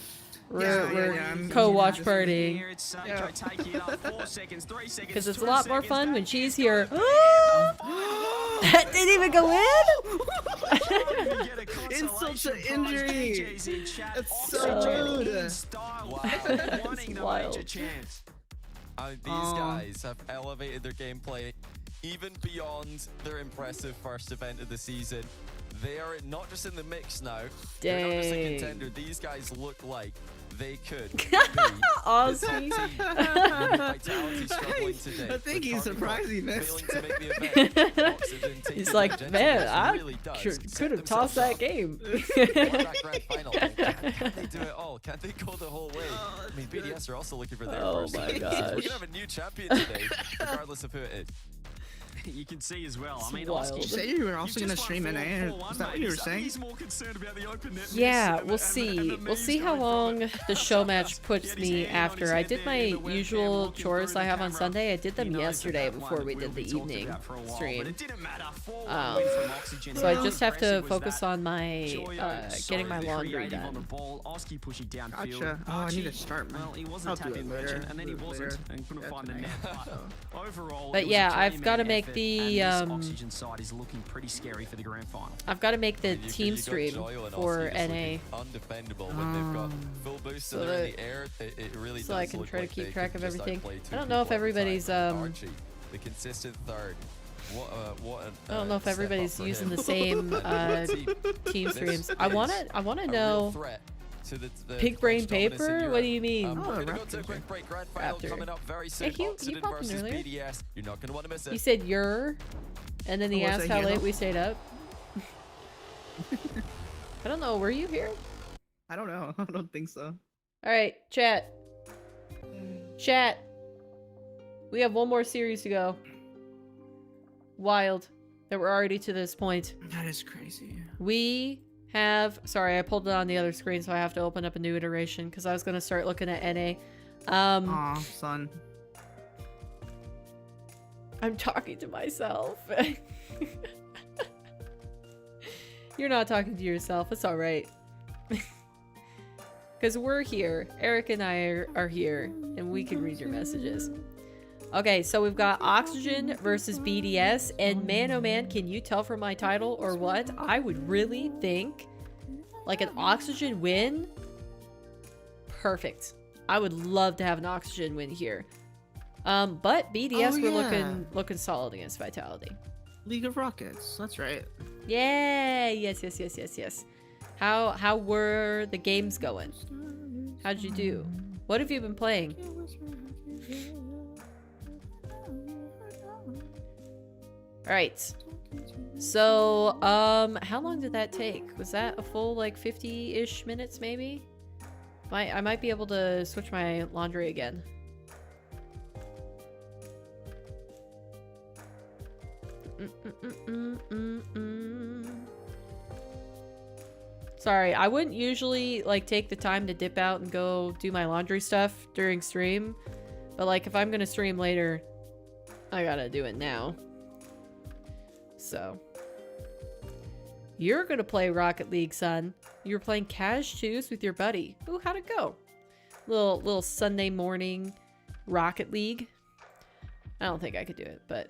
We're I'm co-watch just party. here it's Seiko taking it up 4 seconds, 3 seconds. Because it's a 2 lot more seconds, fun when that she's is here. gonna That didn't even go in? get a Insult to consolation prize. injury. DJ's in chat. That's so Oxygen good. in style. Wow. Wanting the wild. major chance. These guys have elevated their gameplay even beyond their impressive first event of the season. They are not just in the mix now. They're not just a Dang. contender. These guys look like they could be Aussie. Vitality struggling today. I think he's surprised he missed. Failing to make the event. Oxygen taking He's the like, gentlemen. man, This I really does could set have tossed that themselves game. up for that grand final. Can they do it all? Can they go the whole way? I mean, BDS are also looking for their Oh first. my We're gosh. gonna have a new champion today, regardless of who it is. You can see as well. It's I mean, wild. Oski, You say you were also you've gonna just stream won NA? 4-1, Is that what mate. you were So saying? he's more concerned about the open net miss Yeah, and we'll the see. We'll memes see how going from long it. the show match puts Get his me hand on his after. I head did there my in the webcam, usual looking chores through I the have on camera. Sunday. I did them He knows yesterday that before one we will did be the talked evening about for a while, but stream. it didn't matter. 4-1 win from Oxygen. So I How just have to impressive was focus that? on my Joyo, getting my so laundry creative on the done. ball. Oski pushing downfield. Gotcha. Oh, I need to Archie, start, man. Well, he I'll wasn't do it tapping later. merchant, and then he Do it wasn't, later. and couldn't Yeah, find the tonight. net. But overall, But it was yeah, a I've gotta 20-man make effort, the, and this Oxygen side is looking pretty scary for the grand final. I've got to make the You team got stream Joyo and for Oski just NA looking undefendable when they've got full boost so and they're in that- the air. It really so does I can look try to like keep they track could of just everything. outplay two I don't know if people every time. everybody's, Archie, the consistent third. What I don't know if step up everybody's for using him. the same team streams. I want to a real know. threat to the Pig brain dominance in paper? Europe. What do you mean? We're gonna go Raptor. to a quick break. Grand final Raptor. coming up very soon. Hey, you Oxygen popped in versus earlier. BDS. You're not gonna want to miss it. He said you're, and then he Oh, was asked that how yellow? late we stayed up. I don't know. Were you here? I don't know. I don't think so. All right, chat. Chat. We have one more series to go. Wild that we're already to this point. That is crazy. We have. Sorry, I pulled it on the other screen, so I have to open up a new iteration because I was gonna start looking at NA. Aw, son. I'm talking to myself. You're not talking to yourself. It's all right. Because we're here. Eric and I are here, and we can read your messages. Okay, so we've got Oxygen versus BDS, and man, oh man, can you tell from my title or what? I would really think, like, an Oxygen win. Perfect. I would love to have an Oxygen win here. But BDS, Oh, we're yeah. looking solid against Vitality. League of Rockets. That's right. Yeah, yes. How were the games going? How'd you do? What have you been playing? Alright. So, how long did that take? Was that a full, like, 50-ish minutes, maybe? I might be able to switch my laundry again. Sorry, I wouldn't usually, like, take the time to dip out and go do my laundry stuff during stream. But, like, if I'm gonna stream later, I gotta do it now. So. You're gonna play Rocket League, son. You were playing Cash Twos with your buddy. Ooh, how'd it go? Little Sunday morning Rocket League. I don't think I could do it, but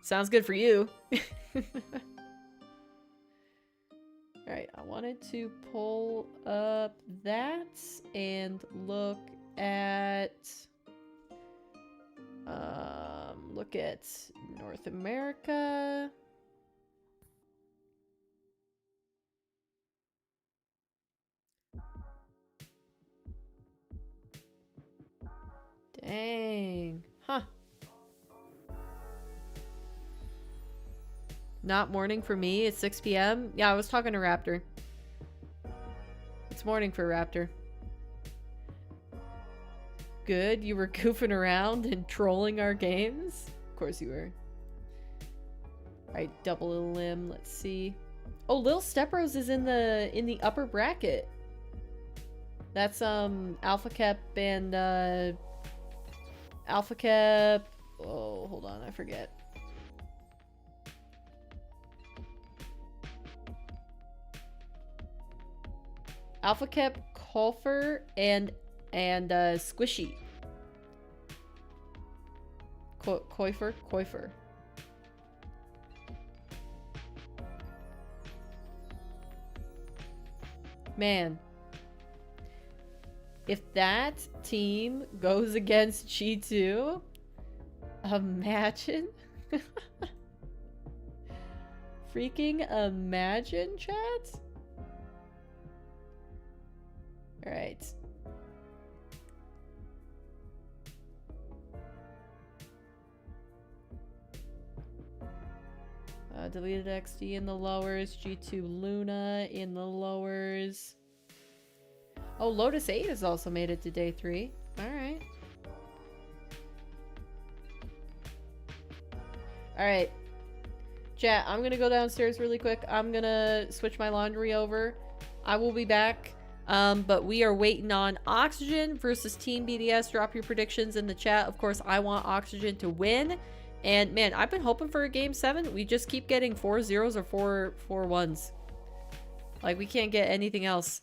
sounds good for you. Alright, I wanted to pull up that and look at North America. Dang. Huh. Not morning for me. It's 6 p.m. Yeah, I was talking to Raptor. It's morning for Raptor. Good. You were goofing around and trolling our games? Of course you were. Alright, double a limb. Let's see. Oh, Lil Steprose is in the upper bracket. That's Alpha Cap and Alpha Cap. Oh, hold on, I forget. Alpha Cap, Colfer, and Squishy. Koifer. Man. If that team goes against G2, imagine. Freaking imagine, chat? Alright. Deleted XD in the lowers. G2 Luna in the lowers. Oh, Lotus 8 has also made it to day 3. Alright. Alright. Chat, I'm gonna go downstairs really quick. I'm gonna switch my laundry over. I will be back. But we are waiting on Oxygen versus Team BDS. Drop your predictions in the chat. Of course, I want Oxygen to win. And man, I've been hoping for a game 7. We just keep getting 4 zeros or 4 1s. Like, we can't get anything else.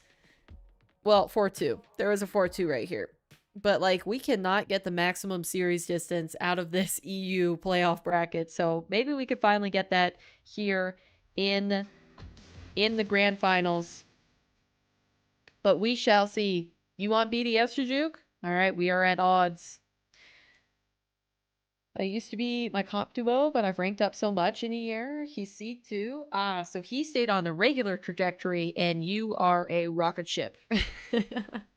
Well, 4-2. There was a 4-2 right here. But, like, we cannot get the maximum series distance out of this EU playoff bracket. So maybe we could finally get that here in the grand finals. But we shall see. You want BDS, Shajuk? Alright, we are at odds. I used to be my comp duo, but I've ranked up so much in a year. He's C2. Ah, so he stayed on the regular trajectory, and you are a rocket ship.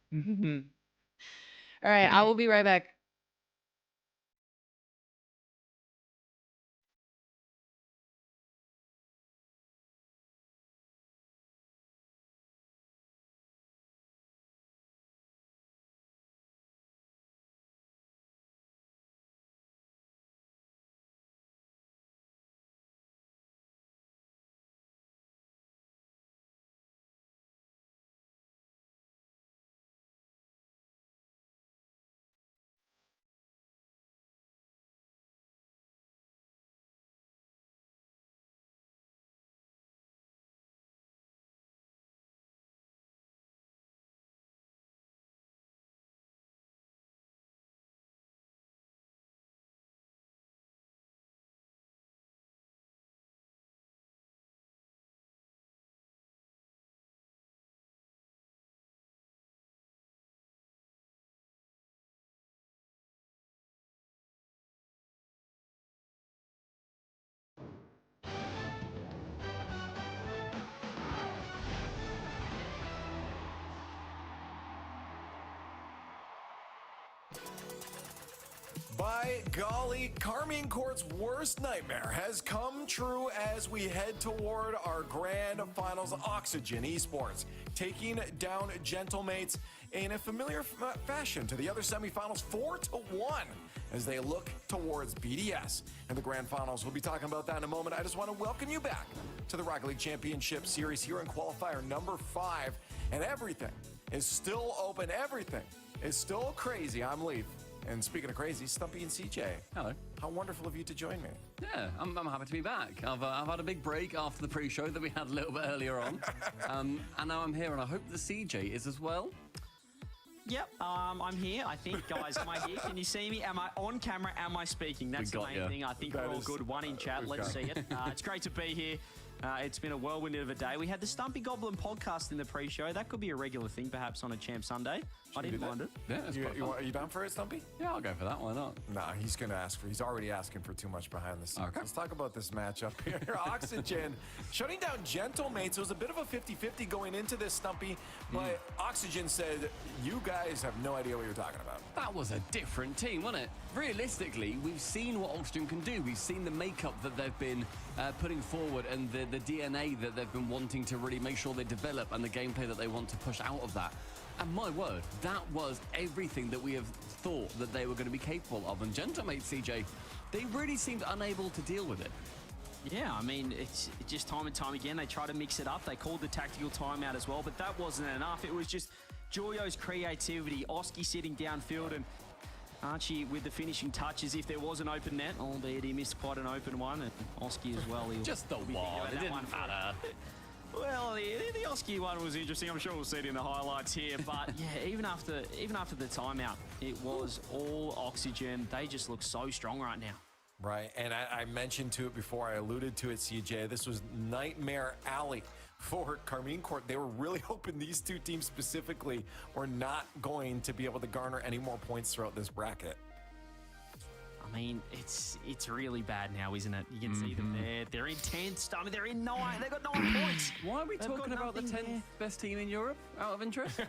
Alright, I will be right back. By golly, Carmine Court's worst nightmare has come true as we head toward our grand finals. Oxygen Esports taking down Gentlemates in a familiar fashion to the other semifinals 4-1 as they look towards BDS and the grand finals. We'll be talking about that in a moment. I just want to welcome you back to the Rocket League Championship Series here in qualifier number 5, and everything is still open. Everything is still crazy. I'm Leaf. And speaking of crazy, Stumpy and CJ. Hello. How wonderful of you to join me. Yeah, I'm happy to be back. I've had a big break after the pre-show that we had a little bit earlier on. And now I'm here, and I hope the CJ is as well. Yep, I'm here. I think, guys, am I here? Can you see me? Am I on camera? Am I speaking? That's the main thing. I think we're all good. One in chat. Let's see it. It's great to be here. It's been a whirlwind of a day. We had the Stumpy Goblin podcast in the pre-show. That could be a regular thing, perhaps, on a Champ Sunday. I didn't mind it. Yeah, are you down for it, Stumpy? Yeah, I'll go for that. Why not? Nah, he's already asking for too much behind the scenes. Okay. Let's talk about this matchup here. Oxygen shutting down Gentlemates. It was a bit of a 50-50 going into this, Stumpy, but Oxygen said, you guys have no idea what you're talking about. That was a different team, wasn't it? Realistically, we've seen what Oxygen can do. We've seen the makeup that they've been putting forward and the DNA that they've been wanting to really make sure they develop and the gameplay that they want to push out of that. And my word, that was everything that we have thought that they were going to be capable of. And Gentlemates, CJ, they really seemed unable to deal with it. Yeah, I mean, it's just time and time again. They try to mix it up. They called the tactical timeout as well, but that wasn't enough. It was just Joyo's creativity, Oski sitting downfield, and Archie with the finishing touches if there was an open net, albeit he missed quite an open one, and Oski as well. Just the one. It didn't matter. Well, the Oski one was interesting. I'm sure we'll see it in the highlights here. But yeah, even after the timeout, it was all Oxygen. They just look so strong right now. Right, and I mentioned to it before, I alluded to it, CJ. This was Nightmare Alley for Karmine Corp. They were really hoping these two teams specifically were not going to be able to garner any more points throughout this bracket. I mean, it's really bad now, isn't it? You can see them there. They're in 10th. I mean, they're in 9. They've got 9 points. Why are we talking about the 10th best team in Europe out of interest?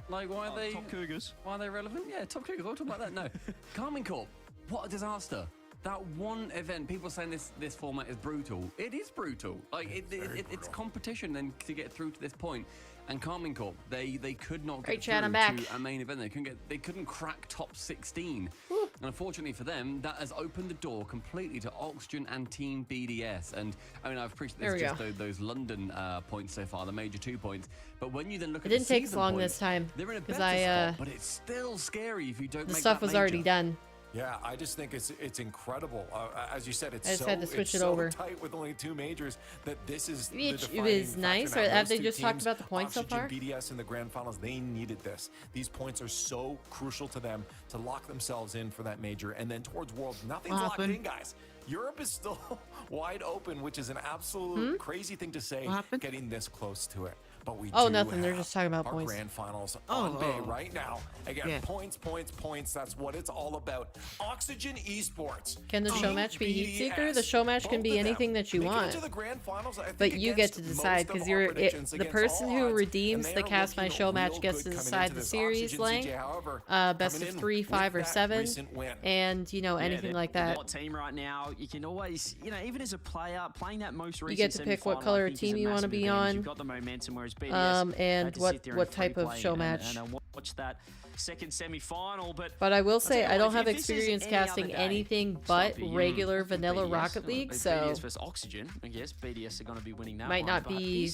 Like, why are they... Top Cougars. Why are they relevant? Yeah, Top Cougars. We'll talk about that. No. Karmine Corp, what a disaster. That one event, people saying this format is brutal. It is brutal. Like, it's competition then to get through to this point. And Karmine Corp, they could not get through to a main event. They couldn't crack top 16. Woo. And unfortunately for them, that has opened the door completely to Oxygen and Team BDS. And I mean, I've appreciated this just those London points so far, the major 2 points. But when you then look at it didn't take as long this time they're in a better spot, but it's still scary if you don't make the stuff was already done. Yeah, I just think it's incredible. As you said, it's had to switch it so over. tight with only 2 majors that this is the Which defining is factor nice. now. Or have Those they two just talked teams, about the points so far? Oxygen, BDS in the grand finals, they needed this. These points are so crucial to them to lock themselves in for that major. And then towards Worlds, nothing's locked in, guys. Europe is still wide open, which is an absolute crazy thing to say, getting this close to it. But we do nothing. They're just talking about our points. Grand finals on bay right now. Again, points. That's what it's all about. Oxygen Esports. Can the show match be Heatseeker? The show match can be anything that you want. To the grand finals, but you get to decide because you're the person who redeems the Cast My Show match gets to decide the series length, best of 3, 5, or 7, and anything like that. Team right now, you can always, even as a player playing that most recent, you get to pick what color of team you want to be on. You've got the momentum, whereas BDS and what type of show match. And watch that second semi-final, but I will say I don't have experience casting anything but regular vanilla Rocket League, so BDS versus Oxygen, I guess BDS are going to be winning that. Might not be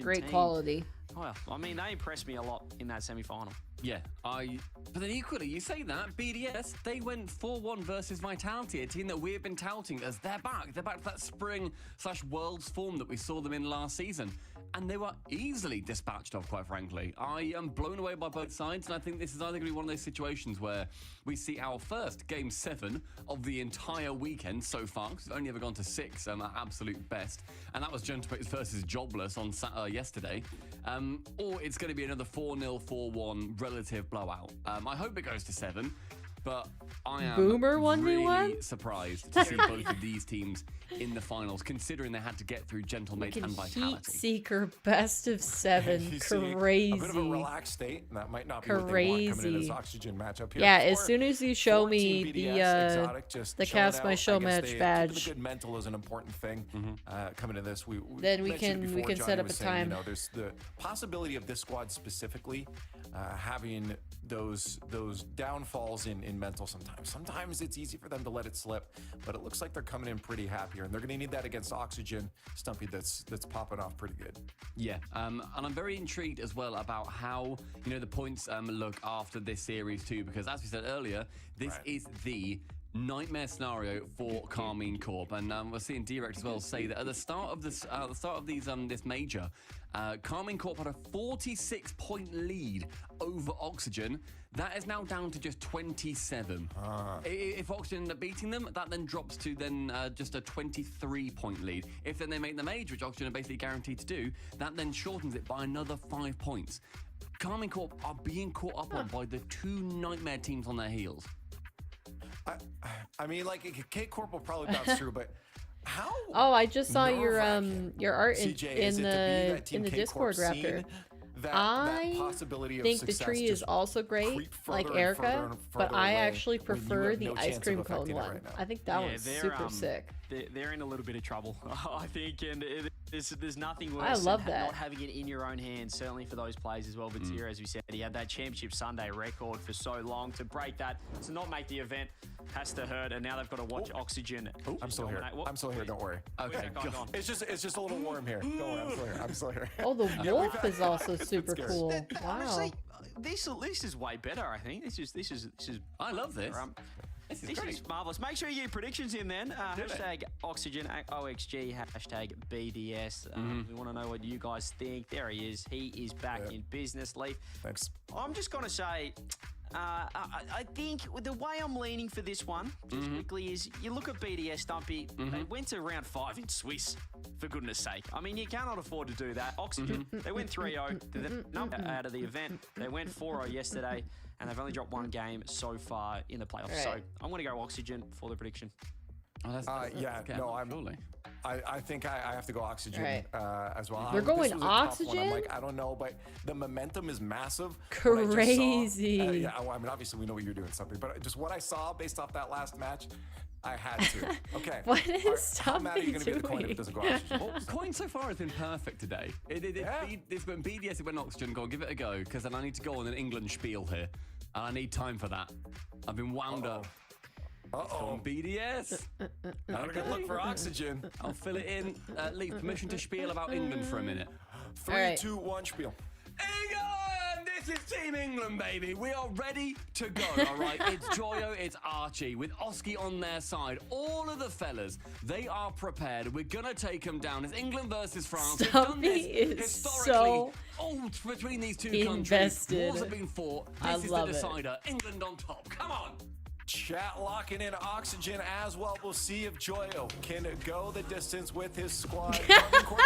great quality. Well, I mean, they impressed me a lot in that semi-final. Yeah, but then equally, you say that, BDS, they went 4-1 versus Vitality, a team that we've been touting as they're back. They're back to that spring/Worlds form that we saw them in last season. And they were easily dispatched of, quite frankly. I am blown away by both sides, and I think this is either going to be one of those situations where we see our first Game 7 of the entire weekend so far, because we've only ever gone to 6 at absolute best, and that was Gentlebits versus Jobless on yesterday. Or it's going to be another 4-0, 4-1 relative blowout. I hope it goes to 7. But I am really surprised to see both of these teams in the finals, considering they had to get through Gentlemates and Vitality. Heatseeker best of 7, crazy. A bit of a relaxed state, and that might not be what they want coming in this Oxygen matchup here. Yeah, as soon as you show me the Cast My Show match badge, the good mental is an important thing coming to this. Then we can set up a time. There's the possibility of this squad specifically having those downfalls in mental sometimes. Sometimes it's easy for them to let it slip, but it looks like they're coming in pretty happy, and they're going to need that against Oxygen, Stumpy, that's popping off pretty good. Yeah, and I'm very intrigued as well about how the points look after this series too, because as we said earlier, this is the nightmare scenario for Karmine Corp, and we're seeing Direct as well say that at the start of this this major, Karmine Corp had a 46-point lead over Oxygen. That is now down to just 27. If Oxygen end up beating them, that then drops to just a 23-point lead. If then they make the major, which Oxygen are basically guaranteed to do, that then shortens it by another 5 points. Karmine Corp are being caught up on by the 2 nightmare teams on their heels. I mean, like, K-Corp will probably bounce through, but how? Oh, I just saw your art in the Discord, Raptor. I think the tree is also great, like Erica, but I actually prefer the ice cream cone one. I think that one's super sick. They're in a little bit of trouble, I think, and there's nothing worse I love than that. not having it in your own hands, certainly for those players as well. But Tira, as we said, he had that Championship Sunday record for so long. To break that, to not make the event, has to hurt, and now they've got to watch Oxygen. I'm still here. I'm still here, don't worry. Okay, it's just a little warm here. Don't worry, I'm still here. Oh, the wolf is also super cool. Wow. Honestly, this is way better. I think this is. I love this. This is marvelous. Make sure you get predictions in then. Hashtag Oxygen, OXG, hashtag BDS. We want to know what you guys think. There he is. He is back in business, Leaf. Thanks. I'm just going to say, I think the way I'm leaning for this one, just quickly, is you look at BDS, Stumpy. They went to round 5 in Swiss, for goodness sake. I mean, you cannot afford to do that. Oxygen, they went 3-0 out of the event. They went 4-0 yesterday, and they've only dropped 1 game so far in the playoffs. Right. So I'm going to go Oxygen for the prediction. I think I have to go Oxygen as well. We're going Oxygen? I'm like, I don't know, but the momentum is massive. Crazy. I mean, obviously we know what you're doing, something, but just what I saw based off that last match, I had to. Okay. What is how mad are you going to be doing? at the coin if it doesn't go Oxygen? Well, coin so far has been perfect today. It's when BDS, it went Oxygen. Go on, give it a go, because then I need to go on an England spiel here, and I need time for that. I've been wound up. On BDS. Not a good look for Oxygen. I'll fill it in. Leave permission to spiel about England for a minute. 3, 2, 1, spiel. England! This is Team England, baby. We are ready to go, all right? It's Joyo, it's Archie, with Oski on their side. All of the fellas, they are prepared. We're going to take them down. It's England versus France. We've done this historically. Between these two countries, wars have been fought. This is the decider. England on top. Come on. Chat locking in Oxygen as well. We'll see if Joyo can go the distance with his squad.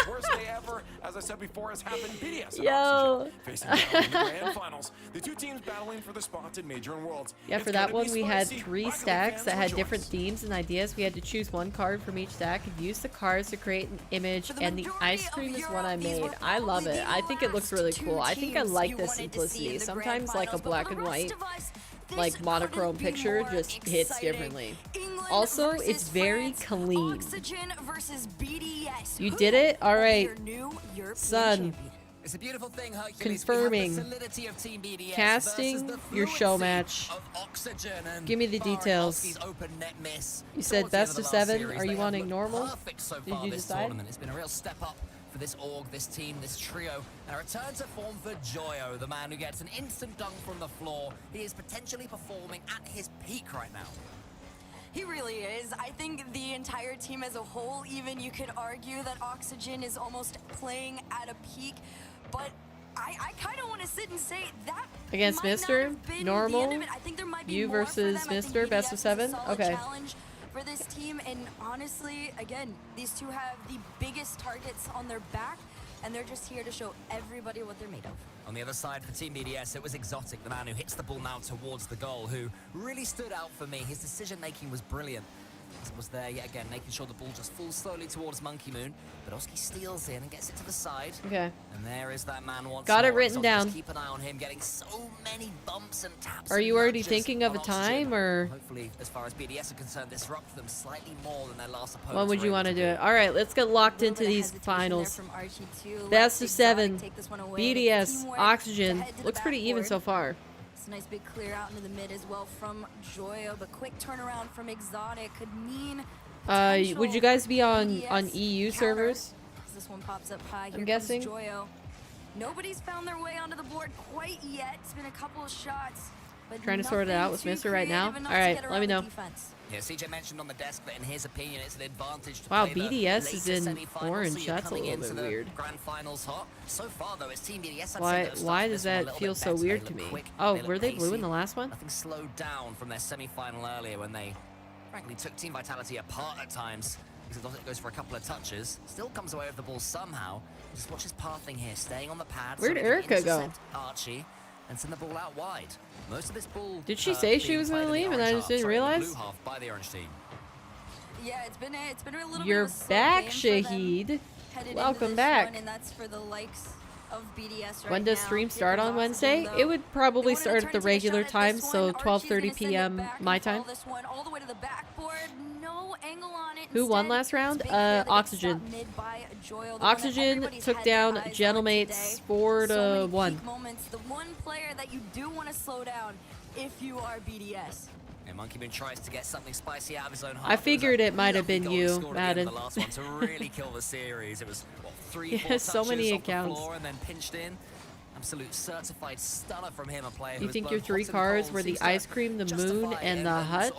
Worst day ever, as I said before, has happened. BDS and Oxygen facing down in the grand finals. The two teams battling for the spots in Major and Worlds. Yeah, for that one we had 3 stacks that had different themes and ideas. We had to choose 1 card from each stack and use the cards to create an image, and the ice cream is what I made. I love it. I think it looks really cool. I think I like the simplicity. Sometimes like a black and white like monochrome picture just hits differently. Also, it's very clean. You did it? All right. Son. It's a beautiful thing, Hercules. Confirming. Casting your show match. Give me the details. You said best of 7. Are you wanting normal? Did you decide? It's been a real step up for this org, this team, this trio, and a return to form for Joyo, the man who gets an instant dunk from the floor. He is potentially performing at his peak right now. He really is. I think the entire team as a whole, even you could argue that Oxygen is almost playing at a peak, but I kind of want to sit and say that against Mr. Normal, I think there might be you more versus for them. Mr. Best of 7. Okay. For this team, and honestly, again, these two have the biggest targets on their back, and they're just here to show everybody what they're made of. On the other side for Team BDS, it was Exotic, the man who hits the ball now towards the goal, who really stood out for me. His decision-making was brilliant. Was there yet again, making sure the ball just falls slowly towards Monkey Moon, but Oski steals in and gets it to the side. Okay. And there is that man once Got it more. written down. Just keep an eye on him, getting so many bumps and taps. Are you already thinking of a time, or? Hopefully, as far as BDS are concerned, disrupt them slightly more than their last opponent. When would you want to do it? All right, let's get locked into these finals. Best of 7. BDS, Oxygen. Looks pretty even so far. Nice big clear out into the mid as well from Joyo, but quick turnaround from Exotic could mean would you guys be on EU servers? This one pops up high. I'm guessing. Joyo. Nobody's found their way onto the board quite yet. It's been a couple of shots. But trying to sort it out with Mr. right now. All right, let me know. Yeah, CJ mentioned on the desk that in his opinion it's an advantage to wow, play BDS is in orange. That's a little bit weird. Grand finals hot. So far though, it's Team BDS. Why does that feel so weird to me? Oh, were they blue in the last one? Nothing slowed down from their semi-final earlier when they frankly took Team Vitality apart at times. Because it goes for a couple of touches, still comes away with the ball somehow. Just watch his pathing here, staying on the pad. Where'd Erica go? Archie. And send the ball out wide. Most of this ball. Did she say she was gonna leave and I just didn't realize? By the orange team. Yeah, it's been a little You're bit of a back, slow game Shahid. Welcome back. And that's for the likes of BDS right when does now. stream start on Wednesday? It would probably start at the regular time, so 12:30 p.m. my time. Who won last round? Oxygen. Oxygen took down Gentlemates 4-1. The one player that you do want to slow down if you are BDS. And Monkey Moon tries to get something spicy out of his own heart. I figured it might have been you, Madden. The last one to really kill the series. It was what, 3-4 so many accounts. and then pinched in. Absolute certified stunner from him, a player You think your 3 cards were the ice cream, the moon, and the huts?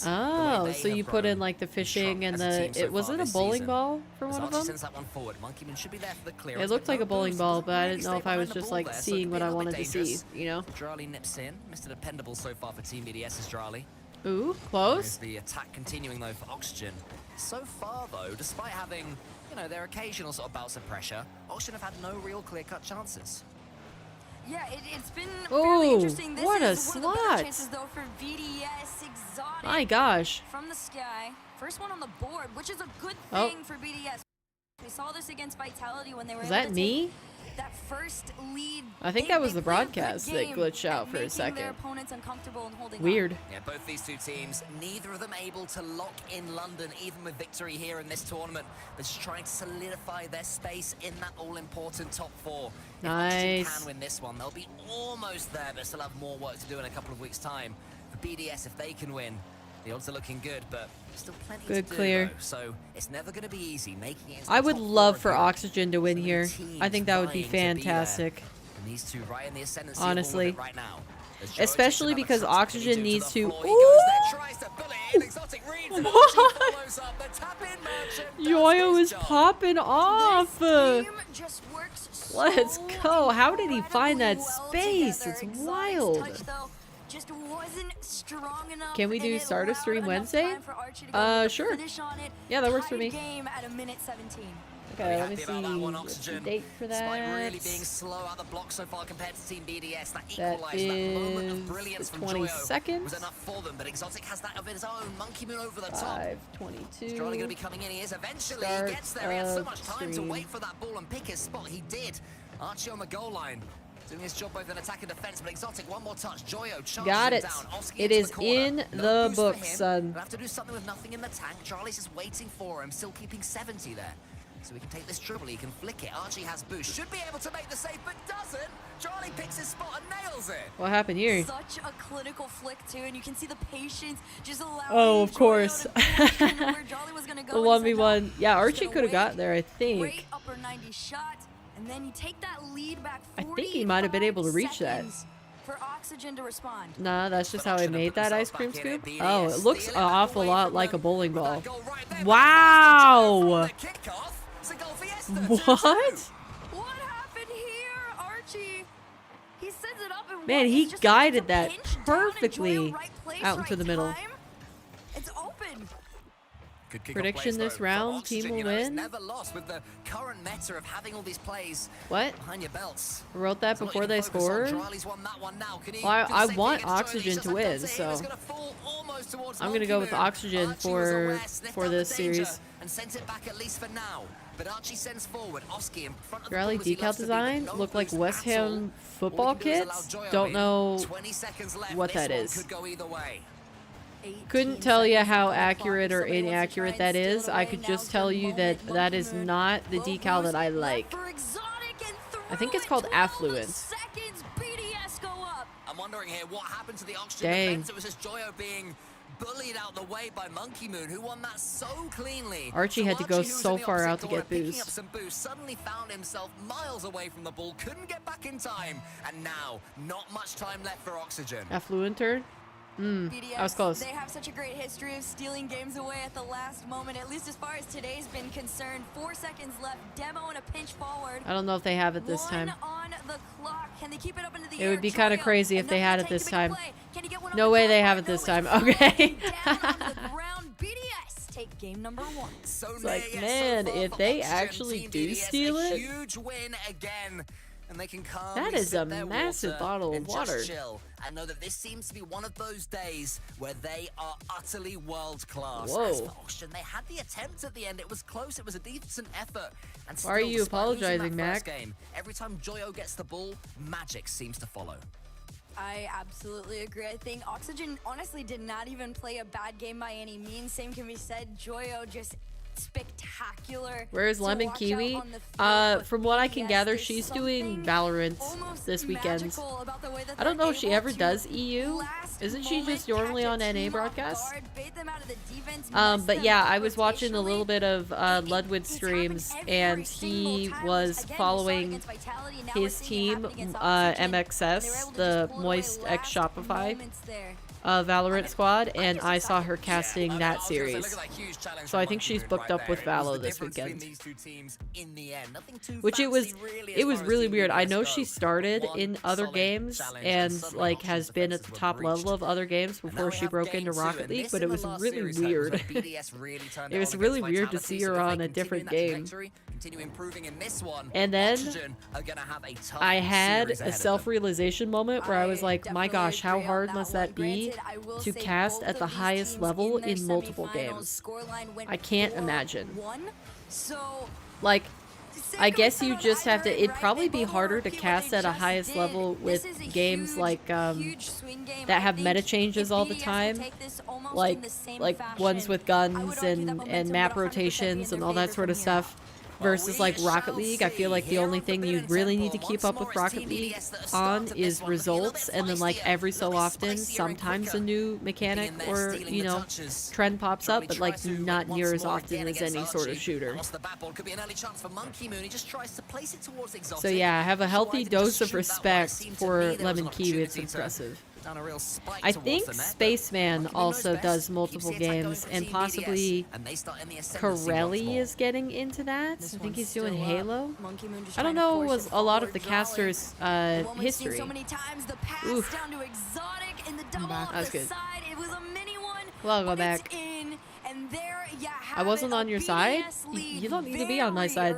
Oh, so you put in like the fishing and the... Was it a bowling ball for one of them? It looked like a bowling ball, but I didn't know if I was just like seeing what I wanted to see, you know? Drali nips in. Mr. Dependable so far for Team BDS is Drali. Ooh, close. There's the attack continuing though for Oxygen. So far though, despite having, you know, their occasional sort of bouts of pressure, Oxygen have had no real clear-cut chances. Yeah, it's been fairly interesting. This what a is one of the better slot. chances though for BDS. Exotic. My gosh. From the sky. First one on the board, which is a good thing for BDS. We saw this against Vitality when they were Is able that to me? take that first lead. I think that was the broadcast that glitched out for a second. Their opponents uncomfortable and holding Weird. Yeah, both these two teams, neither of them able to lock in London, even with victory here in this tournament. They're just trying to solidify their space in that all-important top 4. Nice. If Oxygen can win this one, they'll be almost there, but still have more work to do in a couple of weeks' time. For BDS, if they can win, the odds are looking good, but still plenty to do, clear. though, so it's never going to be easy making it into I the would top love 4 for again. Oxygen to win So many here. I teams think that would be vying to there. fantastic. And these two right in the ascendancy Honestly. of all of it right now. As Joe Especially takes because another shot, Oxygen can he do needs the to... floor? He goes there, tries to bully in. Exotic reads and What? Archie follows up. The tap-in merchant does Joyo his is job. popping off. This team just works so Let's go. How did he find that incredibly space? well It's together. wild. Exotic's touch, though, just wasn't strong enough, Can we do and it start a allowed stream enough Wednesday? time for Archie to go get the Sure. finish on it. Yeah, that works for Tied me. Game at a minute 17. Okay, let me Happy about that one, see. What's the Oxygen. date for Despite that? really being slow out the block so far compared to Team BDS, that That equalizer, that moment is of brilliance the from Joyo 22nd. was enough for them, but Exotic has that of his own. Monkey Moon over the top. 5:22. He's going to be coming in. He is eventually. Start He gets there. He had so much time to stream. wait for that ball and pick his spot. He did. Archie on the goal line. Doing his job both in attack and defense, but Exotic, one more touch. Joyo charges Got him it. down. Oski It into is the corner. in No the boost for book, him. son. He'll have to do something with nothing in the tank. Charlie's just waiting for him, still keeping 70 there. So he can take this dribble, he can flick it. Archie has boost. Should be able to make the save, but doesn't. Charlie picks his spot and nails it. What happened here? Such a clinical flick too, and you can see the patience just allowing. Oh, of Joyo course. to finish where Jolly was gonna go, The and he said, 1v1. Yeah, "I'm just Archie gonna could have wait." got there, I Great think. upper 90 shot, and then you take that lead back. I think he might have been able to reach that. For Oxygen to respond. Nah, that's just how I made that ice cream scoop. Oh, it looks an awful lot like a bowling ball. Wow! What? What happened here, Archie? He sends it up and Man, what? he It's just guided a that pinch down and perfectly Joyo right place, out into right the middle. time. It's open. Good kick-off Prediction plays, this though, for round, Oxygen, team will you know, it's win? never lost with the current meta of having all these plays What? behind your belts. I wrote that There's a lot before you they can focus on. scored. Charlie's won that one now. Can he Well, do the I same want thing against Joyo? Oxygen He's to just win, done it. He was so gonna fall almost towards I'm gonna go with Monkey Moon. Oxygen Archie was aware, for sniffed for out the this danger series. and sent it back at least for now. But Archie sends forward. Oski in front of the Rally ball as he decal loves to be, design but no look like boost West at all. Ham All football we can do is allow kits. Joyo Don't in. know 20 seconds left. what This that one is. could go either way. 18 Couldn't tell you seconds how on the clock. accurate or Somebody wants to inaccurate try that and steal is. it I away. could Now's just the tell you that moment. that Monkey is Moon not the will decal that I boost left like. for Exotic and I think it's through called it. 12 Affluent. Seconds, BDS go up. I'm wondering here what happened to the Oxygen Dang. defense. It was just Joyo being bullied out the way by Monkey Moon, who won that so cleanly. Archie had to go Archie, who was so in the far opposite out to corner, get picking boost. up some boost, suddenly found himself miles away from the ball, couldn't get back in time, and now not much time left for Oxygen. Affluent turn? BDS, I was close. They have such a great history of stealing games away at the last moment, at least as far as today's been concerned. 4 seconds left. Demo and a pinch forward. I don't know if they have it this time. One on the clock. Can they keep it up into the It air? would be kinda Joyo, crazy if they another had it take this to make a time. play. Can he get one No on the way they top? have it this No, time. it's Okay. down on the ground. BDS take game number 1. So It's like, near, yet man, so far if for they Oxygen. actually Team do BDS, steal a it- huge win again. And they can That calmly is a sip their massive water bottle of and just water. chill and know that this seems to be one of those days where they are utterly world class. Whoa. As for Oxygen, they had the attempt at the end. It was close. It was a decent effort. And Why are still, you despite losing apologizing, that first Mac? game, every time Joyo gets the ball, magic seems to follow. I absolutely agree. I think Oxygen honestly did not even play a bad game by any means. Same can be said. Joyo just spectacular. Where's to Lemon watch Kiwi? out on the field. From what I can BDS, gather, there's she's doing something Valorant almost this weekend. magical about the way that I don't they're know if she able ever to does EU. last Isn't she moment just normally catch on a NA team off broadcasts? guard, bait them out of the defense, mess But them yeah, up I was watching a rotationally. little bit of Ludwig It's streams, happened and every single he time. was Again, we saw it following against Vitality, now we're his seeing it team, happen against Oxygen, and they were MXS, able to the just pull away Moist last X Shopify moments there. Valorant squad, and I saw her casting that series. So I think she's booked up with Valo this weekend. Which it was really weird. I know she started in other games and like has been at the top level of other games before she broke into Rocket League, but it was really weird. It was really weird to see her on a different game. And then I had a self-realization moment where I was like, my gosh, how hard must that be to cast at the highest level in multiple games? I can't imagine. Like, I guess you just have to, it'd probably be harder to cast at a highest level with games like that have meta changes all the time, like ones with guns and map rotations and all that sort of stuff, versus like Rocket League. I feel like the only thing you really need to keep up with Rocket League on is results, and then like every so often sometimes a new mechanic or, you know, trend pops up, but like not near as often as any sort of shooter. So yeah, I have a healthy dose of respect for Lemon Kiwi. It's impressive. I think Spaceman also does multiple games, and possibly Corelli is getting into that. I think he's doing Halo. I don't know, was a lot of the casters' history. Oof. That was good. Well, I'll go back. I wasn't on your side? You don't need to be on my side.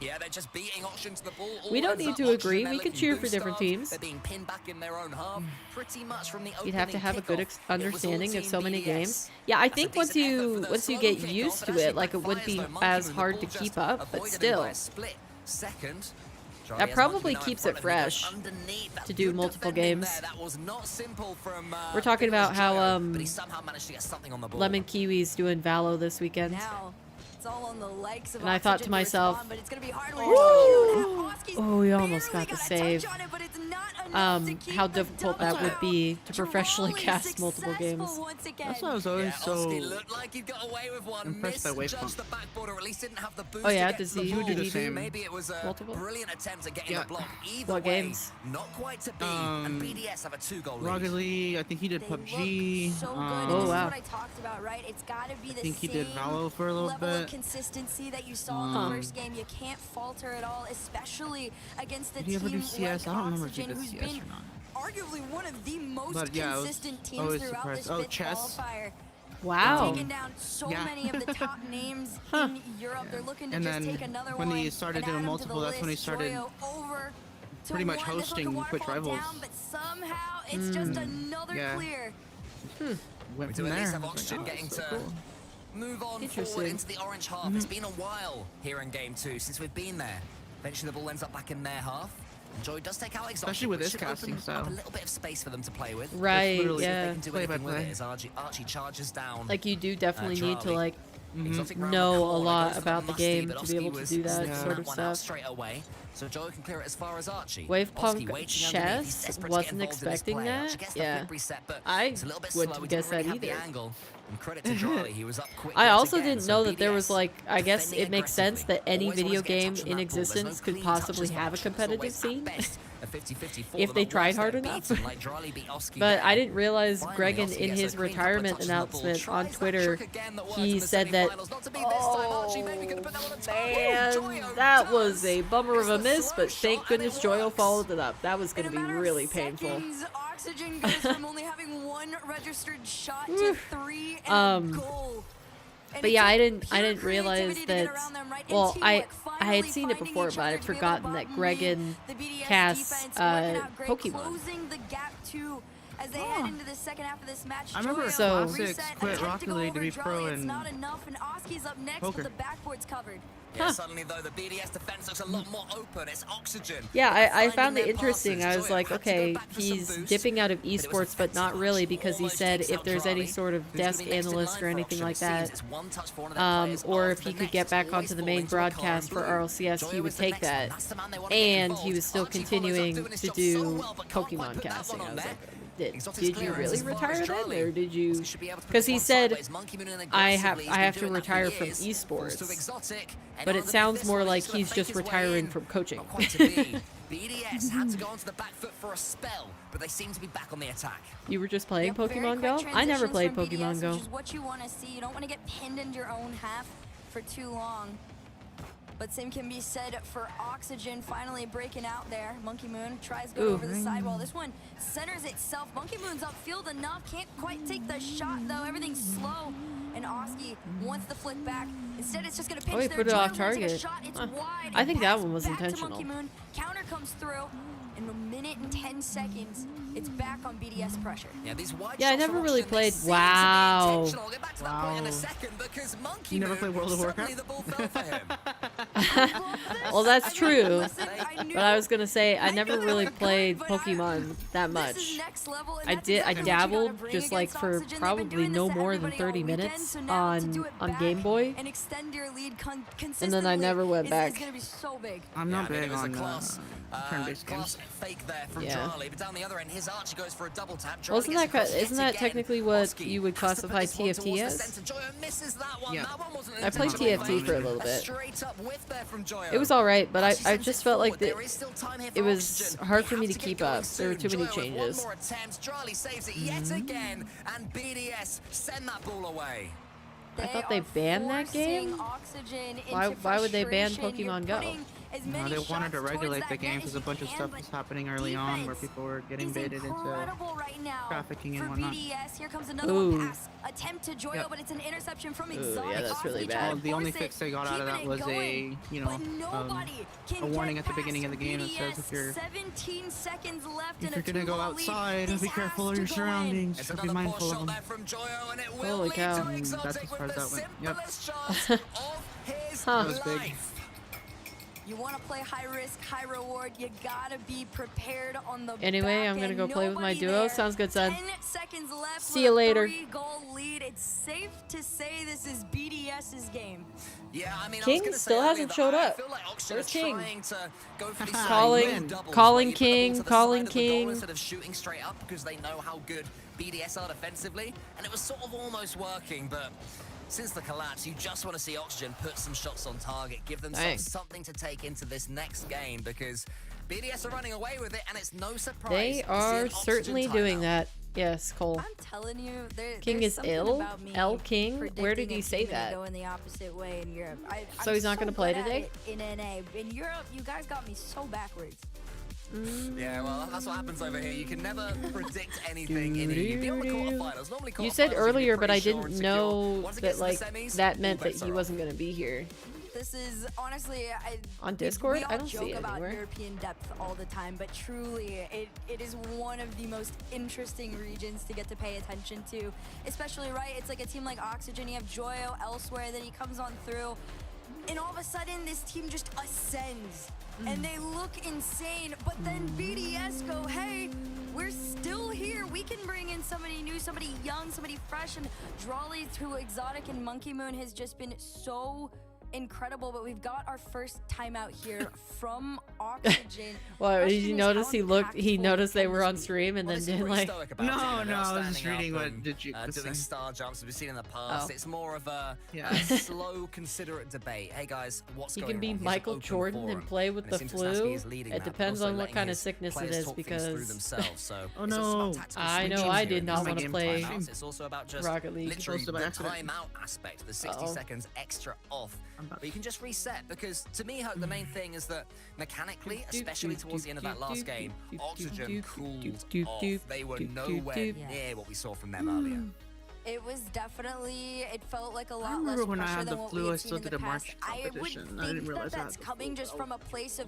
Yeah, they're just beating Oxygen to the ball. We don't need to agree. We can cheer for different teams. They're being pinned back in their own half, pretty much from the You'd have to have a good understanding of so many BDS. games. Yeah, I think once you get used to it, like it wouldn't be as hard to keep up, but still. That probably keeps it fresh to do multiple games. We're talking about how Lemon Kiwi's doing Valo this weekend. And I thought to myself, oh, we almost got the save. How difficult that would be to professionally cast multiple games. That's why I was always so impressed by Wavepump. Oh yeah, does he do the same? Maybe it was a multiple? brilliant attempt at getting Yeah. a block. Either What way, games? not quite to be. And BDS have a 2-goal lead. Rocket League, I think he did PUBG. Oh wow. I think he did Valo for a little level of bit. consistency that you saw in the first game. You can't falter at all, especially against the Did he ever team do CS? I don't remember if he Oxygen, did who's CS been or not. arguably one of the most But yeah, I was consistent teams always throughout surprised. this Oh, fifth chess. qualifier. Wow. Taking down so Yeah. many of the top names in Europe. They're looking to And just then take another when one he started and doing add 'em to multiple, the that's when he list. started Joyo over to pretty much one. This one could hosting Twitch waterfall Rivals. down, but somehow it's just another Yeah. clear. Went We from do at least there. have I was Oxygen like, oh, getting that's to so cool. move on Interesting. forward into the orange half. It's been a while here in game 2 since we've been there. Eventually the ball ends up back in their half. And Joy does take out Exhaustion, Especially with which this should casting open style. up a little bit of space for them to play with. Right, literally- They yeah. can do Play by anything with play. it as Archie charges down. Like you do definitely need to Charlie. like Exotic round know the a corner, lot goes for about the musty, game but to be Oski able to was do that sniffing sort of one out stuff. straight away. So Joy can clear it as far as Archie. Wavepunk Oski waiting underneath. He's chess, desperate to get wasn't involved in this expecting play. that. Archie gets the Yeah. flip reset, but I it's a little bit wouldn't slow. He guess didn't really that have the either. angle. And credit to Charlie, he was up quick. I yet also again. didn't So know that there was BDS like, I guess defending it makes sense that any aggressively. video Always gonna get game touch on in that ball. There's no existence could clean possibly touches have a much. So competitive it's at scene best a 50-50 for if them. they At tried worst, hard they're enough. beaten, like Charlie beat Oski But there. I didn't realize Finally, Gregan Oski in gets a his quick couple retirement touches on the ball. announcement on Tries that Twitter, trick again that worked he in the said that, semi-finals. Not to be this time. Archie maybe could have put that one on target. man, Joyo that does. was a bummer of a It's the miss, slow but shot, thank and goodness it Joyo works. followed it up. That was In going a to be matter of really painful. seconds, Oxygen goes from only having one registered shot to 3 and a goal. And But it yeah, took I didn't pure realize creativity to get that. around them, right? And Well, I teamwork, had finally seen it finding before, each but other I'd to be on the forgotten that bottom Gregan lane. The BDS casts defense working out great, Pokemon. closing the gap to as they head into the second half of this match. I remember So- Classics quit Rocket League to be pro It's in not enough, and Oski's up next poker. with the backboards covered. Yeah, suddenly though the BDS defense looks a lot more open. It's Oxygen. Yeah, I found Finding it their interesting. passes. I was Joyo like, had to go okay, back for some he's boost, dipping out of but it was esports, but not offensive really, touch. because he Almost said takes if out there's any Charlie, sort of who's gonna desk be next in analyst line or for anything Oxygen. like It seems that, it's one touch for one of their players or off if he the could get next. back Always onto the fall main into a car in broadcast for blue. RLCS, he Joyo would is the take next that. one. That's the man they want to get And involved. he was still Archie follows up, continuing doing his to job so do well, but can't quite Pokemon put that casting. one I on was there. like, Exotic's did you clearance really as far as retire then, Charlie. or did you? Should be able to put Because this he one said, sideways. Monkey Moon and I aggressively, have he's to been doing that for retire from years. Falls to esports. Exotic, and But on it the sounds this more one, like gonna he's fake just his way retiring in. from coaching. Not quite to be. BDS had to go onto the back foot for a spell, but they seem to be back on the attack. You were just playing Yep, very Pokemon quick Go? I never transitions played from Pokemon BDS, Go. Which is what you want to see. You don't want to get pinned into your own half for too long. But same can be said for Oxygen finally breaking out there. Monkey Moon tries to go over the sidewall. This one centers itself. Monkey Moon's upfield enough. Can't quite take the shot though. Everything's slow. And Oski wants the flick back. Instead, it's just going to pinch he there. put it Joy off wants to take a target. shot. It's Huh. wide. I It think that passes one was back to intentional. Monkey Moon. Counter comes through. In a minute and 10 seconds, it's back on BDS pressure. Yeah, these wide Yeah, I shots never from really Oxygen, they played. seem to be Wow. intentional. I'll get back to that point in a second because Monkey You never Moon, played World of suddenly Warcraft? the ball fell for him. Well, that's true. Listen, But I was gonna say I I never knew they really were good, played but Pokemon that This is much. next level, and I that's did. I exactly what you gotta dabbled bring just like against for Oxygen. They've been probably doing this no to more than everybody all 30 weekend, minutes so now to do it on back Game Boy. and extend your lead And then I never went back. Is gonna be so big. I'm Yeah, not I mean, big it was a on class, turn-based class games. fake there from Yeah. Charlie, but down the other end, his Archie goes for a double tap. Well, Charlie isn't gets across isn't yet that again. technically what Oski you would has to put classify this one TFT towards the as? center. Joyo misses that one. Yeah. That one wasn't I played intentional. TFT for a little bit. Straight up whiff there from Joyo. It was all right, but Archie I sends just it felt like forward. There is still time here it for was Oxygen. hard They for me have to get keep going up. There were soon. too many Joyo with changes. One more attempt. Charlie saves it yet again, and BDS send that ball away. I thought they banned that game. Why would they ban Pokemon Go? No, they wanted to regulate the game because a bunch of stuff was happening early on where people were getting baited into trafficking and whatnot. Here comes another Ooh. one pass. Attempt to Joyo, Yep. but it's an interception from Ooh, Exotic. yeah, that's really Oxley bad. trying Well, to the only force it, fix they got out of that keeping was it a, going, you know, but nobody can a warning get at the beginning past of the game that says if you're 17 seconds left if in you're a gonna go 2-goal lead. outside, This be careful of has your to go in. surroundings. It's Be another poor mindful of shot them. there from Joyo, and it will Holy lead cow. to Exotic That's as far with as the that went. Yep. simplest chance of his Huh. That was big. life. You want to play high risk, high reward. You gotta be prepared on the Anyway, back I'm gonna end. go play with my Nobody duo. there. Sounds good, son. 10 seconds left. See you later. 3-goal lead. It's safe to say this is BDS's game. Yeah, I mean, King I was gonna say still earlier hasn't that showed I up. feel like Oxygen Where's are King? trying to go for these Calling- side doubles, calling where you put the ball King, to the calling side of the goal King. instead of shooting straight up because they know how good BDS are defensively, and it was sort of almost working, but since the collapse, you just want to see Oxygen put some shots on target, give themselves Dang. something to take into this next game because BDS are running away with it, and it's no surprise. They to see are an Oxygen certainly doing timeout. that. Yes, Cole. I'm telling you, King there's is something ill? about me L King? Where did predicting he a say team to that? Go in the opposite way in Europe. So he's not gonna play good at today? it in NA. In Europe, you guys got me so backwards. Yeah, well, that's what happens over here. You can never predict anything in here. Beyond the quarterfinals, normally You said quarterfinals, you can be earlier, but I pretty sure didn't and secure. know Once it that gets to like the semis, that all meant that bets he are wasn't gonna be here. This is honestly, On Discord? We all I don't joke see it about anywhere. European depth all the time, but truly, it is one of the most interesting regions to get to pay attention to. Especially, right? It's like a team like Oxygen. You have Joyo elsewhere, then he comes on through, and all of a sudden, this team just ascends. And they look insane, but then BDS go, hey, we're still here. We can bring in somebody new, somebody young, somebody fresh, and Drawley through Exotic and Monkey Moon has just been so incredible. But we've got our first timeout here from Oxygen. Well, did Question you is, notice how he impactful noticed they can were this on be? stream and Well, then they seem didn't pretty like. stoic about No, it, you know, no, I was standing just reading up what and, Digit was doing saying. star jumps we've seen in the past. Oh. It's more of a, Yeah. a slow, considerate debate. Hey guys, what's He going can be on? Here's an Michael open Jordan and forum, play with and the it seems Tasky flu. is leading It that, but depends also on what letting kind of his sickness it players is talk things through because themselves. So Oh, it's just no. about tactical I know switches I here. did It's not not wanna game play timeouts, It's also about just Rocket League. literally Posted by the accident. timeout aspect, the 60 Uh-oh. seconds extra off. I'm about But you can just reset because to me, Hug, the main thing is that mechanically, especially towards the end of that last game, Oxygen cooled off. They were nowhere near what we saw from them earlier. It was definitely, it felt like a lot less remember when I pressure had than the what flu, we I had still seen in did the a past. March I would competition. I think didn't realize that I that's had the coming flu, just though. from a place of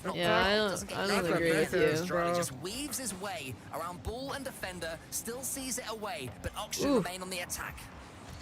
Not Yeah, good. I Doesn't get don't labeled agree with there. you. Australia just weaves his way around ball and defender, still sees it away, but Oxygen remain on the attack.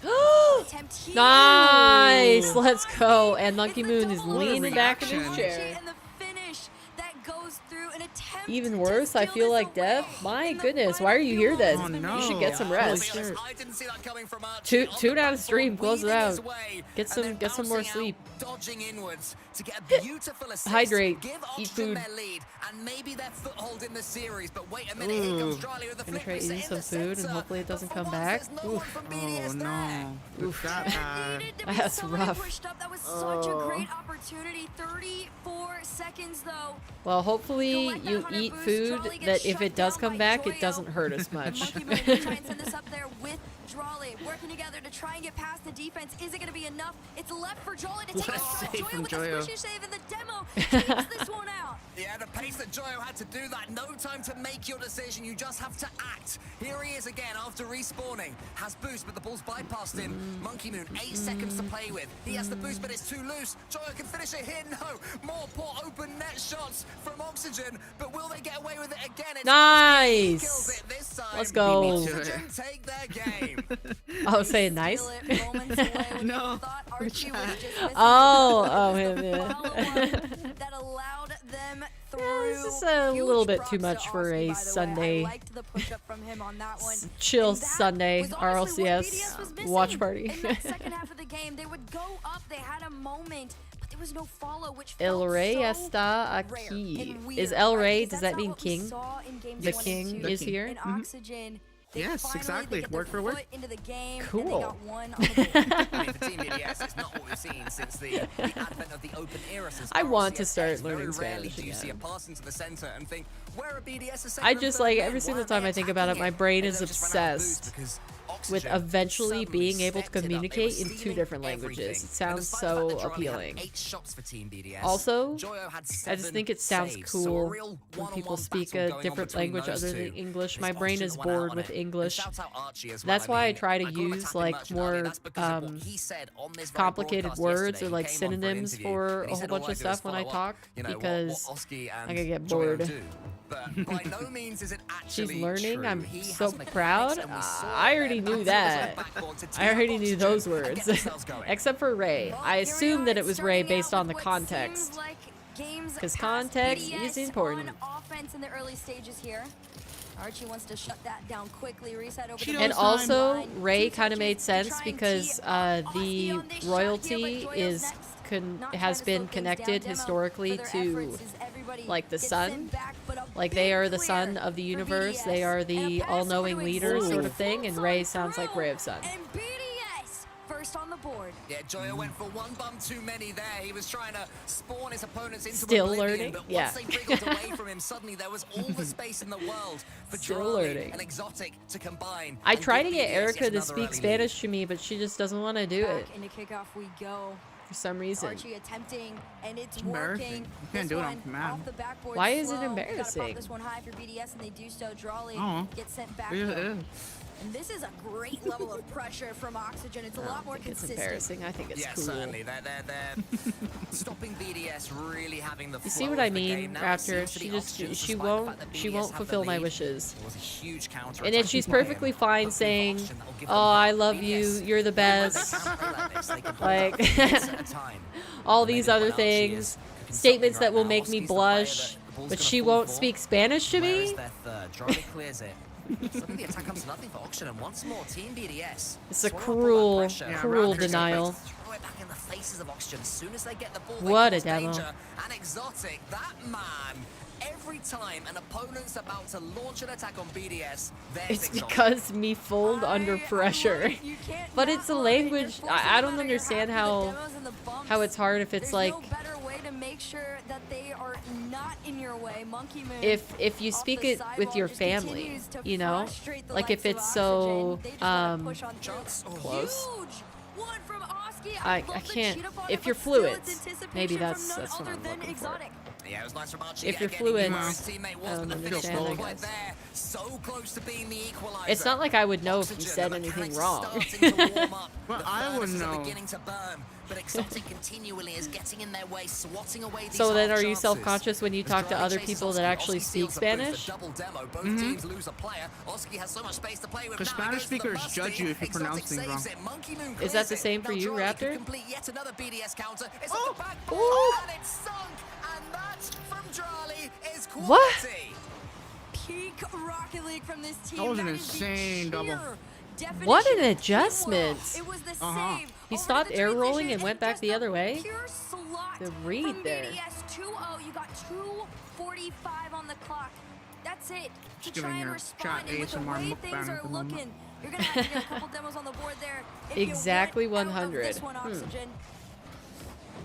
Attempt here. Nice. Let's go. And Monkey It's the Moon is double leaning back in his reaction. chair. And the finish that goes through an attempt Even to worse, I steal feel this like away Dev. My in the goodness, final why are you few here then? moments of the You should game. get some rest. I didn't see that coming from Archie. Tune out of stream, close it Weaving out. his way, Get and then some more bouncing sleep. out, dodging inwards to get a beautiful assist. Hydrate, Give eat Oxygen food. their lead and maybe their foothold in the series. But wait a minute, here comes Dryly with the Gonna flick try reset eating in some the food and center. hopefully it doesn't But for come once, back. there's no one from BDS Oh there. no. Oof. That bad. Needed to be That's somebody rough. pushed up. That was such a great opportunity. 34 seconds though. Well, hopefully Collect that you 100 eat boost. food Drawley that gets if shut it does down come by back, it Joyo. doesn't hurt as much. Monkey Moon will try and send this up there with Drawley, working together to try and get past the defense. Is it going to be enough? It's left for Drawley to take What a a shot. save Joyo from with a Joyo. squishy save in the demo keeps this one out. Yeah, the pace that Joyo had to do that. No time to make your decision. You just have to act. Here he is again after respawning. Has boost, but the ball's bypassed him. Monkey Moon, 8 seconds to play with. He has the boost, but it's too loose. Joyo can finish it here. No. More poor open net shots from Oxygen. But will they get away with it again? It's Nice. kills it this time. Let's go. Oxygen take their game. I was saying nice. Steal it moments away when you No. thought Archie was just missing Oh, him, the yeah. follow-up that allowed them through. this is a Huge little bit props too to much for Oski, a by the way. Sunday I liked the push-up from him on that one. chill And that Sunday was honestly what BDS RLCS was missing. watch party. In that second half of the game, they would go up. They had a moment, but there was no follow, which El felt Rey so está rare aquí. and Is weird, El right? Rey, Because does that's that not mean what we king? saw in game The 22. king The is king. here? In Oxygen, they Yes, finally, exactly. they get Word their for word. foot into the game, Cool. and they got one on the board. I mean, for Team BDS, it's not what we've seen since the advent of the open era. Since I want to RLCS. start Very learning rarely Spanish do you see a again. pass into the center and think, where are BDS? I just like every single time I think about it, my brain is obsessed with eventually being able to communicate in 2 different languages. It sounds so appealing. Also, I just think it sounds cool when people speak a different language other than English. My brain is bored with English. That's why I try to use like more complicated words or like synonyms for a whole bunch of stuff when I talk because I can get bored. But by no means is it She's actually learning. true. I'm He so has mechanics, proud. and we saw I it already there. knew Back that. to the backboard to I team already up knew Oxygen those and words. get themselves going. Except for Ray. Well, I here we assumed are, that it was Ray starting based out on the with what context. seems like games 'Cause past context BDS is important. On offense in the early stages here. Archie wants to shut that down quickly. Reset over She the knows And time. also, line. Ray 2 kind of touches made to sense try and because tee up Oski the on this shot here, royalty but Joyo's is next. Not has trying to been slow things connected down. Demo historically for their to efforts as everybody like the gets sun. sent back, but a like big they are the clear sun of the for universe. They BDS. are And the a pass over all-knowing to leader Exotic. sort of thing, and Ray Full sounds like through. Ray of Sun. And BDS first on the board. Yeah, Joyo went for one bump too many there. He was trying to spawn his opponents into Still oblivion, learning? but Yeah. once they wriggled away from him, suddenly there was all the space in the world for Still Dryly learning. and Exotic to combine. I and try give to get BDS Erica yet to another speak early lead. Spanish to me, but she just doesn't want to do it Back into kickoff we go. for some reason. Archie attempting, and it's embarrassing. working. You can't This do it on one command. off the backboard Why is it slow. Gotta embarrassing? pop this one high for BDS, and they do so. Drawley Oh. gets sent back. Yeah, though. it is. And this is a great level of pressure from Oxygen. It's a I lot don't more think it's consistent. embarrassing. I think it's Yeah, cool. certainly. They're stopping BDS really having the You see flow what of I the mean, game. Now it Raptor? seems to She be just Oxygen, she despite the won't fact that she BDS won't have fulfill the my lead. wishes. It was a huge counter And then she's perfectly fine saying, "Oh, I love you. You're the best." Like all these other things, statements that will make me blush, but she won't speak Spanish to me. Dryly clears it. Suddenly the attack comes to nothing for Oxygen, and once more, Team BDS. It's a swallow up all that cruel, pressure. cruel Raptors are denial. ready to throw it back in the faces of Oxygen. As soon as they get the ball, they What a cause demo. danger. And Exotic, that man, every time an opponent's about to launch an attack on BDS, there's It's Exotic. because me fold under I pressure. love it. You can't But not it's a love it. You're language. forcing I don't them out of your understand half how with the demos and the bumps. how it's hard if it's There's like no better way to make sure that they are not in your way. Monkey Moon. if you off speak the it with sidewall your just family, continues to you know, frustrate the like if likes of it's so Oxygen. They just wanna push on Chance. through. close. Huge one from Oski. I love the can't- cheat upon if it, you're but still it's fluid, anticipation maybe from that's none what other I'm than looking for. Exotic. Yeah, it was nice from Archie. If you're Again, fluid, even though his teammate was I going to don't finish understand, the I point guess. there. So close to being the equalizer. It's not like I would know if you Oxygen, said the anything mechanics wrong. are starting to warm up. Well, The I furnace wouldn't is know. beginning to burn. but Exotic continually is getting in their way, swatting away these So then half are you chances. self-conscious when you talk to As other Drali people chases that Oski, actually Oski speak steals the boost, Spanish? a double demo. Both teams lose a player. Oski has so much space to play with. Because Now he Spanish goes for the speakers musty. judge you if you pronounce Exotic things wrong. saves it. Monkey Moon Is that clears the same it. for Now you, Drali can Raptor? complete yet another BDS counter. It's Oh. at the back Ooh. board, and it's sunk. And that from Drali is quality. What? Peak Rocket League from this team. That was an That is the insane double. sheer definition What an of teamwork. adjustment. It was the Uh-huh. save He over stopped the air rolling transition and went back just the a other way? pure slot The read from there. BDS 2-0. You got 2:45 on the clock. That's it. Just To try giving and your respond, chat and with the ASMR way mukbang things at are the moment. looking, you're gonna have to get a couple demos on the board there. If you Exactly want out of 100. this one, Oxygen.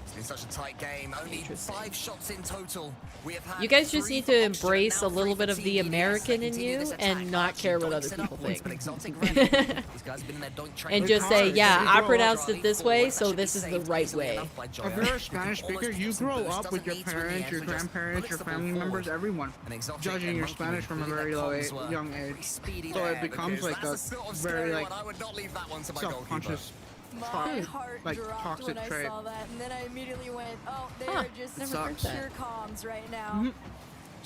It's been such a tight game. Only Interesting. 5 shots in total. We have had You guys just 3 need for to Oxygen, embrace now a little 3 bit for of the Team BDS. American They in continue you this and attack. not Archie care what doinks other it people upwards, think. but Exotic ready. These guys have been in their doink train. And It's just say, hard. yeah, You I grow pronounced up. it this way, so That this should is be the saved right easily way. enough by Joya. If you're a Spanish Almost speaker, you gets some grow boost, up with your doesn't need to in the parents, end, your but just grandparents, your flicks the ball family members, forward. everyone, And Exotic judging and your Monkey Spanish from a Moon, very their low comms were young pretty age. speedy So there, it becomes because like that's a sort of very scary like one. I would not leave that one to my goalkeeper. self-conscious, My heart like dropped toxic when I trait. saw that, and then I immediately went, "Oh, they Huh, are just never heard pure that. comms right now."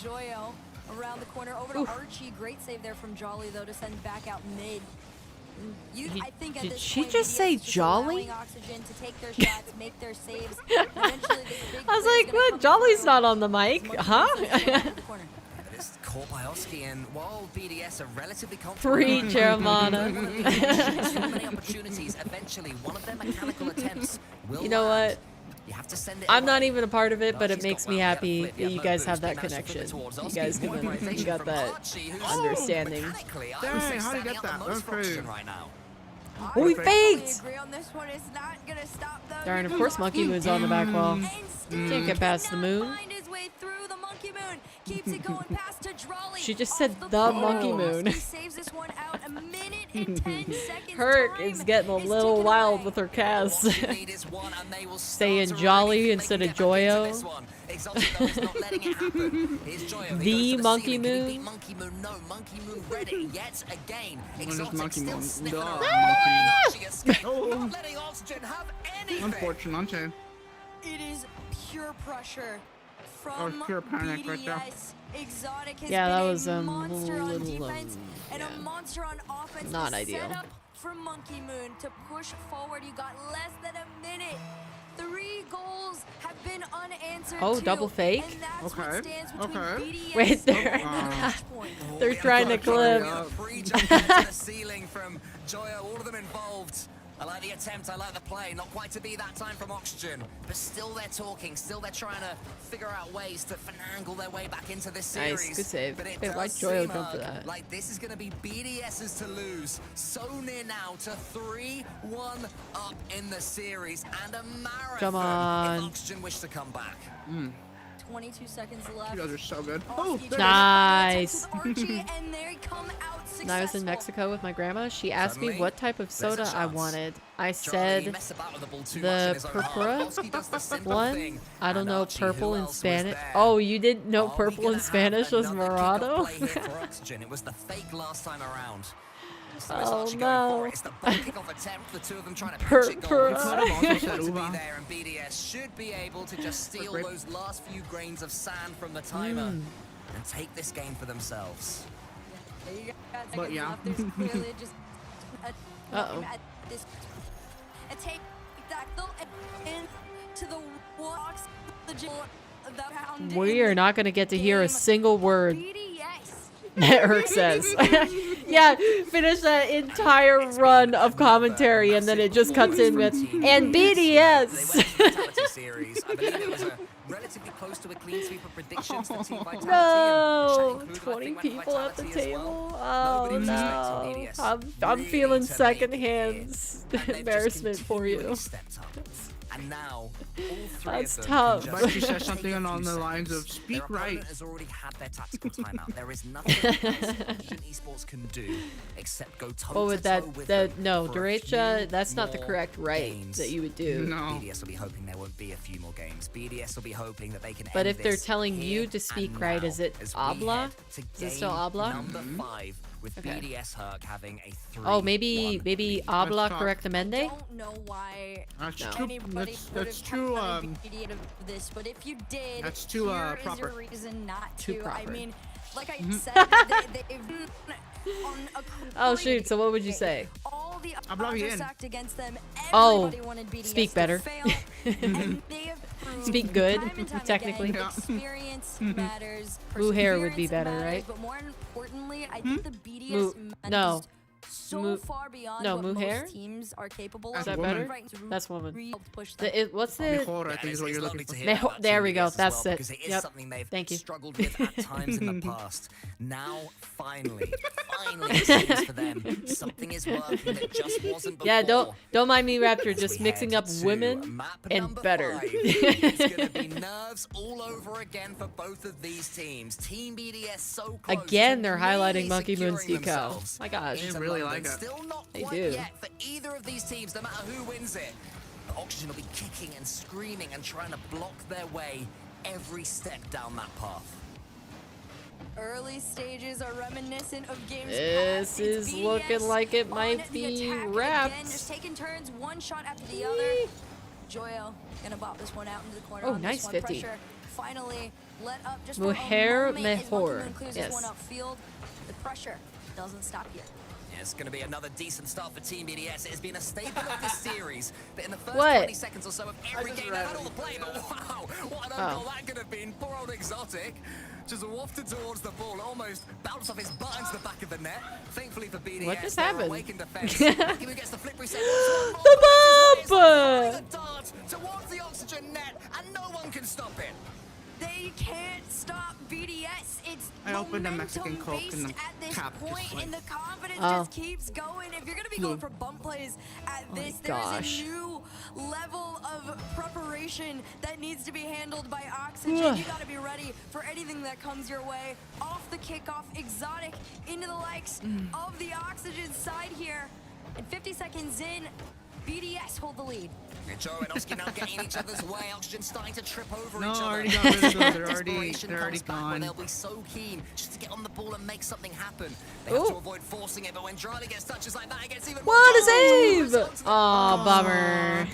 Joyo around the corner over to Oof. Archie. Great save there from Jolly though to send back out mid. I think at Did this she point, just BDS say is just Jolly? allowing Oxygen to take their shots, make their saves. Eventually, this big I was player's like, gonna what? come Jolly's through. not on the mic, Monkey huh? Moon sends it into the corner. But it's caught by Oski, and while BDS are relatively confident, Free Jeremiah. so many opportunities. Eventually, one of their mechanical attempts will You know land. what? You have to send it I'm not away. even a part of it, but it Archie's makes got me one. Yeah, happy flip, that yeah, you no guys boost. have that They managed to flip it connection. towards You Oski. guys More you organization got from that Archie, who's understanding. mechanically, I Dang, would say how'd he standing get out the that? most That's for crazy. Oxygen right now. Oh, he I faked! agree on this one. It's not gonna stop though. Darn, of Here course comes Monkey Oski. Moon's on the back wall. Instead, Can't get past the cannot moon. find his way through the Monkey Moon. Keeps it going past to Drawley. She just Off said the floor. Monkey Moon. Oski saves this one out a minute and 10 seconds. Herc Time is getting a is little ticking wild away. with her cast. What you need is one, and they will start Saying to Jolly really instead make of it back into Joyo. this one. Exotic, though, is not letting it happen. Here's Joyo. He The goes to Monkey ceiling. Can he Moon? beat Monkey Moon? No, Monkey Moon ready yet again. is Exotic Monkey still Moon? sniffing Duh, around. Monkey Archie escaped, Oh. not letting Oxygen have anything. Unfortunate. It is pure pressure That from was pure panic right there. BDS. Exotic has Yeah, been that was, a monster on little, defense and yeah. a monster on offense. Not The ideal. setup for Monkey Moon to push forward. You got less than a minute. 3 goals have been unanswered. Oh, too, double fake? And that's what Okay, stands between okay. BDS Wait, they're- and the match point. They're trying to clip. Pre-jump into the ceiling from Joyo, all of them involved. I like the attempt, I like the play. Not quite to be that time from Oxygen, but still they're talking, still they're trying to figure out ways to finagle their way back into this Nice, series. good save. But it Wait, why'd does Joyo seem, jump for that? like this is going to be BDS's to lose. So near now to 3-1 up in the series and a marathon Come on. if Oxygen wish to come back. 22 seconds left. You guys are so good. Oski Oh, tries there to Nice. find the Archie, and they come out When I was in successful. Mexico with my grandma, she asked me Suddenly, what type of there's a soda I chance. wanted. I Charlie said messed about with the ball too the much in his own half. purpura Oski does the simple one. thing, I don't and know, Archie, purple who in else was Spanish. there? Oh, you didn't know Are we purple gonna in have Spanish was another Morado? kickoff play here for Oxygen? It was the fake last time around. So it's Oh, Archie going no. for it. It's the ball kickoff attempt. The two of them trying to Pur- pitch it pur- goals. You could have also Good said to be Uva. there, and BDS should be able to just steal Great. those last few grains of sand from the timer Mm. and take this game for themselves. You got But seconds yeah. left. There's clearly just Uh-oh. at this a take tackle into the walks the foundation. We are not going to get to hear a Game single word BDS. that Herc says. Yeah, finish that entire run of commentary and then it just cuts in with, and They went BDS. to the Vitality series. I believe it was a relatively close to a clean sweep of predictions for Team Vitality. No, and chat included, I 20 think, went people at the Vitality as table. well. Oh Nobody was no, expecting BDS I'm really feeling to make secondhand it. And they've just embarrassment for you. continually stepped up. And now, all three That's of them tough. can But just she said take something a along few the lines seconds. of, "Speak Their right." opponent has already had their tactical timeout. There is nothing else Oxygen Esports can do except go toe Oh, with that, with that them no, for a derecha, few that's not the more correct right games. that you would do. No. BDS will be hoping there won't be a few more games. BDS will be hoping that they can But end if they're this telling you here to speak and right, now is it as we habla? head to Is it still game habla? Number 5 with Okay. BDS Herc having a 3-1 Oh, maybe lead. habla talk. correctamente? Don't know why That's No. true. anybody anybody would have come immediate of this, but if you did, that's too here is proper. your reason not Too to. proper. I mean, like I said, they've on a Oh shoot, so what would you say? all the Habla odds are bien. stacked against them. Oh, Everybody wanted BDS speak to better. fail, and they have proved Speak good, time and time technically. again, experience matters. Moo hair would be perseverance better, matters, right? But more importantly, I think the BDS Moo- no. managed so Moo- far beyond no, what moo most hair? teams are capable That's of. Is that woman. better? That's woman. Push them. What's the? Mejor, I think is what you're looking for. There we go. That's it. Because it is Yep. something they've Thank you. struggled with at times in the past. Now, finally, it seems for them something is working that just wasn't before. Yeah, don't mind me, Raptor. As Just we mixing head up to women map and number better. 5. It's gonna be nerves all over again for both of these teams. Team BDS so close Again, to they're really highlighting Monkey Moon securing Deco. themselves My gosh. into They really London. like it. Still not They quite do. yet for either of these teams, no matter who wins it. But Oxygen will be kicking and screaming and trying to block their way every step down that path. Early stages are reminiscent of games This past. It's is BDS looking like it on might the be attack wrapped. Again, just taking turns, one shot after the other. Joyo gonna bop this one out into the corner. Oh, on nice this one. 50. Pressure finally let up just Mujer for a moment as Monkey mejor. Moon clears Yes. this one upfield. The pressure doesn't stop here. Yeah, it's going to be another decent start for Team BDS. It has been a staple of this series that in the first What? 20 seconds or so of every game, they've had all the play, but wow, what an Oh. goal that could have been. Poor old Exotic just wafted towards the ball, almost bounced off his butt into the back of the net. Thankfully for BDS, What just they're happened? awake in defense. Monkey Moon gets the flip reset. The bomb! The dart towards the Oxygen net, and no one can stop it. They can't stop BDS. It's I opened a Mexican Coke in the at this cap, just point, like- and the confidence Oh. just keeps going. If you're gonna be going for bump plays at this, gosh. there's a new level of preparation that needs to be handled by Oxygen. You gotta be ready for anything that comes your way. Off the kickoff, Exotic into the likes of the Oxygen side here. And 50 seconds in, BDS hold the lead. Joe and Oski now getting each other's way. Oxygen starting to trip over No, each other. already got rid of those. They're already Desperation comes back when gone. they'll be so keen just to get on the ball and make something happen. They have Ooh. to avoid forcing it, but when Dryly gets touches like that, it gets even What a more save! Aw, bummer.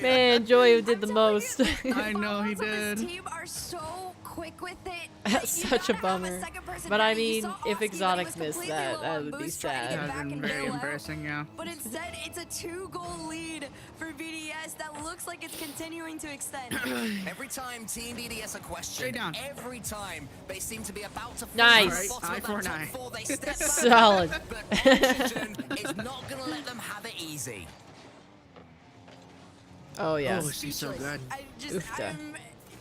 Man, Joy did the most. I know he Balls on this did. team are so quick with it. That's You such a gotta have bummer. second person But I ready. You mean, saw if Oski, but he Exotic was missed completely that, low that on would be boost, trying to sad. get That back would have and been very bail out. embarrassing, yeah. But instead, it's a 2-goal lead for BDS that looks like it's continuing to extend. Every time Team BDS are Straight questioned, down. every time they seem to be about to fall Nice. to the bottom Eye of for that an top eye. four, they step back. Solid. But Oxygen is not going to let them have it easy. Oh, yeah. Oh, she's so good. Oofta. I'm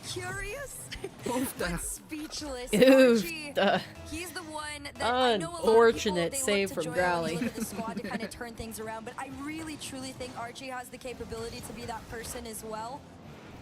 curious, Oofta. but speechless. Archie, Oofta. he's the one that I know a lot of people, Unfortunate they look save to from Joy when Growly. you look at the squad to kind of turn things around, but I really truly think Archie has the capability to be that person as well.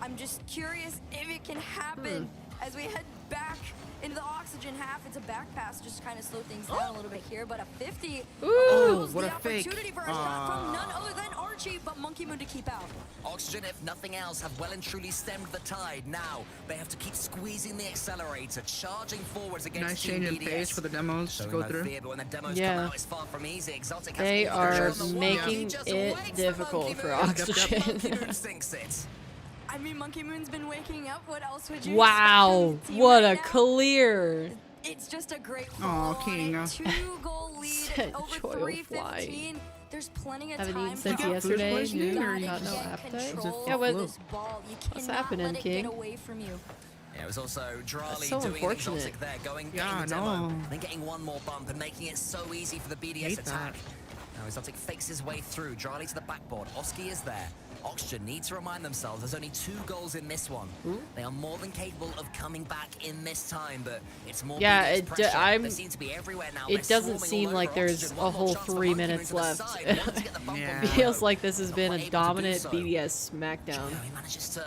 I'm just curious if it can happen as we head back into the Oxygen half. It's a back pass, just kind of slow things down a little bit here, but a 50 allows what the a fake. opportunity for a shot from none other than Archie, but Monkey Moon to keep out. Oxygen, if nothing else, have well and truly stemmed the tide. Now, they have to keep squeezing the accelerator, charging forwards against Nice Team change in BDS. pace for the demos to Showing go no through. fear, but when the demos Yeah. come out, it's far from easy. Exotic has They all the are pressure on the wall. making He just it waits for difficult Monkey for Moon. Oxygen. Monkey Moon sinks it. I mean, Monkey Moon's been waking up. What else would you Wow, expect from the team what right a now? clear. It's just a great Aw, ball on King. it. 2-goal lead Said over Joyo 3:15. There's plenty of Haven't time eaten for since got food yesterday. poisoning, Dude, or you got no just- appetite. control Yeah, what? this ball. You What's cannot happening, let it King? get away from you. Yeah, it was also Dryly so doing unfortunate. Exotic there, going Yeah, getting the demo, no. then getting one more bump and making it so easy for the BDS Hate attack. that. Now Exotic fakes his way through, Dryly to the backboard. Oski is there. Oxygen need to remind themselves there's only 2 goals in this one. They are more than capable of coming back in this time, but it's more Yeah, BDS it d- pressure. I'm- They seem to be everywhere now. It They're doesn't swarming seem all like over there's Oxygen. a One whole more chance for 3 Monkey Moon minutes to the left. side. Wants to get the bump on Yeah. the Feels ball. like this has been Not a able to do dominant so. BDS smackdown. He manages to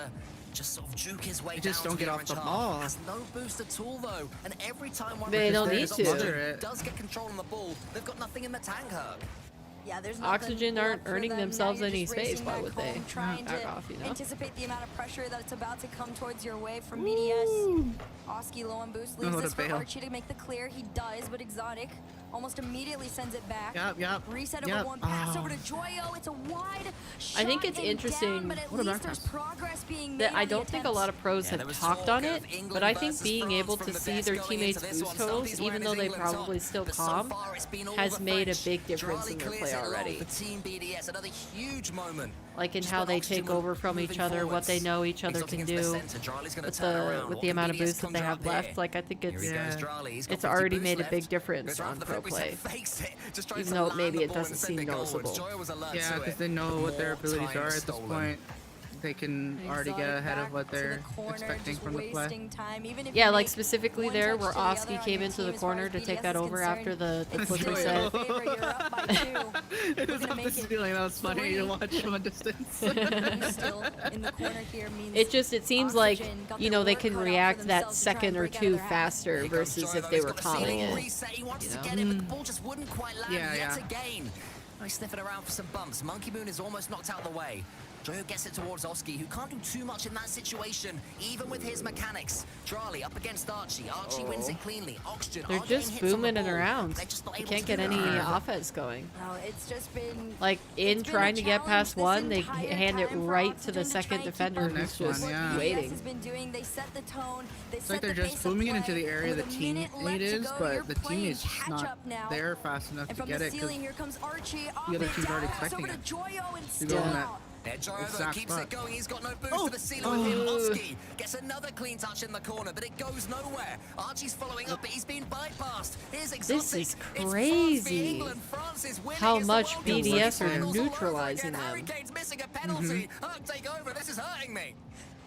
just sort of juke his way They just down don't to get off orange the half. ball. Has no boost at all though, and every time one They of the don't players need on to. the It. does get control on the ball, they've got nothing in the tank hug. Yeah, there's Oxygen nothing aren't left for earning them. themselves Now you're any just space. racing Why back would they? home, trying Back to off, you know? anticipate the amount of pressure that's about to come towards your way from BDS. Oski low on boost leaves Oh, this to for bail. Archie to make the clear. He does, but Exotic almost immediately sends it back. Yep. Reset over one pass over to Joyo. It's a wide shot. I think it's interesting but at least there's progress being made that I don't think a lot of pros have talked on it, but I think being able to see their teammates' boost totals, even though they probably still calm, has made a big difference in their play already. Like in how they take over from each other, what they know each other can do, with the amount of boost that they have left. Like I think it's already made a big difference on pro play, even though maybe it doesn't seem noticeable. Yeah, because they know what their abilities are at this point. They can already get ahead of what they're expecting from the play. Yeah, like specifically there where Oski came into the corner to take that over after the push reset. It was off this feeling that was funny to watch from a distance. It seems like, you know, they can react that second or two faster versus if they were calming it. You know? Yeah. He's sniffing around for some bumps. Monkey Moon is almost knocked out of the way. Joyo gets it towards Oski, who can't do too much in that situation, even with his mechanics. Drali up against Archie. Archie wins it cleanly. Oxygen They're just booming it around. You can't get any offense going. No, it's just been like in trying to get past one, they hand it right to the second defender who's just waiting. It's like they're just booming it into the area the teammate is, but the teammate's just not there fast enough to get it because the other team's already expecting it. To go on that. Joyo keeps it going. He's got no boost to the ceiling with him. Oski gets another clean touch in the corner, but it goes nowhere. Archie's following up, but he's been bypassed. Here's This is crazy. How much BDS are neutralizing them. Hurricane's missing a penalty. Take over. This is hurting me.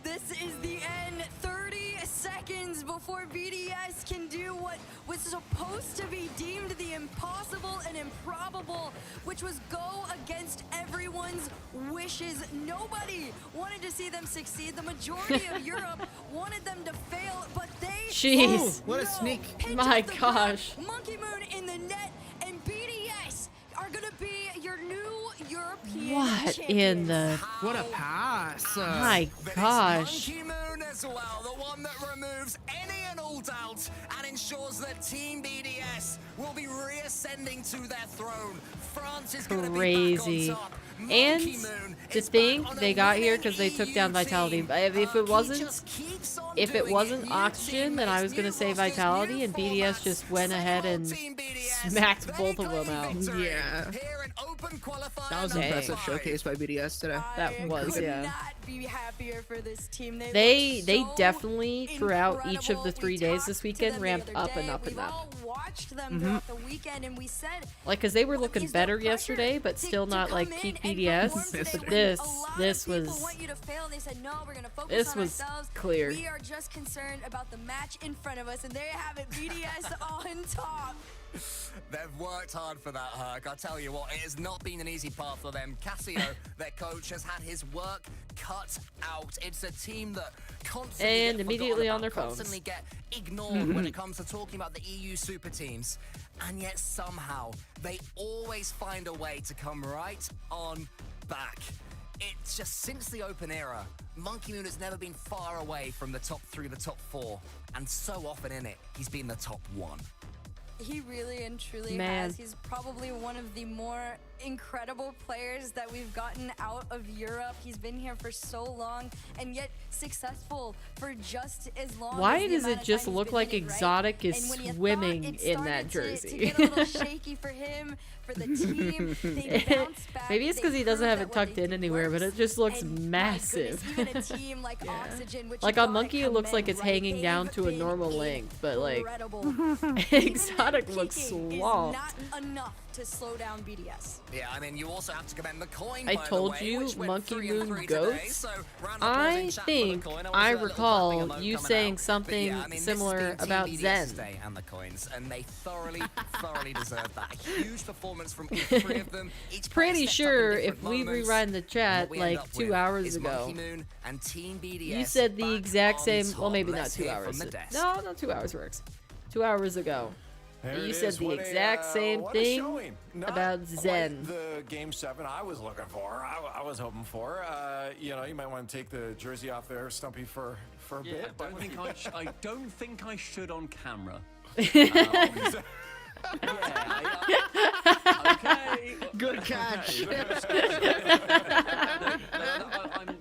This is the end. 30 seconds before BDS can do what was supposed to be deemed the impossible and improbable, which was go against everyone's wishes. Nobody wanted to see them succeed. The majority of Europe wanted them to fail, but they Jeez. What a sneak. My gosh. Monkey Moon in the net, and BDS are going to be your new European What champions. in the... What a pass. My gosh. Monkey Moon as well, the one that removes any and all doubt and ensures that Team BDS will be reascending to their throne. France is going to be back on top. And to think they got here because they took down Vitality. If it wasn't Oxygen, then I was gonna say Vitality, and BDS just went ahead and smacked both of them out. Yeah. That was an impressive showcase by BDS today. That was, yeah. Be happier for this team. They definitely throughout each of the 3 days this weekend ramped up and up and up. Watched them throughout the weekend, and we said, like, cause they were looking better yesterday, but still not like peak BDS. But this was clear. We are just concerned about the match in front of us, and there you have it, BDS on top. They've worked hard for that, Herc. I tell you what, it has not been an easy path for them. Cassio, their coach, has had his work cut out. It's a team that constantly and immediately on their phones. Constantly get ignored when it comes to talking about the EU super teams. And yet somehow, they always find a way to come right on back. It's just since the Open era, Monkey Moon has never been far away from the top 3, the top 4. And so often in it, he's been the top 1. He really and truly has. He's probably one of the more incredible players that we've gotten out of Europe. He's been here for so long and yet successful for just as long. Why does it just look like Exotic is swimming in that jersey? To get a little shaky for him, for the team. They bounce back. Maybe it's because he doesn't have it tucked in anywhere, but it just looks massive. Even a team like Oxygen, which like on Monkey, it looks like it's hanging down to a normal length, but like Exotic looks swamped. Not enough to slow down BDS. Yeah, I mean, you also have to commend the coin. I told you, Monkey Moon goats. I think I recall you saying something similar about Zen. And the coins, and they thoroughly deserve that. A huge performance from all 3 of them. Pretty sure if we rewind the chat like 2 hours ago, and Team BDS you said the exact same. Well, maybe not 2 hours. No, 2 hours works. 2 hours ago. You said the exact same thing about Zen. The Game 7 I was looking for, I was hoping for. You know, you might want to take the jersey off there, Stumpy, for a bit. I don't think I should on camera. Okay. Good catch.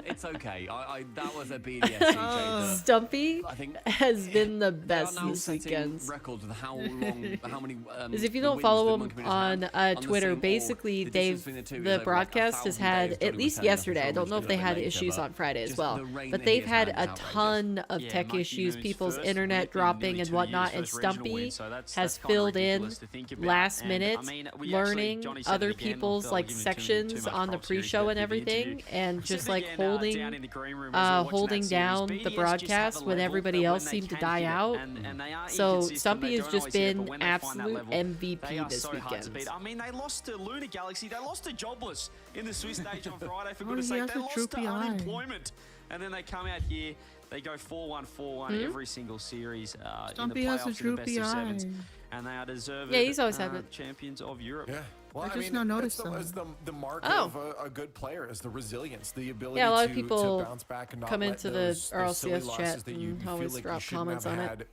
It's okay. That was a BDS CJ. Stumpy I think has been the they are best now this setting weekend. records with how long, how many. Because if you the don't wins follow the him Monkey Moon has on had the Twitter, same, or basically the they've distance between the two is the over, like, broadcast has 1,000 had days. at Johnny was least telling us, yesterday. I I'm don't sure know if we'll they do it had later, issues but on Friday as just well, the rain but that they've he had has a had is outrageous. ton of Yeah, tech Monkey issues, Moon's people's first internet win in dropping nearly and 2 whatnot, years, and first regional Stumpy win, so that's has kinda filled in ridiculous to think about. last And, minute, I mean, we actually- learning Johnny said it other again, people's I'll like give him sections too much on the props here. He's pre-show got and the everything, interview. and Said just it like again, down holding in the green room as we're watching holding that series. down the BDS just have broadcast a when level everybody that else when seemed they to can die hit it, out. and they are So inconsistent, Stumpy they has don't just always hit it, been but when they find that absolute level, they MVP are this so hard to weekend. beat. I mean, they lost to Lunar Galaxy, they lost to Jobless in the Swiss stage on Friday, for Oh, goodness he sake. has They a lost true to PI. unemployment. And then they come out here, they go 4-1, 4-1 every single series in the Stumpy has a playoffs in true the best of PI. sevens. And they are deserved Yeah, he's always had it. champions of Europe. Yeah. Well, I just now noticed it's them. the mark Oh. of a good player is the resilience, the ability Yeah, a lot of to people bounce back and not come let into the those silly RLCS losses chat that you and feel always like drop you shouldn't comments have on it. had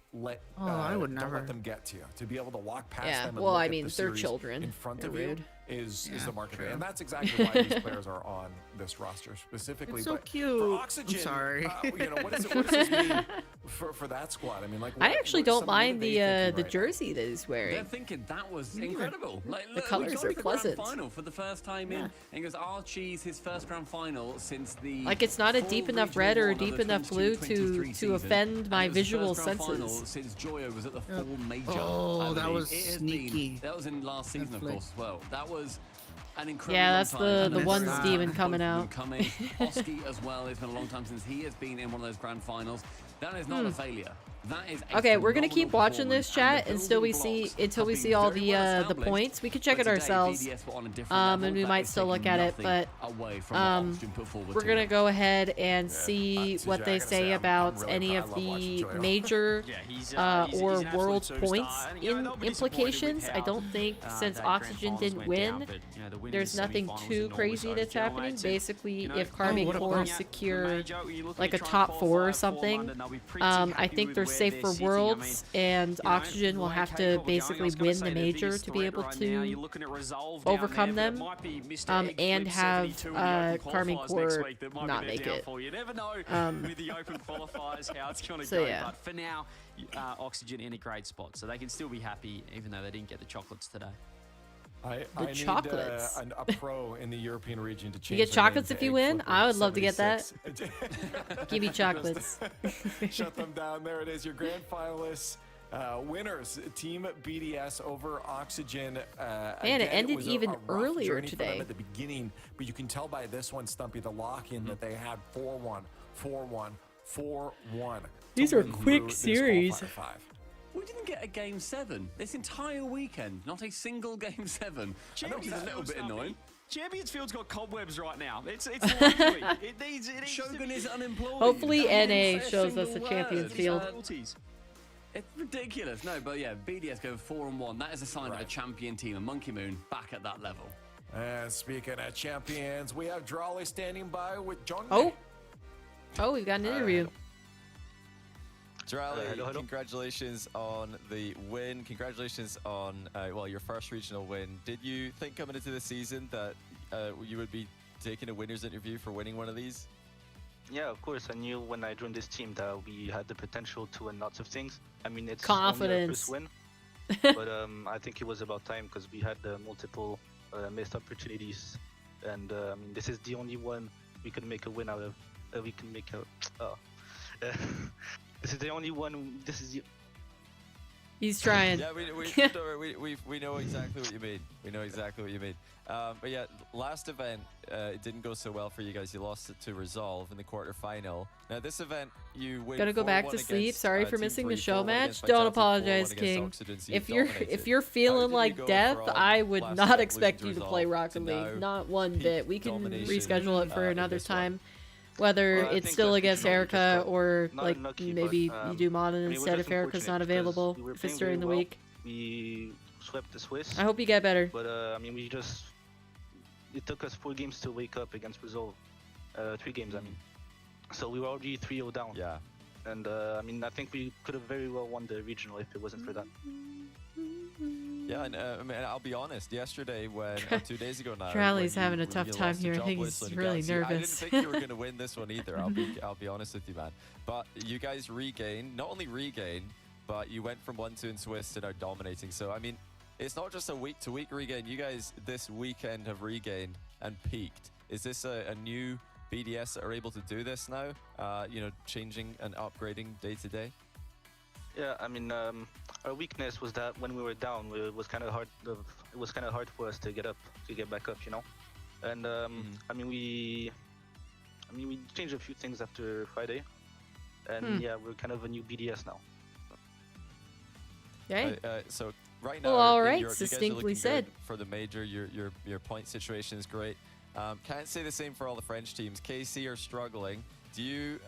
I would don't never. let them get to you. To be able to walk past Yeah, them and well, look I at mean, the they're series children. in front They're of you rude. is Yeah, the market. true. And that's exactly why these players are on this roster specifically. It's so but cute. For I'm Oxygen, sorry. what does this mean for that squad? I mean, like, I actually don't mind the the the jersey that he's They're wearing. thinking that was incredible. Like, The look, colours we got are to the grand pleasant. final for the first time in. And he goes, Archie's his first grand final since the. Like, it's not a full deep enough regional red or a one of deep the enough blue 22-23 to season. offend And my it was the visual first grand final senses. since Joyo was at the full major. Oh, I that believe. was It has sneaky. Been, that was in last season, of Netflix. course, as well. That was an incredible Yeah, that's long the time. And one Netflix. Steven both coming of them out. Coming. Oski as well. It's been a long time since he has been in one of those grand finals. That is not a failure. That is a Okay, we're gonna keep phenomenal watching this performance, chat and the until we building see blocks until have we been see all very the well the established. points. We could check But it today, ourselves. BDS were on a different And level. we That might is still taking look at it, nothing but away from what Oxygen put forward we're to gonna them. go ahead and see CJ, what I they gotta say I'm about really any proud. of I love watching the Joyo. major Yeah, he's or an absolute world superstar. points And, you know, in they'll be disappointed with implications. I how, don't think since that grand Oxygen finals didn't went win, down, but, you know, the winners there's in nothing semi-finals too and crazy almost that's over happening. generates. Basically, You know, if what Karmine about Core looking at the secure major, you're looking like at a trying top to 4 or qualify for something, London, they'll be pretty I happy think with they're where safe they're for sitting. I Worlds, mean, and you know, Oxygen will the way have K-pop to are going, I basically was gonna win say the the major biggest to be threat able right now, you're to looking at Resolve down overcome there, but them, it might be Mr. Egg and Flip have 72 in the open Karmine qualifiers Core next week that might not be their make it. downfall. You never know with the open qualifiers how it's going to So, go. yeah. But for now, Oxygen in a great spot, so they can still be happy even though they didn't get the chocolates today. I need chocolates. a pro in the European region to change. get their name chocolates to if you Egg win? Flipper I would love to get that. 76. Give me chocolates. Shut them down. There it is. Your grand finalists. Winners, Team BDS over Oxygen. Man, it ended was even a rough earlier journey for them today. at the beginning, but you can tell by this one, Stumpy, the lock-in that they had 4-1, 4-1, 4-1. These to are win quick through this series. qualifier 5. We didn't get a game 7 this entire weekend. Not a single game 7. I know it's a little bit annoying. Champions Field's got cobwebs right now. It's lovely. it needs Shogun is unemployed. Hopefully That didn't NA say a shows us single a Champions word. Field. It's ridiculous. No, but yeah, BDS go 4-1. That is a sign of a champion team. And Monkey Moon back at that level. And speaking of champions, we have Drawley standing by with John. Oh, we've got an interview. Drally, hello. congratulations on the win. Congratulations on your first regional win. Did you think coming into the season that you would be taking a winner's interview for winning one of these? Yeah, of course. I knew when I joined this team that we had the potential to win lots of things. I mean, it's Confidence. only our first win, but I think it was about time because we had multiple missed opportunities, and I mean, this is the only one we can make a win out of. We can make a. This is the only one. This is the. He's trying. Yeah, we know exactly what you mean. We know exactly what you mean. But yeah, last event it didn't go so well for you guys. You lost it to Resolve in the quarterfinal. Now this event you win. Gotta go back to 4-1 sleep. against, Sorry for Team missing 3, the show 4-1 match. against Don't Vitality, 4-1 apologize, against King. Oxygen, so you If you're dominated. feeling How did like you go death, from I would last not event expect losing you to to play Resolve Rocket to League. now Not one peak bit. We can domination, reschedule it for in another this one? time. Whether Well, I it's think still that against we just Erica got or not like unlucky, maybe but, you do Monin I mean, it was instead just if Erica's not unfortunate because available, we were if it's playing during the very well. week. We swept the Swiss. I hope you get better. But I mean, it took us 4 games to wake up against Resolve. 3 games, I mean. So we were already 3-0 down. Yeah. And I mean, I think we could have very well won the regional if it wasn't for that. Yeah, and I mean, I'll be honest. Yesterday, when 2 days ago now, Charlie's when having a tough time lost to here. I Job think Whistler he's and really Galaxy, nervous. I didn't think you were going to win this one either. I'll be honest with you, man. But you guys regained, not only regained, but you went from 1-2 in Swiss to now dominating. So I mean, it's not just a week-to-week regain. You guys this weekend have regained and peaked. Is this a new BDS that are able to do this now? You know, changing and upgrading day to day. Yeah, I mean, our weakness was that when we were down, it was kind of hard. It was kind of hard for us to get back up, you know. And I mean, we changed a few things after Friday, and yeah, we're kind of a new BDS now. Okay. So right now, Well, all right, you guys are succinctly looking said. good for the major. Your point situation is great. Can't say the same for all the French teams. KC are struggling. Do you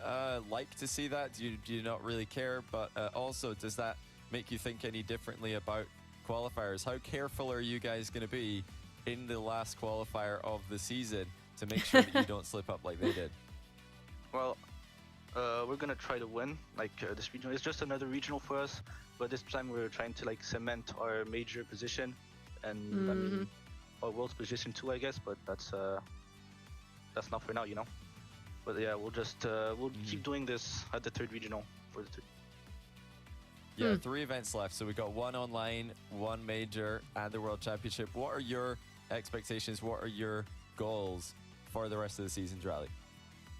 like to see that? Do you not really care? But also, does that make you think any differently about qualifiers? How careful are you guys going to be in the last qualifier of the season to make sure that you don't slip up like they did? Well, we're gonna try to win. Like this regional, it's just another regional for us. But this time we're trying to like cement our major position, and I mean, our world's position too, I guess. But that's not for now, you know. But yeah, we'll just we'll keep doing this at the third regional for the third. Yeah, 3 events left. So we got 1 online, 1 major, and the World Championship. What are your expectations? What are your goals for the rest of the season, Drally?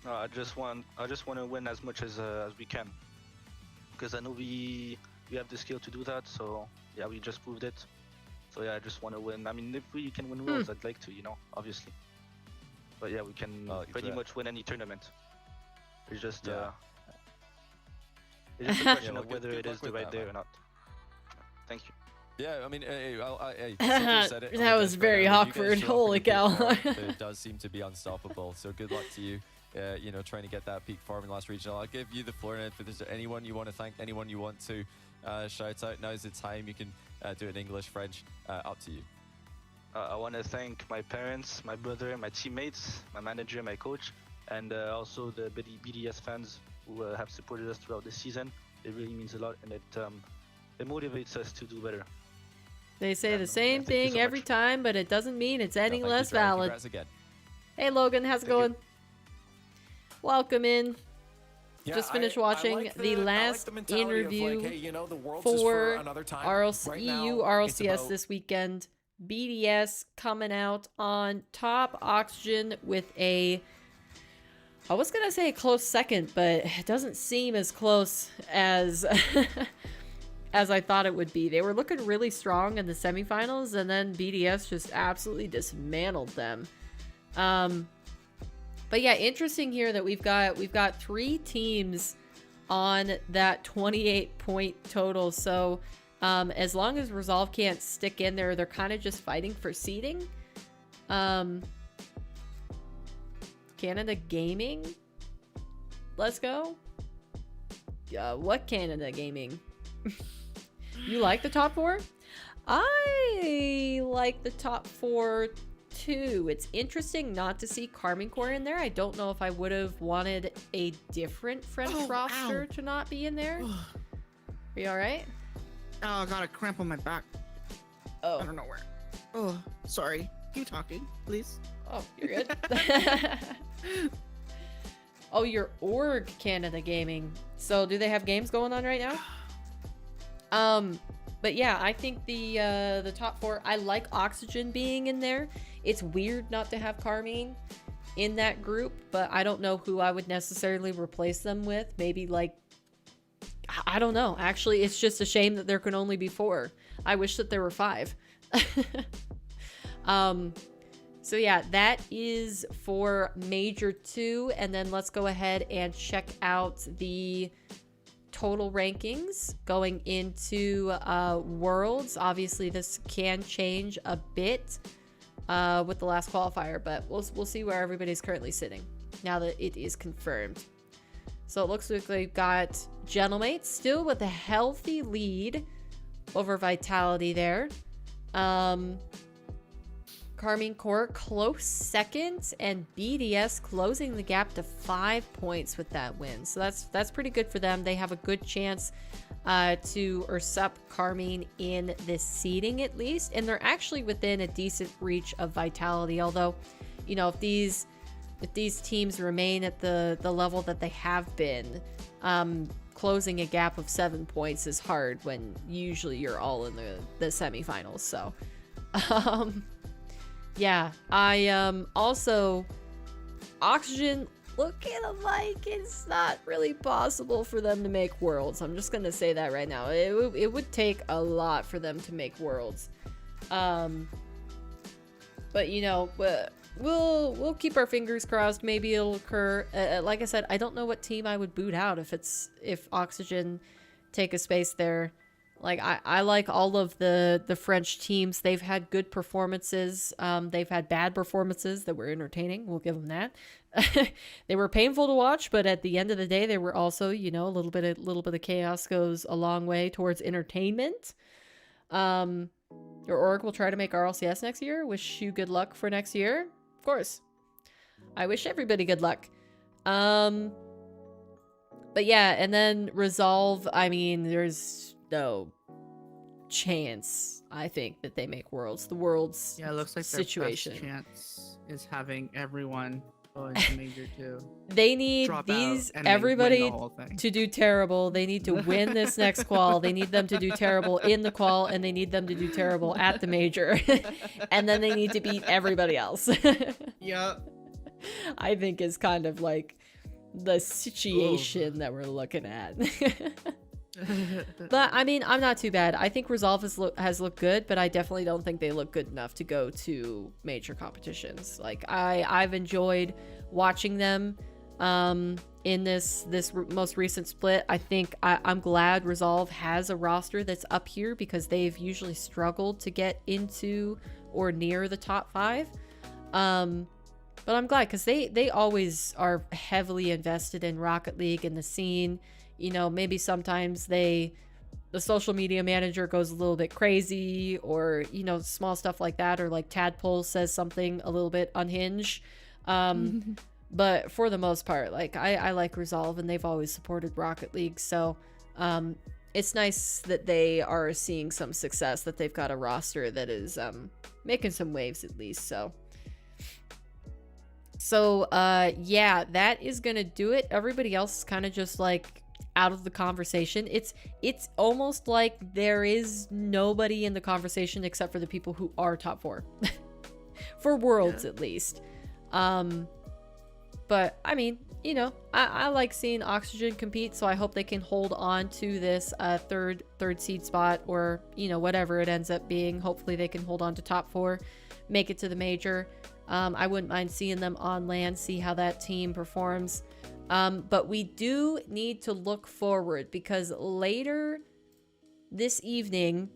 I just want to win as much as we can, because I know we have the skill to do that. So yeah, we just proved it. So yeah, I just want to win. I mean, if we can win worlds, I'd like to, you know, obviously. But yeah, we can pretty much win any tournament. It's just it's just a question of whether it is the right day or not. Thank you. Yeah, I mean, that was very awkward. Holy cow. It does seem to be unstoppable. So good luck to you. You know, trying to get that peak form in the last regional. I'll give you the floor now. If there's anyone you want to thank, anyone you want to shout out, now's the time. You can do it in English, French, up to you. I want to thank my parents, my brother, my teammates, my manager, my coach, and also the BDS fans who have supported us throughout the season. It really means a lot, and it motivates us to do better. They say the same thing every time, but it doesn't mean it's any less valid. Congrats again. Hey Logan, how's it going? Welcome in. Yeah, Just finished watching the last interview like, hey, you know, the world's for another time. EU RLCS this weekend. BDS coming out on top. Oxygen with I was gonna say a close second, but it doesn't seem as close as as I thought it would be. They were looking really strong in the semifinals, and then BDS just absolutely dismantled them. But yeah, interesting here that we've got 3 teams on that 28-point total. So as long as Resolve can't stick in there, they're kind of just fighting for seeding. Canada Gaming, let's go. What Canada Gaming? You like the top 4? I like the top 4 too. It's interesting not to see Carmine Corps in there. I don't know if I would have wanted a different French roster to not be in there. Are you all right? Oh, I got a cramp on my back. Oh. I don't know where. Oh, sorry. Keep talking, please. Oh, you're good. Oh, you're Org Canada Gaming. So do they have games going on right now? But yeah, I think the top 4, I like Oxygen being in there. It's weird not to have Carmine in that group, but I don't know who I would necessarily replace them with. Maybe like, I don't know. Actually, it's just a shame that there can only be 4. I wish that there were 5. So yeah, that is for Major 2. And then let's go ahead and check out the total rankings going into Worlds. Obviously, this can change a bit with the last qualifier, but we'll see where everybody's currently sitting now that it is confirmed. So it looks like we've got Gentlemates still with a healthy lead over Vitality there. Carmine Corps close second, and BDS closing the gap to 5 points with that win. So that's pretty good for them. They have a good chance to usurp Carmine in this seeding at least, and they're actually within a decent reach of Vitality. Although, you know, if these teams remain at the level that they have been, closing a gap of 7 points is hard when usually you're all in the semifinals. So, yeah, I also Oxygen looking like it's not really possible for them to make Worlds. I'm just gonna say that right now. It would take a lot for them to make Worlds. But you know, we'll keep our fingers crossed. Maybe it'll occur. Like I said, I don't know what team I would boot out if Oxygen take a space there. Like I like all of the French teams. They've had good performances. They've had bad performances that were entertaining. We'll give them that. They were painful to watch, but at the end of the day, they were also, you know, a little bit of chaos goes a long way towards entertainment. Your org will try to make RLCS next year. Wish you good luck for next year. Of course. I wish everybody good luck. But yeah, and then Resolve, I mean, there's no chance, I think, that they make Worlds. The Worlds it looks like situation. Their best chance is having everyone go into Major 2. They need everybody to do terrible. They need to win this next qual. They need them to do terrible in the qual, and they need them to do terrible at the Major. And then they need to beat everybody else. Yep. I think is kind of like the situation that we're looking at. But I mean, I'm not too bad. I think Resolve has looked good, but I definitely don't think they look good enough to go to major competitions. Like I've enjoyed watching them in this most recent split. I think I'm glad Resolve has a roster that's up here because they've usually struggled to get into or near the top 5. But I'm glad because they always are heavily invested in Rocket League and the scene. You know, maybe sometimes the social media manager goes a little bit crazy, or, you know, small stuff like that, or like Tadpole says something a little bit unhinged. But for the most part, like I like Resolve, and they've always supported Rocket League. So it's nice that they are seeing some success, that they've got a roster that is making some waves at least. So yeah, that is gonna do it. Everybody else is kind of just like out of the conversation. It's almost like there is nobody in the conversation except for the people who are top 4 for Worlds, at least. But I mean, you know, I like seeing Oxygen compete, so I hope they can hold on to this third seed spot, or, you know, whatever it ends up being. Hopefully they can hold on to top 4, make it to the major. I wouldn't mind seeing them on land, see how that team performs. But we do need to look forward, because later this evening,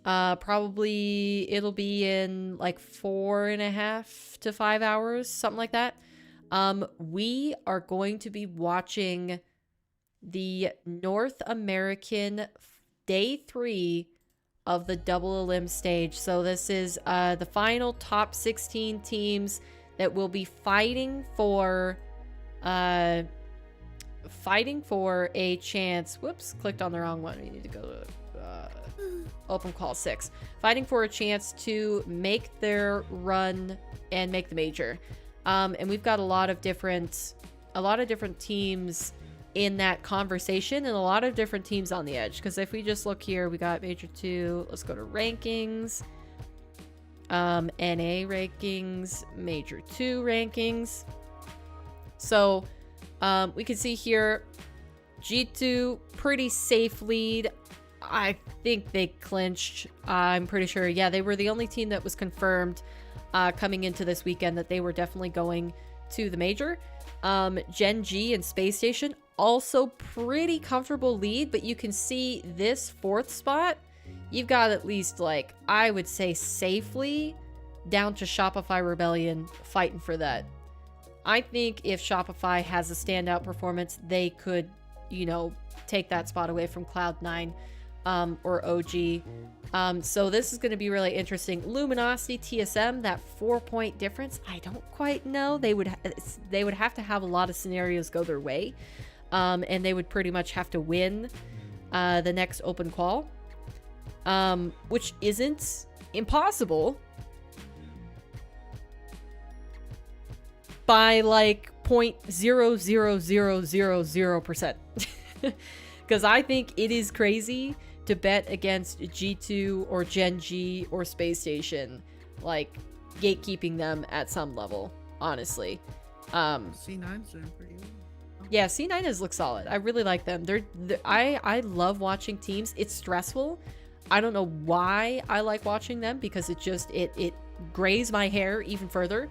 probably it'll be in like 4.5 to 5 hours, something like that. We are going to be watching the North American Day 3 of the double elim stage. So this is the final top 16 teams that will be fighting for a chance. Whoops, clicked on the wrong one. We need to go to open call 6. Fighting for a chance to make their run and make the major. And we've got a lot of different teams in that conversation, and a lot of different teams on the edge. Because if we just look here, we got Major 2. Let's go to rankings. NA rankings, Major 2 rankings. So we can see here G2 pretty safe lead. I think they clinched. I'm pretty sure. Yeah, they were the only team that was confirmed coming into this weekend that they were definitely going to the major. Gen G and Space Station also pretty comfortable lead, but you can see this 4th spot, you've got at least, like, I would say safely down to Shopify Rebellion fighting for that. I think if Shopify has a standout performance, they could, you know, take that spot away from Cloud9 or OG. So this is going to be really interesting. Luminosity, TSM, that 4-point difference, I don't quite know. They would have to have a lot of scenarios go their way, and they would pretty much have to win the next open qual, which isn't impossible by like 0.00000%. Because I think it is crazy to bet against G2 or Gen G or Space Station, like gatekeeping them at some level, honestly. C9's doing pretty well. Yeah, C9s look solid. I really like them. I love watching teams. It's stressful. I don't know why I like watching them, because it grays my hair even further.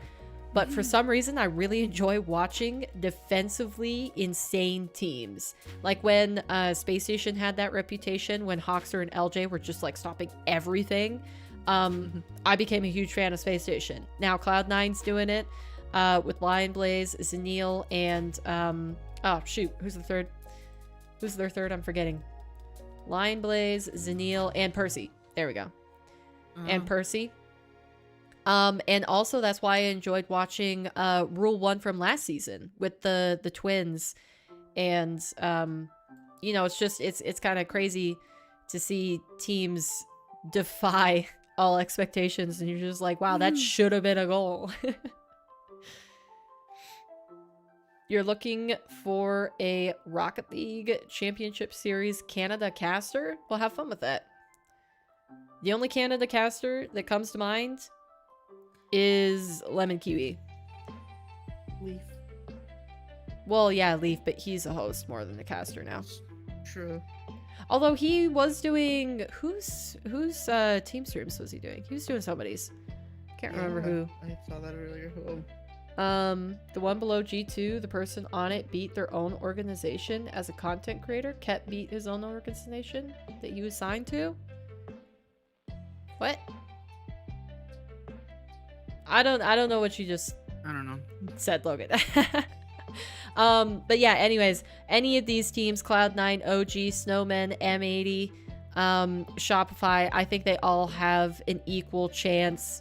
But for some reason, I really enjoy watching defensively insane teams. Like when Space Station had that reputation, when Hoxer and LJ were just like stopping everything. I became a huge fan of Space Station. Now Cloud9's doing it with Lion Blaze, Zenil, and oh shoot, who's the third? Who's their third? I'm forgetting. Lion Blaze, Zenil, and Percy. There we go. And Percy. And also that's why I enjoyed watching Rule 1 from last season with the twins. And you know, it's kind of crazy to see teams defy all expectations, and you're just like, wow, that should have been a goal. You're looking for a Rocket League Championship Series Canada caster? Well, have fun with that. The only Canada caster that comes to mind is Lemon Kiwi. Leaf. Well, yeah, Leaf, but he's a host more than a caster now. True. Although he was doing... Whose team streams was he doing? He was doing somebody's. Can't remember who. I saw that earlier. The one below G2, the person on it beat their own organization as a content creator. Ket beat his own organization that he was signed to. What? I don't know what you just said, Logan. But yeah, anyways, any of these teams, Cloud9, OG, Snowman, M80, Shopify, I think they all have an equal chance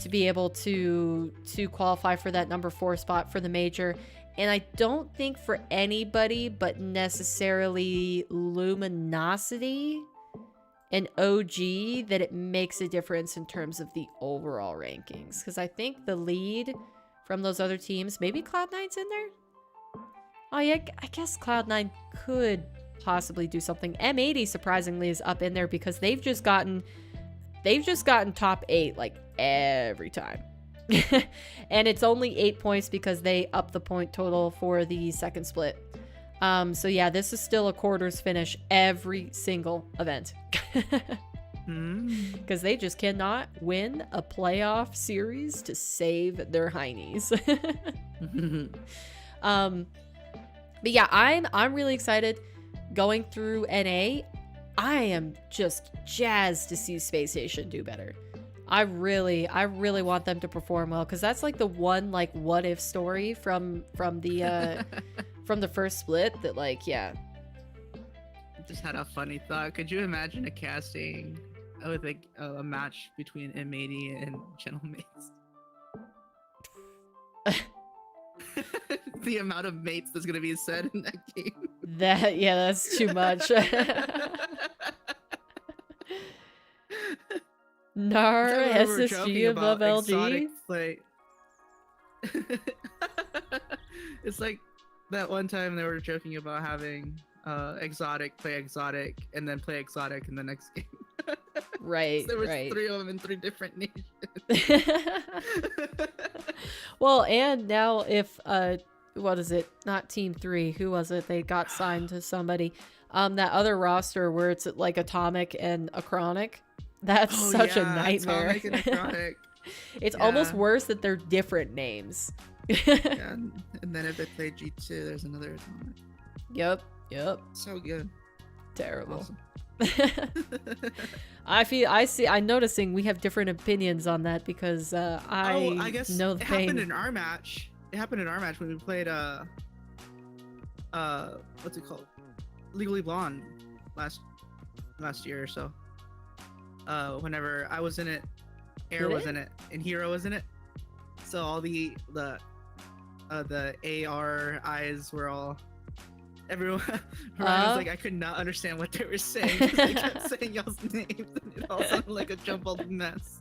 to be able to qualify for that number 4 spot for the major. And I don't think for anybody but necessarily Luminosity and OG that it makes a difference in terms of the overall rankings. Because I think the lead from those other teams, maybe Cloud9's in there? Oh yeah, I guess Cloud9 could possibly do something. M80 surprisingly is up in there because they've just gotten top 8 like every time. And it's only 8 points because they upped the point total for the second split. So yeah, this is still a quarters finish every single event. Because they just cannot win a playoff series to save their heinies. But yeah, I'm really excited going through NA. I am just jazzed to see Space Station do better. I really want them to perform well, because that's like the one like what if story from the from the first split that like, yeah. Just had a funny thought. Could you imagine a casting with a match between M80 and Gentlemates? The amount of mates that's gonna be said in that game. That's too much. Nar SSG above LG. It's like that one time they were joking about having exotic play exotic and then play exotic in the next game. Right. So there was right. 3 of them in 3 different nations. Well, and now if what is it? Not Team 3. Who was it? They got signed to somebody. That other roster where it's like Atomic and Acronic. That's such a nightmare. Atomic and Acronic. It's almost worse that they're different names. Yeah, and then if they play G2, there's another Atomic. Yep. So good. Terrible. Awesome. I'm noticing we have different opinions on that because I guess know the pain. Happened in our match. It happened in our match when we played what's it called? Legally Blonde last year or so. Whenever I was in it, Air was in it, and Hero was in it. So all the AR eyes were all everyone Ryan was like, I could not understand what they were saying. They kept saying y'all's names, and it all sounded like a jumbled mess.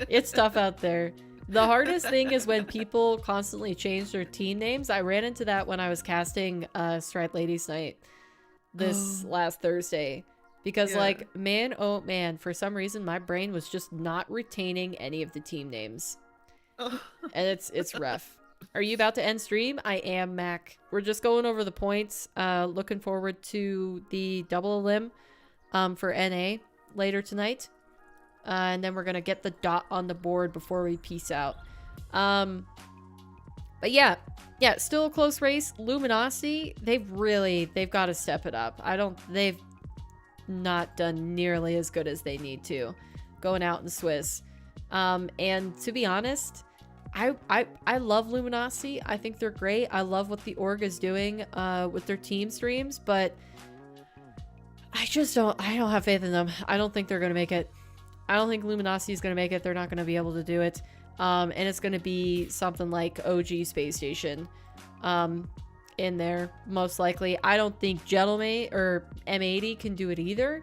It's tough out there. The hardest thing is when people constantly change their team names. I ran into that when I was casting Stride Ladies Night this last Thursday. Because, like, man, oh man, for some reason, my brain was just not retaining any of the team names. And it's rough. Are you about to end stream? I am, Mac. We're just going over the points. Looking forward to the double elim for NA later tonight. And then we're going to get the dot on the board before we peace out. But yeah, still a close race. Luminosity, they've got to step it up. They've not done nearly as good as they need to going out in Swiss. And to be honest, I love Luminosity. I think they're great. I love what the org is doing with their team streams, but I don't have faith in them. I don't think they're going to make it. I don't think Luminosity is going to make it. They're not going to be able to do it. And it's going to be something like OG Space Station in there, most likely. I don't think Gentlemate or M80 can do it either.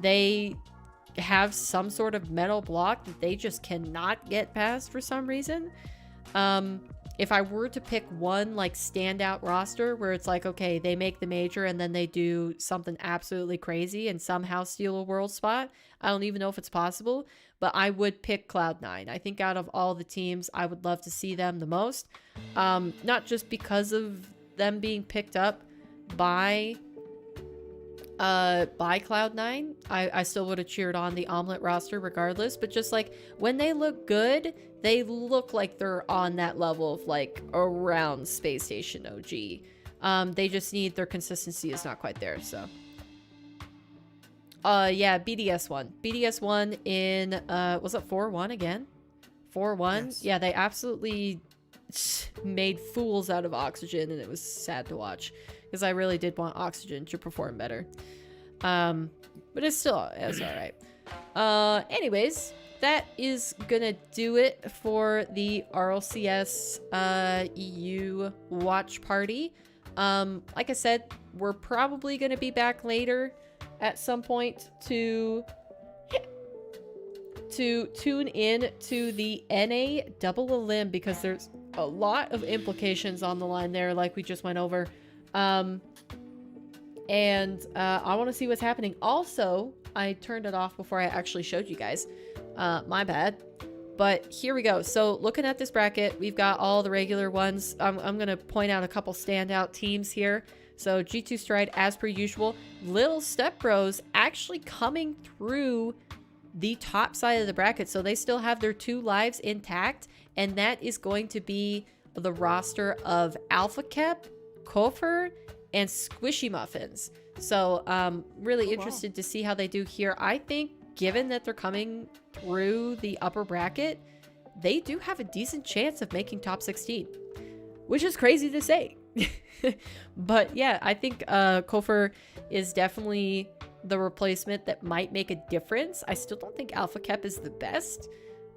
They have some sort of metal block that they just cannot get past for some reason. If I were to pick one like standout roster where it's like, okay, they make the major and then they do something absolutely crazy and somehow steal a world spot, I don't even know if it's possible, but I would pick Cloud9. I think out of all the teams, I would love to see them the most. Not just because of them being picked up by Cloud9. I still would have cheered on the Omelette roster regardless, but just like when they look good, they look like they're on that level of like around Space Station OG. They just need, their consistency is not quite there, so. Yeah, BDS1 in, was it 4-1 again? 4-1? Yes. Yeah, they absolutely made fools out of Oxygen, and it was sad to watch because I really did want Oxygen to perform better. But it's all right. Anyways, that is gonna do it for the RLCS EU watch party. Like I said, we're probably gonna be back later at some point to tune in to the NA double elim because there's a lot of implications on the line there, like we just went over. I want to see what's happening. Also, I turned it off before I actually showed you guys. My bad. But here we go. So looking at this bracket, we've got all the regular ones. I'm going to point out a couple standout teams here. So G2 Stride, as per usual. Little Step Bros actually coming through the top side of the bracket. So they still have their 2 lives intact. And that is going to be the roster of Alpha Kep, Kofer, and Squishy Muffins. So really interested to see how they do here. I think given that they're coming through the upper bracket, they do have a decent chance of making top 16, which is crazy to say. But yeah, I think Kofer is definitely the replacement that might make a difference. I still don't think Alpha Kep is the best.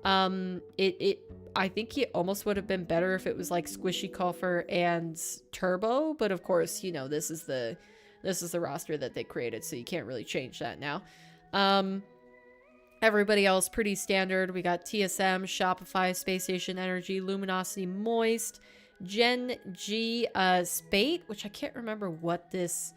I think he almost would have been better if it was like Squishy, Kofer, and Turbo, but of course, you know, this is the roster that they created, so you can't really change that now. Everybody else pretty standard. We got TSM, Shopify, Space Station Energy, Luminosity, Moist, Gen G, Spate, which I can't remember what this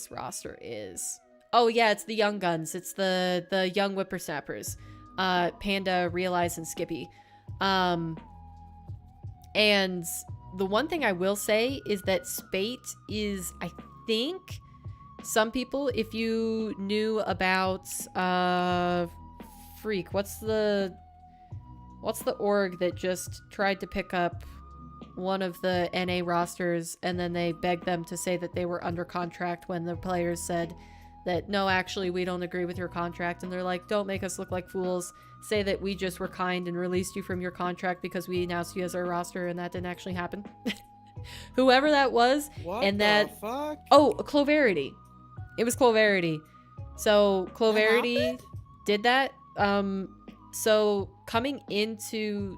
roster is. Oh yeah, it's the Young Guns. It's the young whippersnappers. Panda, Realize, and Skippy. And the one thing I will say is that Spate is, I think, some people, if you knew about Freak, what's the org that just tried to pick up one of the NA rosters and then they begged them to say that they were under contract when the players said that no, actually we don't agree with your contract, and they're like, don't make us look like fools, say that we just were kind and released you from your contract because we announced you as our roster, and that didn't actually happen. Whoever that was. What and the that fuck? Oh, Cloverity. It was Cloverity. So Cloverity did that. So coming into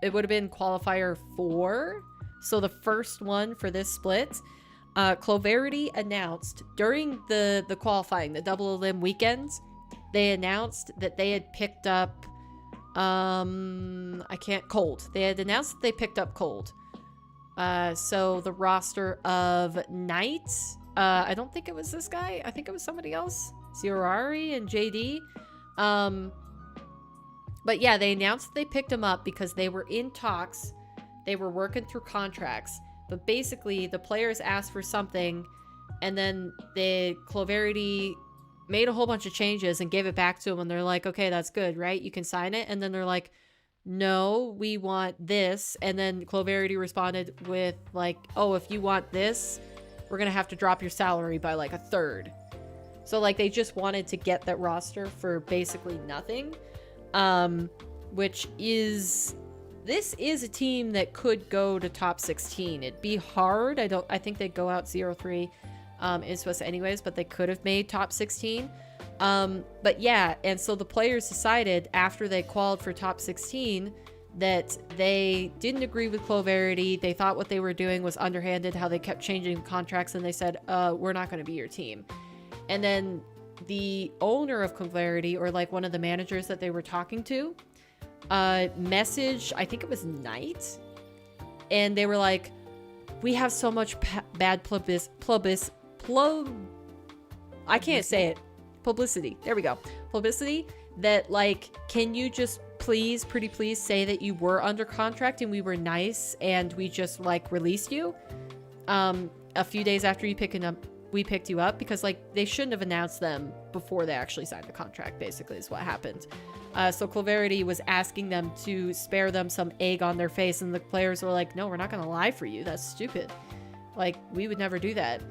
it would have been qualifier 4. So the first one for this split, Cloverity announced during the qualifying, the double elim weekends, they announced that they had picked up Cold. They had announced that they picked up Cold. So the roster of Knights, I don't think it was this guy. I think it was somebody else. Zirari and JD. But yeah, they announced that they picked him up because they were in talks. They were working through contracts. But basically, the players asked for something, and then the Cloverity made a whole bunch of changes and gave it back to them. And they're like, okay, that's good, right? You can sign it. And then they're like, no, we want this. And then Cloverity responded with like, oh, if you want this, we're going to have to drop your salary by like a third. So like they just wanted to get that roster for basically nothing. Which is, this is a team that could go to top 16. It'd be hard. I think they'd go out 0-3 in Swiss anyways, but they could have made top 16. But yeah, and so the players decided after they qualified for top 16 that they didn't agree with Cloverity. They thought what they were doing was underhanded, how they kept changing contracts, and they said, we're not going to be your team. And then the owner of Cloverity, or like one of the managers that they were talking to, message, I think it was Knight, and they were like, we have so much bad I can't say it. Publicity. There we go. Publicity. That like, can you just please, pretty please say that you were under contract and we were nice and we just like released you a few days after we picked you up, because like they shouldn't have announced them before they actually signed the contract, basically is what happened. So Cloverity was asking them to spare them some egg on their face, and the players were like, no, we're not gonna lie for you, that's stupid, like we would never do that.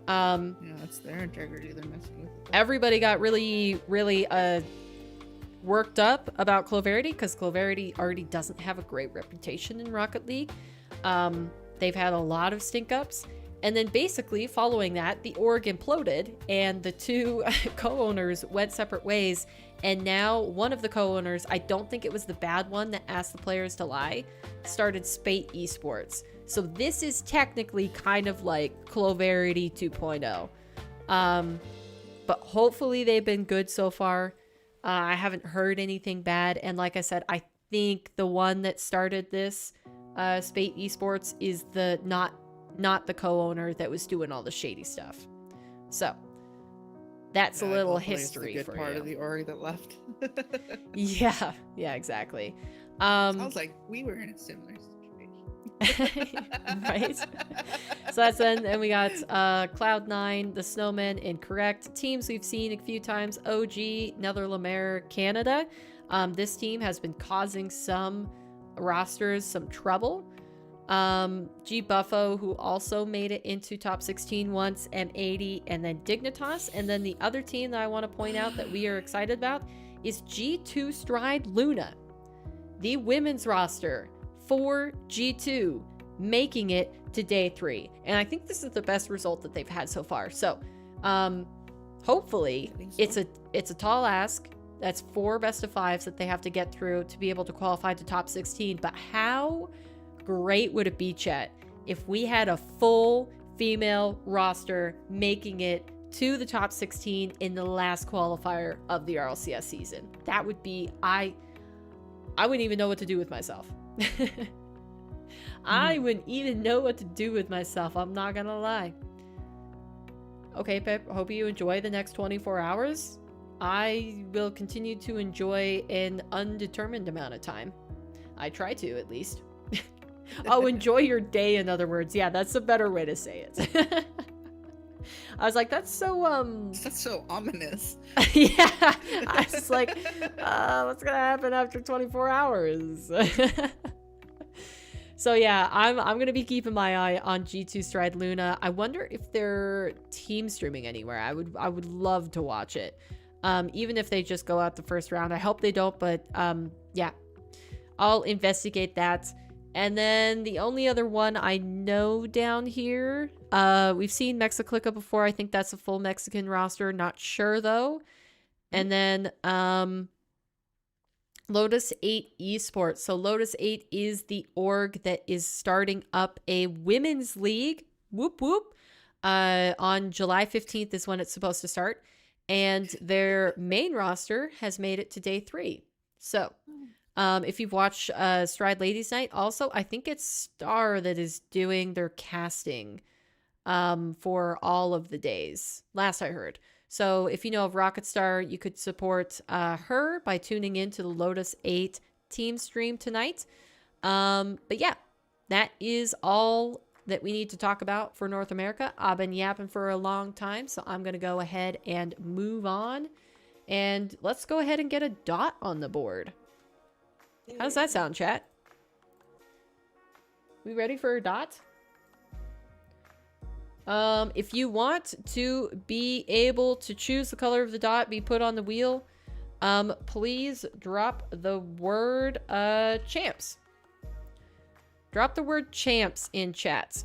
It's their integrity they're messing with. Everybody got really worked up about Cloverity because Cloverity already doesn't have a great reputation in Rocket League. They've had a lot of stink ups. And then basically following that, the org imploded and the two co-owners went separate ways. And now one of the co-owners, I don't think it was the bad one that asked the players to lie, started Spate Esports. So this is technically kind of like Cloverity 2.0. But hopefully they've been good so far. I haven't heard anything bad. And like I said, I think the one that started this, Spate Esports, is the not the co-owner that was doing all the shady stuff. So that's a little history the good for part you. of the org that left. Yeah, exactly. Sounds like we were in a similar situation. Right? So that's then. And we got Cloud9, the Snowmen, Incorrect. Teams we've seen a few times. OG, Netherlands, Canada. This team has been causing some rosters some trouble. G Buffo, who also made it into top 16 once, M80, and then Dignitas. And then the other team that I want to point out that we are excited about is G2 Stride Luna, the women's roster for G2, making it to day 3. And I think this is the best result that they've had so far. So hopefully it's a tall ask. That's 4 best of 5s that they have to get through to be able to qualify to top 16. But how great would it be, chat, if we had a full female roster making it to the top 16 in the last qualifier of the RLCS season? That would be, I wouldn't even know what to do with myself. I wouldn't even know what to do with myself, I'm not gonna lie. Okay, Pep, hope you enjoy the next 24 hours. I will continue to enjoy an undetermined amount of time. I try to, at least. Oh, enjoy your day, in other words. Yeah, that's a better way to say it. I was like, that's so ominous. Yeah, I was like, what's gonna happen after 24 hours? So yeah, I'm gonna be keeping my eye on G2 Stride Luna. I wonder if they're team streaming anywhere. I would love to watch it. Even if they just go out the first round. I hope they don't, but yeah, I'll investigate that. And then the only other one I know down here, we've seen Mexiclica before. I think that's a full Mexican roster. Not sure though. And then Lotus 8 Esports. So Lotus 8 is the org that is starting up a women's league. Whoop whoop. On July 15th is when it's supposed to start. And their main roster has made it to day 3. So if you've watched Stride Ladies Night, also, I think it's Star that is doing their casting for all of the days, last I heard. So if you know of Rocket Star, you could support her by tuning into the Lotus 8 team stream tonight. But yeah, that is all that we need to talk about for North America. I've been yapping for a long time, so I'm going to go ahead and move on. And let's go ahead and get a dot on the board. How does that sound, chat? We ready for a dot? If you want to be able to choose the color of the dot be put on the wheel, please drop the word champs. Drop the word champs in chat.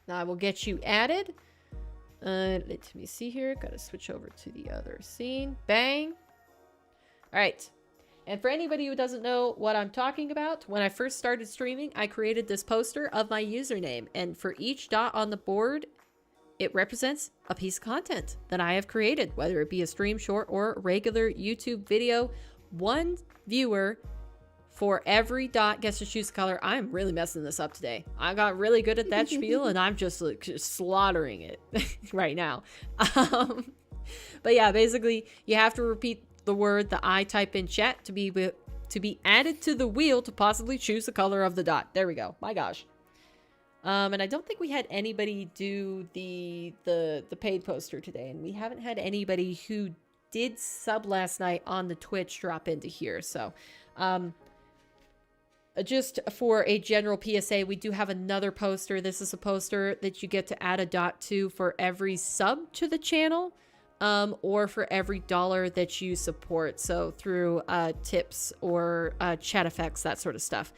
Now I will get you added. Let me see here. Gotta switch over to the other scene. Bang. All right. And for anybody who doesn't know what I'm talking about, when I first started streaming, I created this poster of my username. And for each dot on the board, it represents a piece of content that I have created, whether it be a stream short or a regular YouTube video. One viewer for every dot gets to choose the color. I'm really messing this up today. I got really good at that spiel, and I'm just like slaughtering it right now. But yeah, basically, you have to repeat the word that I type in chat to be added to the wheel to possibly choose the color of the dot. There we go. My gosh. And I don't think we had anybody do the paid poster today, and we haven't had anybody who did sub last night on the Twitch drop into here. So, just for a general PSA, we do have another poster. This is a poster that you get to add a dot to for every sub to the channel, or for every $1 that you support. So through tips or chat effects, that sort of stuff.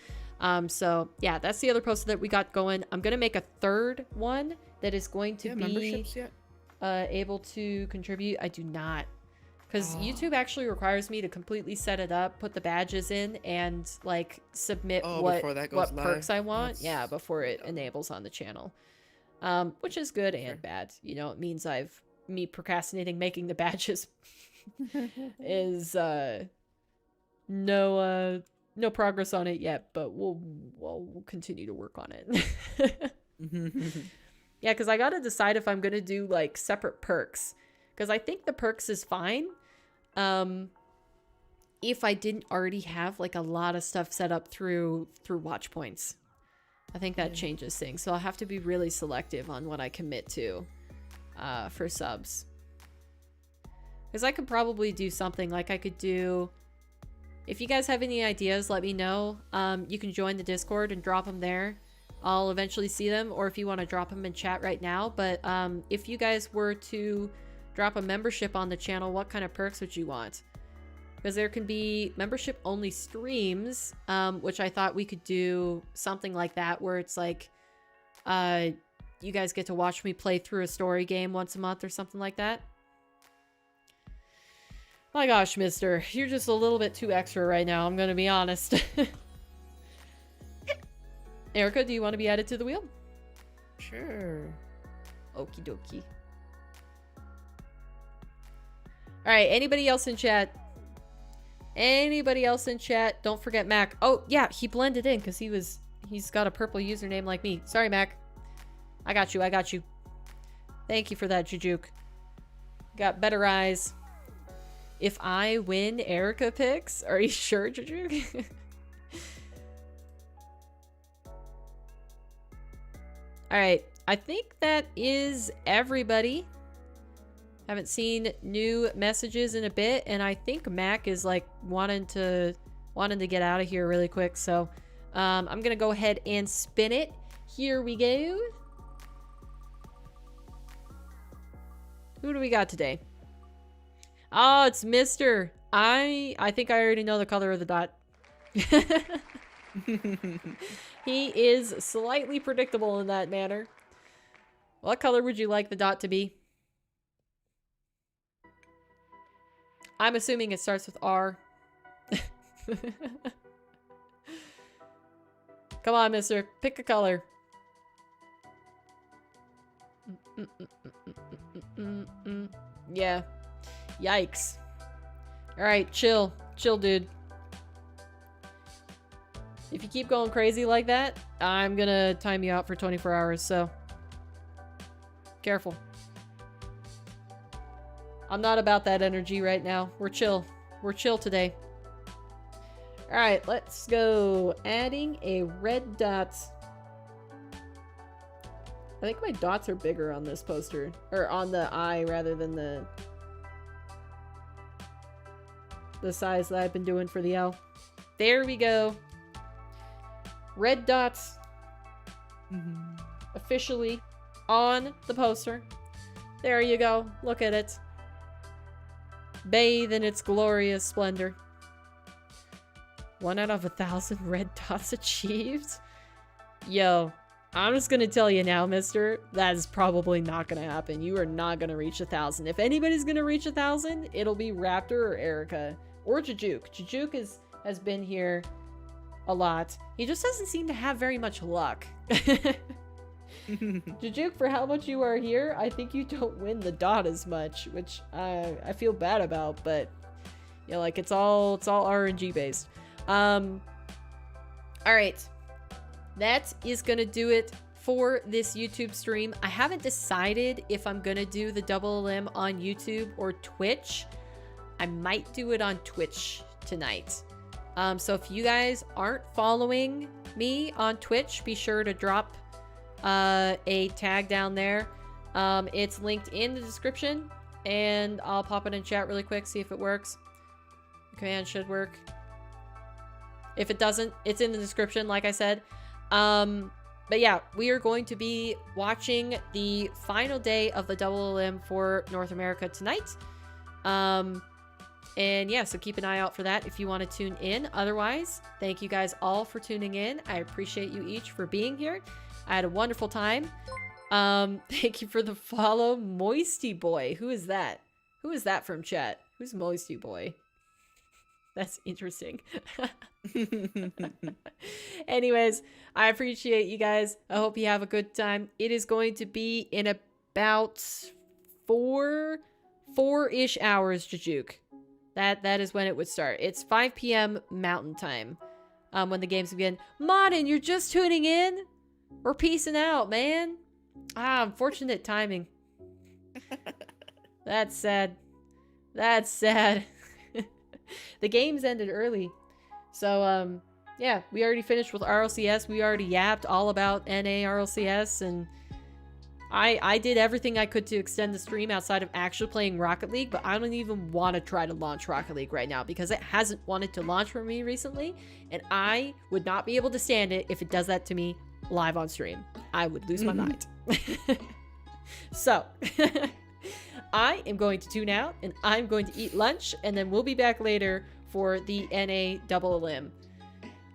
So yeah, that's the other poster that we got going. I'm going to make a third one that is going to be memberships yet? Able to contribute. I do not. Because YouTube actually requires me to completely set it up, put the badges in, and like submit what perks I want. Yeah, before it enables on the channel, which is good and bad. You know, it means me procrastinating making the badges is no progress on it yet, but we'll continue to work on it. Yeah, because I gotta decide if I'm gonna do like separate perks. Because I think the perks is fine. If I didn't already have like a lot of stuff set up through watch points. I think that changes things. So I'll have to be really selective on what I commit to for subs. Because I could probably do something like I could do... If you guys have any ideas, let me know. You can join the Discord and drop them there. I'll eventually see them. Or if you want to drop them in chat right now. But if you guys were to drop a membership on the channel, what kind of perks would you want? Because there can be membership only streams, which I thought we could do something like that, where it's like you guys get to watch me play through a story game once a month or something like that. My gosh, mister, you're just a little bit too extra right now, I'm gonna be honest. Erica, do you want to be added to the wheel? Sure. Okie dokie. Alright, anybody else in chat? Anybody else in chat? Don't forget Mac. Oh, yeah, he blended in because he's got a purple username like me. Sorry, Mac. I got you, I got you. Thank you for that, Jujuk. Got better eyes. If I win, Erica picks? Are you sure, Jujuk? Alright, I think that is everybody. Haven't seen new messages in a bit, and I think Mac is like wanting to get out of here really quick, so I'm gonna go ahead and spin it. Here we go. Who do we got today? Oh, it's Mr. I think I already know the color of the dot. He is slightly predictable in that manner. What color would you like the dot to be? I'm assuming it starts with R. Come on, mister. Pick a color. Yeah. Yikes. Alright, chill. Chill, dude. If you keep going crazy like that, I'm gonna time you out for 24 hours, so... Careful. I'm not about that energy right now. We're chill. We're chill today. Alright, let's go. Adding a red dot. I think my dots are bigger on this poster. Or on the eye rather than the size that I've been doing for the L. There we go. Red dots. Officially on the poster. There you go. Look at it. Bathe in its glorious splendor. 1 out of 1,000 red dots achieved? Yo, I'm just gonna tell you now, mister, that is probably not gonna happen. You are not gonna reach 1,000. If anybody's gonna reach 1,000, it'll be Raptor or Erica. Or Jujuk. Jujuk has been here a lot. He just doesn't seem to have very much luck. Jujuk, for how much you are here, I think you don't win the dot as much, which I feel bad about, but yeah, like it's all RNG based. Alright. That is gonna do it for this YouTube stream. I haven't decided if I'm gonna do the double limb on YouTube or Twitch. I might do it on Twitch tonight. So if you guys aren't following me on Twitch, be sure to drop a tag down there. It's linked in the description, and I'll pop it in chat really quick, see if it works. The command should work. If it doesn't, it's in the description, like I said. But yeah, we are going to be watching the final day of the double limb for North America tonight. And yeah, so keep an eye out for that if you want to tune in. Otherwise, thank you guys all for tuning in. I appreciate you each for being here. I had a wonderful time. Thank you for the follow, Moisty Boy. Who is that? Who is that from chat? Who's Moisty Boy? That's interesting. Anyways, I appreciate you guys. I hope you have a good time. It is going to be in about four-ish hours, Jujuk. That is when it would start. It's 5 p.m. Mountain Time when the games begin. Modern, you're just tuning in? We're peacing out, man. Unfortunate timing. That's sad. That's sad. The games ended early. So, yeah, we already finished with RLCS. We already yapped all about NA RLCS, and I did everything I could to extend the stream outside of actually playing Rocket League, but I don't even want to try to launch Rocket League right now because it hasn't wanted to launch for me recently, and I would not be able to stand it if it does that to me live on stream. I would lose my mind. So, I am going to tune out, and I'm going to eat lunch, and then we'll be back later for the NA double limb.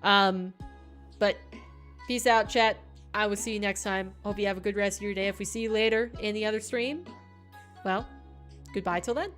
But peace out, chat. I will see you next time. Hope you have a good rest of your day. If we see you later in the other stream, well, goodbye till then.